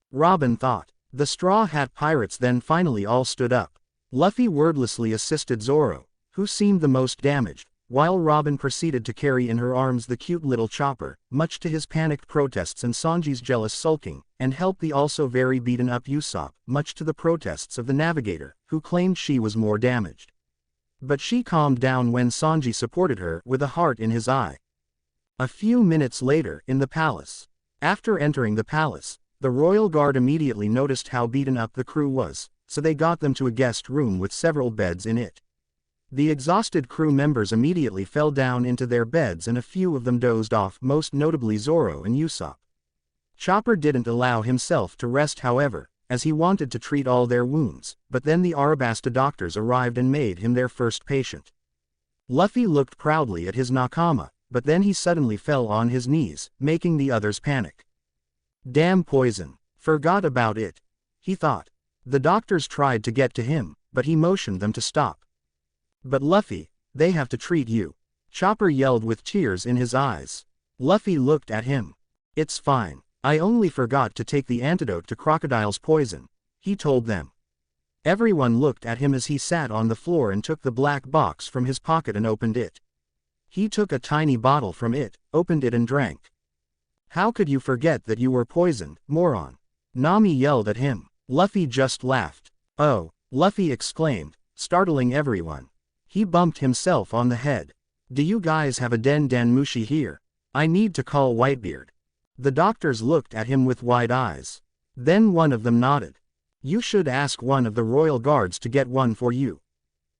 Speaker 1: Robin thought. The Straw Hat Pirates then finally all stood up. Luffy wordlessly assisted Zoro, who seemed the most damaged, while Robin proceeded to carry in her arms the cute little Chopper, much to his panicked protests and Sanji's jealous sulking, and helped the also very beaten-up Usopp, much to the protests of the Navigator, who claimed she was more damaged. But she calmed down when Sanji supported her with a heart in his eye. A few minutes later, in the palace. After entering the palace, the royal guard immediately noticed how beaten up the crew was, so they got them to a guest room with several beds in it. The exhausted crew members immediately fell down into their beds and a few of them dozed off, most notably Zoro and Usopp. Chopper didn't allow himself to rest however, as he wanted to treat all their wounds, but then the Arabasta doctors arrived and made him their first patient. Luffy looked proudly at his nakama, but then he suddenly fell on his knees, making the others panic. Damn poison. Forgot about it. He thought. The doctors tried to get to him, but he motioned them to stop. But Luffy, they have to treat you. Chopper yelled with tears in his eyes. Luffy looked at him. It's fine. I only forgot to take the antidote to Crocodile's poison, he told them. Everyone looked at him as he sat on the floor and took the black box from his pocket and opened it. He took a tiny bottle from it, opened it and drank. How could you forget that you were poisoned, moron? Nami yelled at him. Luffy just laughed. Oh, Luffy exclaimed, startling everyone. He bumped himself on the head. Do you guys have a Den Mushi here? I need to call Whitebeard. The doctors looked at him with wide eyes. Then one of them nodded. You should ask one of the royal guards to get one for you.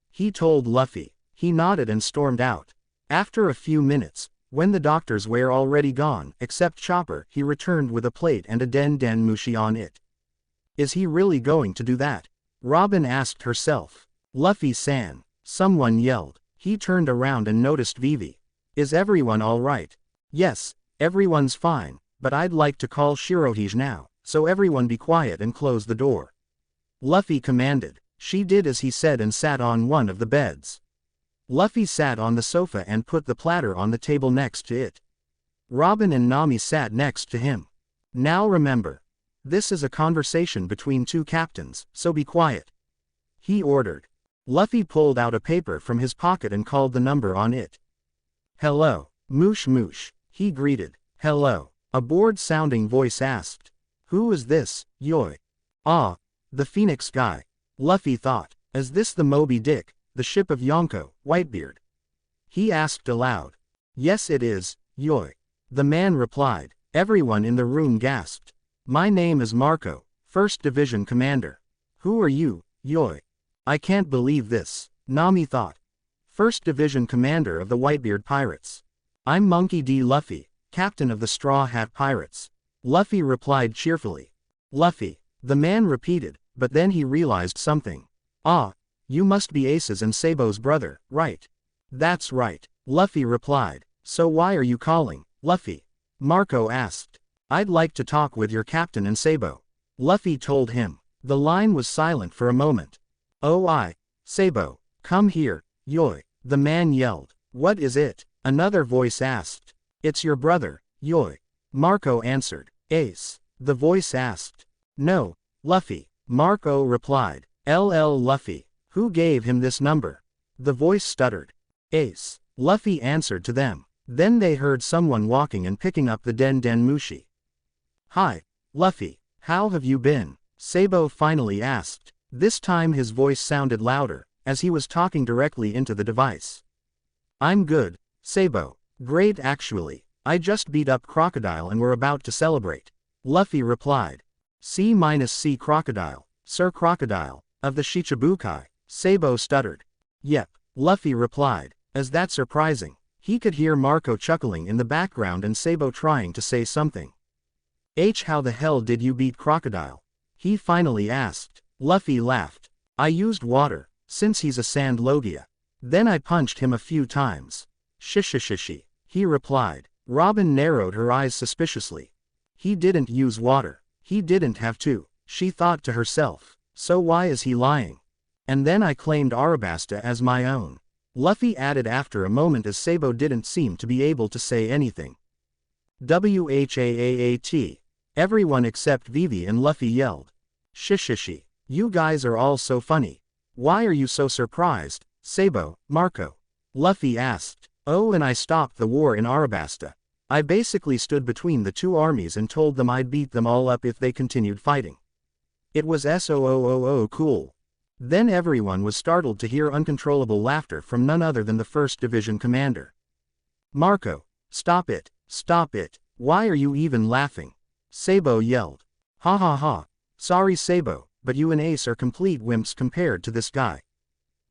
Speaker 1: He told Luffy. He nodded and stormed out. After a few minutes, when the doctors were already gone, except Chopper, he returned with a plate and a Den Mushi on it. Is he really going to do that? Robin asked herself. Luffy-san. Someone yelled. He turned around and noticed Vivi. Is everyone alright? Yes, everyone's fine, but I'd like to call Shirohige now, so everyone be quiet and close the door. Luffy commanded. She did as he said and sat on one of the beds. Luffy sat on the sofa and put the platter on the table next to it. Robin and Nami sat next to him. Now remember. This is a conversation between two captains, so be quiet. He ordered. Luffy pulled out a paper from his pocket and called the number on it. Hello, Moosh Moosh, he greeted. Hello, a bored-sounding voice asked. Who is this, Yoi? Ah, the Phoenix guy. Luffy thought. Is this the Moby Dick, the ship of Yonko, Whitebeard? He asked aloud. Yes it is, Yoi. The man replied. Everyone in the room gasped. My name is Marco, 1st Division Commander. Who are you, Yoi? I can't believe this, Nami thought. 1st Division Commander of the Whitebeard Pirates. I'm Monkey D. Luffy, Captain of the Straw Hat Pirates. Luffy replied cheerfully. Luffy, the man repeated, but then he realized something. Ah, you must be Ace's and Sabo's brother, right? That's right, Luffy replied. So why are you calling, Luffy? Marco asked. I'd like to talk with your captain and Sabo. Luffy told him. The line was silent for a moment. Oh, Sabo, come here, Yoi, the man yelled. What is it? Another voice asked. It's your brother, Yoi. Marco answered. Ace, the voice asked. No, Luffy, Marco replied. Luffy, who gave him this number? The voice stuttered. Ace, Luffy answered to them. Then they heard someone walking and picking up the Den Den Mushi. Hi, Luffy, how have you been? Sabo finally asked. This time his voice sounded louder, as he was talking directly into the device. I'm good, Sabo. Great actually. I just beat up Crocodile and we're about to celebrate. Luffy replied. C-C Crocodile, Sir Crocodile, of the Shichibukai, Sabo stuttered. Yep, Luffy replied. Is that surprising? He could hear Marco chuckling in the background and Sabo trying to say something. How the hell did you beat Crocodile? He finally asked. Luffy laughed. I used water, since he's a sand Logia. Then I punched him a few times. Shishishishi, he replied. Robin narrowed her eyes suspiciously. He didn't use water. He didn't have to, she thought to herself. So why is he lying? And then I claimed Arabasta as my own. Luffy added after a moment as Sabo didn't seem to be able to say anything. Whaat. Everyone except Vivi and Luffy yelled. Shishishi, you guys are all so funny. Why are you so surprised, Sabo, Marco? Luffy asked. Oh, and I stopped the war in Arabasta. I basically stood between the two armies and told them I'd beat them all up if they continued fighting. It was so cool. Then everyone was startled to hear uncontrollable laughter from none other than the 1st Division commander. Marco, stop it, why are you even laughing? Sabo yelled. Ha ha ha, sorry Sabo, but you and Ace are complete wimps compared to this guy.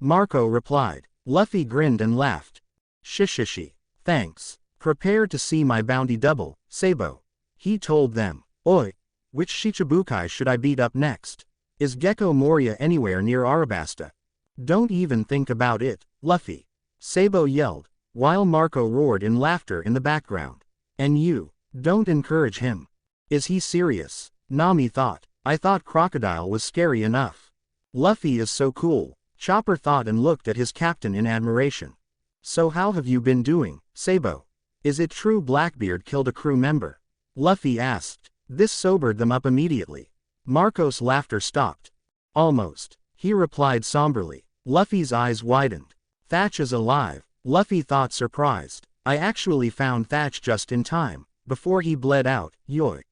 Speaker 1: Marco replied. Luffy grinned and laughed. Shishishi, thanks. Prepare to see my bounty double, Sabo. He told them. Oi, which Shichibukai should I beat up next? Is Gecko Moria anywhere near Arabasta? Don't even think about it, Luffy. Sabo yelled, while Marco roared in laughter in the background. And you, don't encourage him. Is he serious? Nami thought. I thought Crocodile was scary enough. Luffy is so cool, Chopper thought and looked at his captain in admiration. So how have you been doing, Sabo? Is it true Blackbeard killed a crew member? Luffy asked. This sobered them up immediately. Marco's laughter stopped. Almost, he replied somberly. Luffy's eyes widened. Thatch is alive, Luffy thought surprised. I actually found Thatch just in time, before he bled out, Yoi.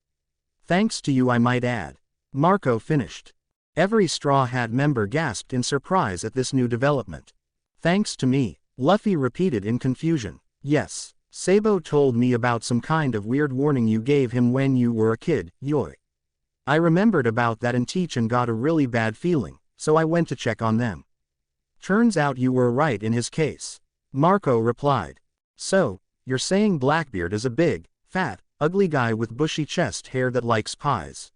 Speaker 1: Thanks to you I might add. Marco finished. Every Straw Hat member gasped in surprise at this new development. Thanks to me, Luffy repeated in confusion. Yes, Sabo told me about some kind of weird warning you gave him when you were a kid, Yoi. I remembered about that and Teach and got a really bad feeling, so I went to check on them. Turns out you were right in his case. Marco replied. So, you're saying Blackbeard is a big, fat, ugly guy with bushy chest hair that likes pies?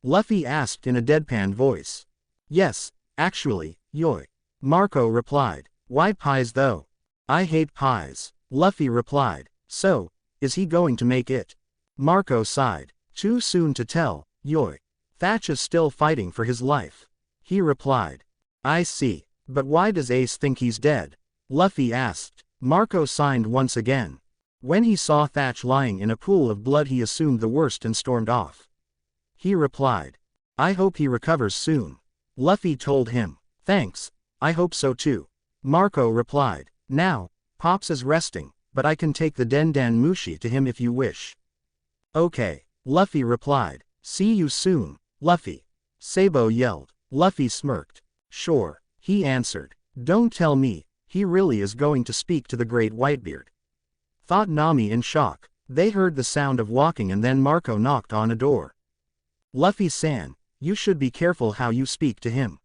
Speaker 1: Luffy asked in a deadpan voice. Yes, actually, Yoi. Marco replied. Why pies though? I hate pies. Luffy replied. So, is he going to make it? Marco sighed. Too soon to tell, Yoi. Thatch is still fighting for his life. He replied. I see. But why does Ace think he's dead? Luffy asked. Marco signed once again. When he saw Thatch lying in a pool of blood he assumed the worst and stormed off. He replied. I hope he recovers soon. Luffy told him. Thanks, I hope so too. Marco replied. Now, Pops is resting, but I can take the Den Den Mushi to him if you wish. Okay, Luffy replied. See you soon, Luffy. Sabo yelled. Luffy smirked. Sure, he answered. Don't tell me, he really is going to speak to the Great Whitebeard. Thought Nami in shock. They heard the sound of walking and then Marco knocked on a door. Luffy-san, you should be careful how you speak to him.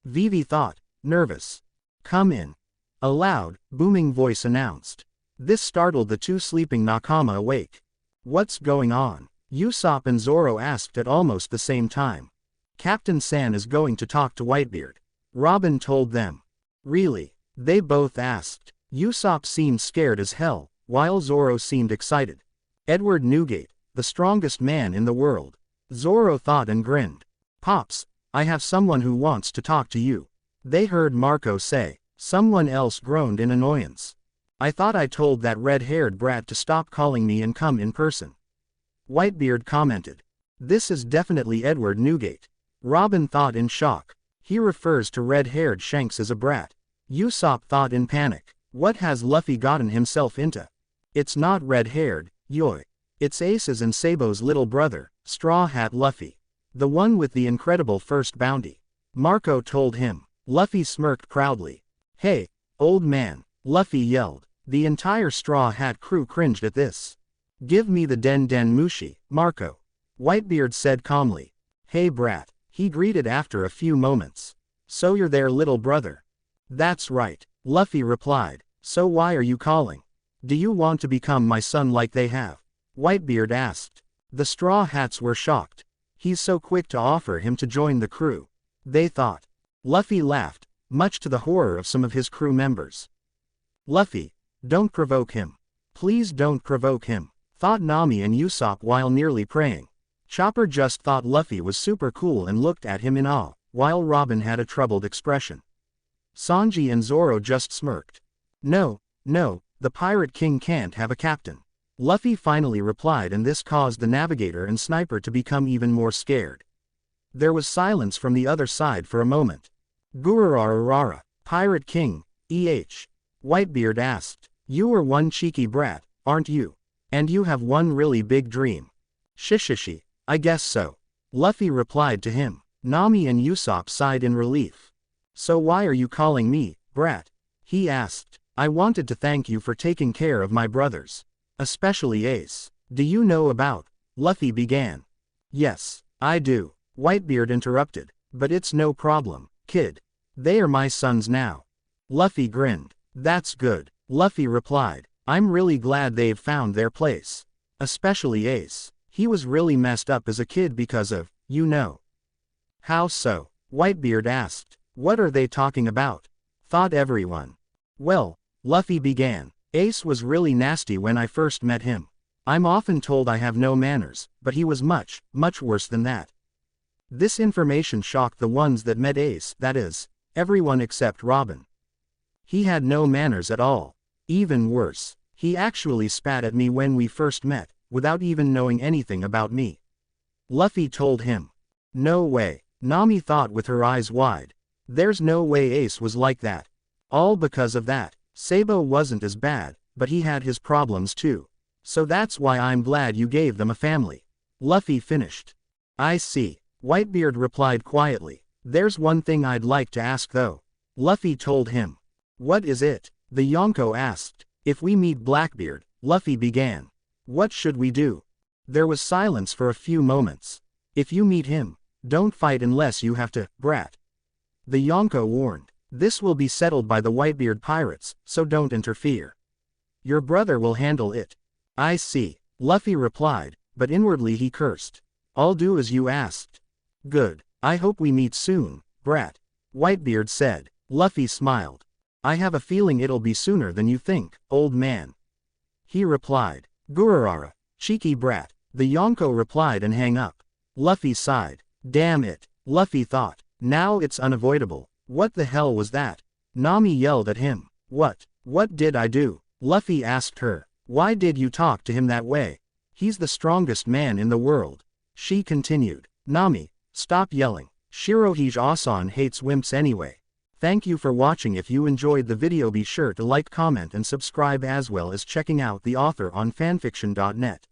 Speaker 1: Vivi thought, nervous. Come in. A loud, booming voice announced. This startled the two sleeping Nakama awake. What's going on? Usopp and Zoro asked at almost the same time. Captain San is going to talk to Whitebeard. Robin told them. Really? They both asked. Usopp seemed scared as hell, while Zoro seemed excited. Edward Newgate, the strongest man in the world. Zoro thought and grinned. Pops, I have someone who wants to talk to you. They heard Marco say. Someone else groaned in annoyance. I thought I told that red-haired brat to stop calling me and come in person. Whitebeard commented. This is definitely Edward Newgate. Robin thought in shock. He refers to red-haired Shanks as a brat. Usopp thought in panic. What has Luffy gotten himself into? It's not red-haired, yoy. It's Ace's and Sabo's little brother, Straw Hat Luffy. The one with the incredible first bounty. Marco told him. Luffy smirked proudly. Hey, old man, Luffy yelled. The entire Straw Hat crew cringed at this. Give me the Den Den Mushi, Marco. Whitebeard said calmly. Hey brat, he greeted after a few moments. So you're their little brother? That's right, Luffy replied. So why are you calling? Do you want to become my son like they have? Whitebeard asked. The Straw Hats were shocked. He's so quick to offer him to join the crew. They thought. Luffy laughed, much to the horror of some of his crew members. Luffy, don't provoke him. Please don't provoke him, thought Nami and Usopp while nearly praying. Chopper just thought Luffy was super cool and looked at him in awe, while Robin had a troubled expression. Sanji and Zoro just smirked. No, the Pirate King can't have a captain. Luffy finally replied, and this caused the Navigator and Sniper to become even more scared. There was silence from the other side for a moment. Gururarurara, Pirate King, Whitebeard asked. You are one cheeky brat, aren't you? And you have one really big dream. Shishishi, I guess so. Luffy replied to him. Nami and Usopp sighed in relief. So why are you calling me, brat? He asked. I wanted to thank you for taking care of my brothers. Especially Ace. Do you know about? Luffy began. Yes, I do. Whitebeard interrupted. But it's no problem, kid. They are my sons now. Luffy grinned. That's good. Luffy replied. I'm really glad they've found their place. Especially Ace. He was really messed up as a kid because of, you know. How so? Whitebeard asked. What are they talking about? Thought everyone. Well, Luffy began. Ace was really nasty when I first met him. I'm often told I have no manners, but he was much worse than that. This information shocked the ones that met Ace, that is, everyone except Robin. He had no manners at all. Even worse, he actually spat at me when we first met, without even knowing anything about me. Luffy told him. No way, Nami thought with her eyes wide. There's no way Ace was like that. All because of that. Sabo wasn't as bad, but he had his problems too. So that's why I'm glad you gave them a family. Luffy finished. I see. Whitebeard replied quietly. There's one thing I'd like to ask though. Luffy told him. What is it? The Yonko asked. If we meet Blackbeard, Luffy began. What should we do? There was silence for a few moments. If you meet him, don't fight unless you have to, brat. The Yonko warned. This will be settled by the Whitebeard pirates, so don't interfere. Your brother will handle it. I see, Luffy replied, but inwardly he cursed. I'll do as you asked. Good, I hope we meet soon, brat. Whitebeard said. Luffy smiled. I have a feeling it'll be sooner than you think, old man. He replied. Gururara, cheeky brat. The Yonko replied and hang up. Luffy sighed. Damn it, Luffy thought. Now it's unavoidable. What the hell was that? Nami yelled at him. What did I do? Luffy asked her. Why did you talk to him that way? He's the strongest man in the world. She continued. Nami, stop yelling. Shirohige-Asan hates wimps anyway. Thank you for watching. If you enjoyed the video, be sure to like, comment and subscribe, as well as checking out the author on fanfiction.net.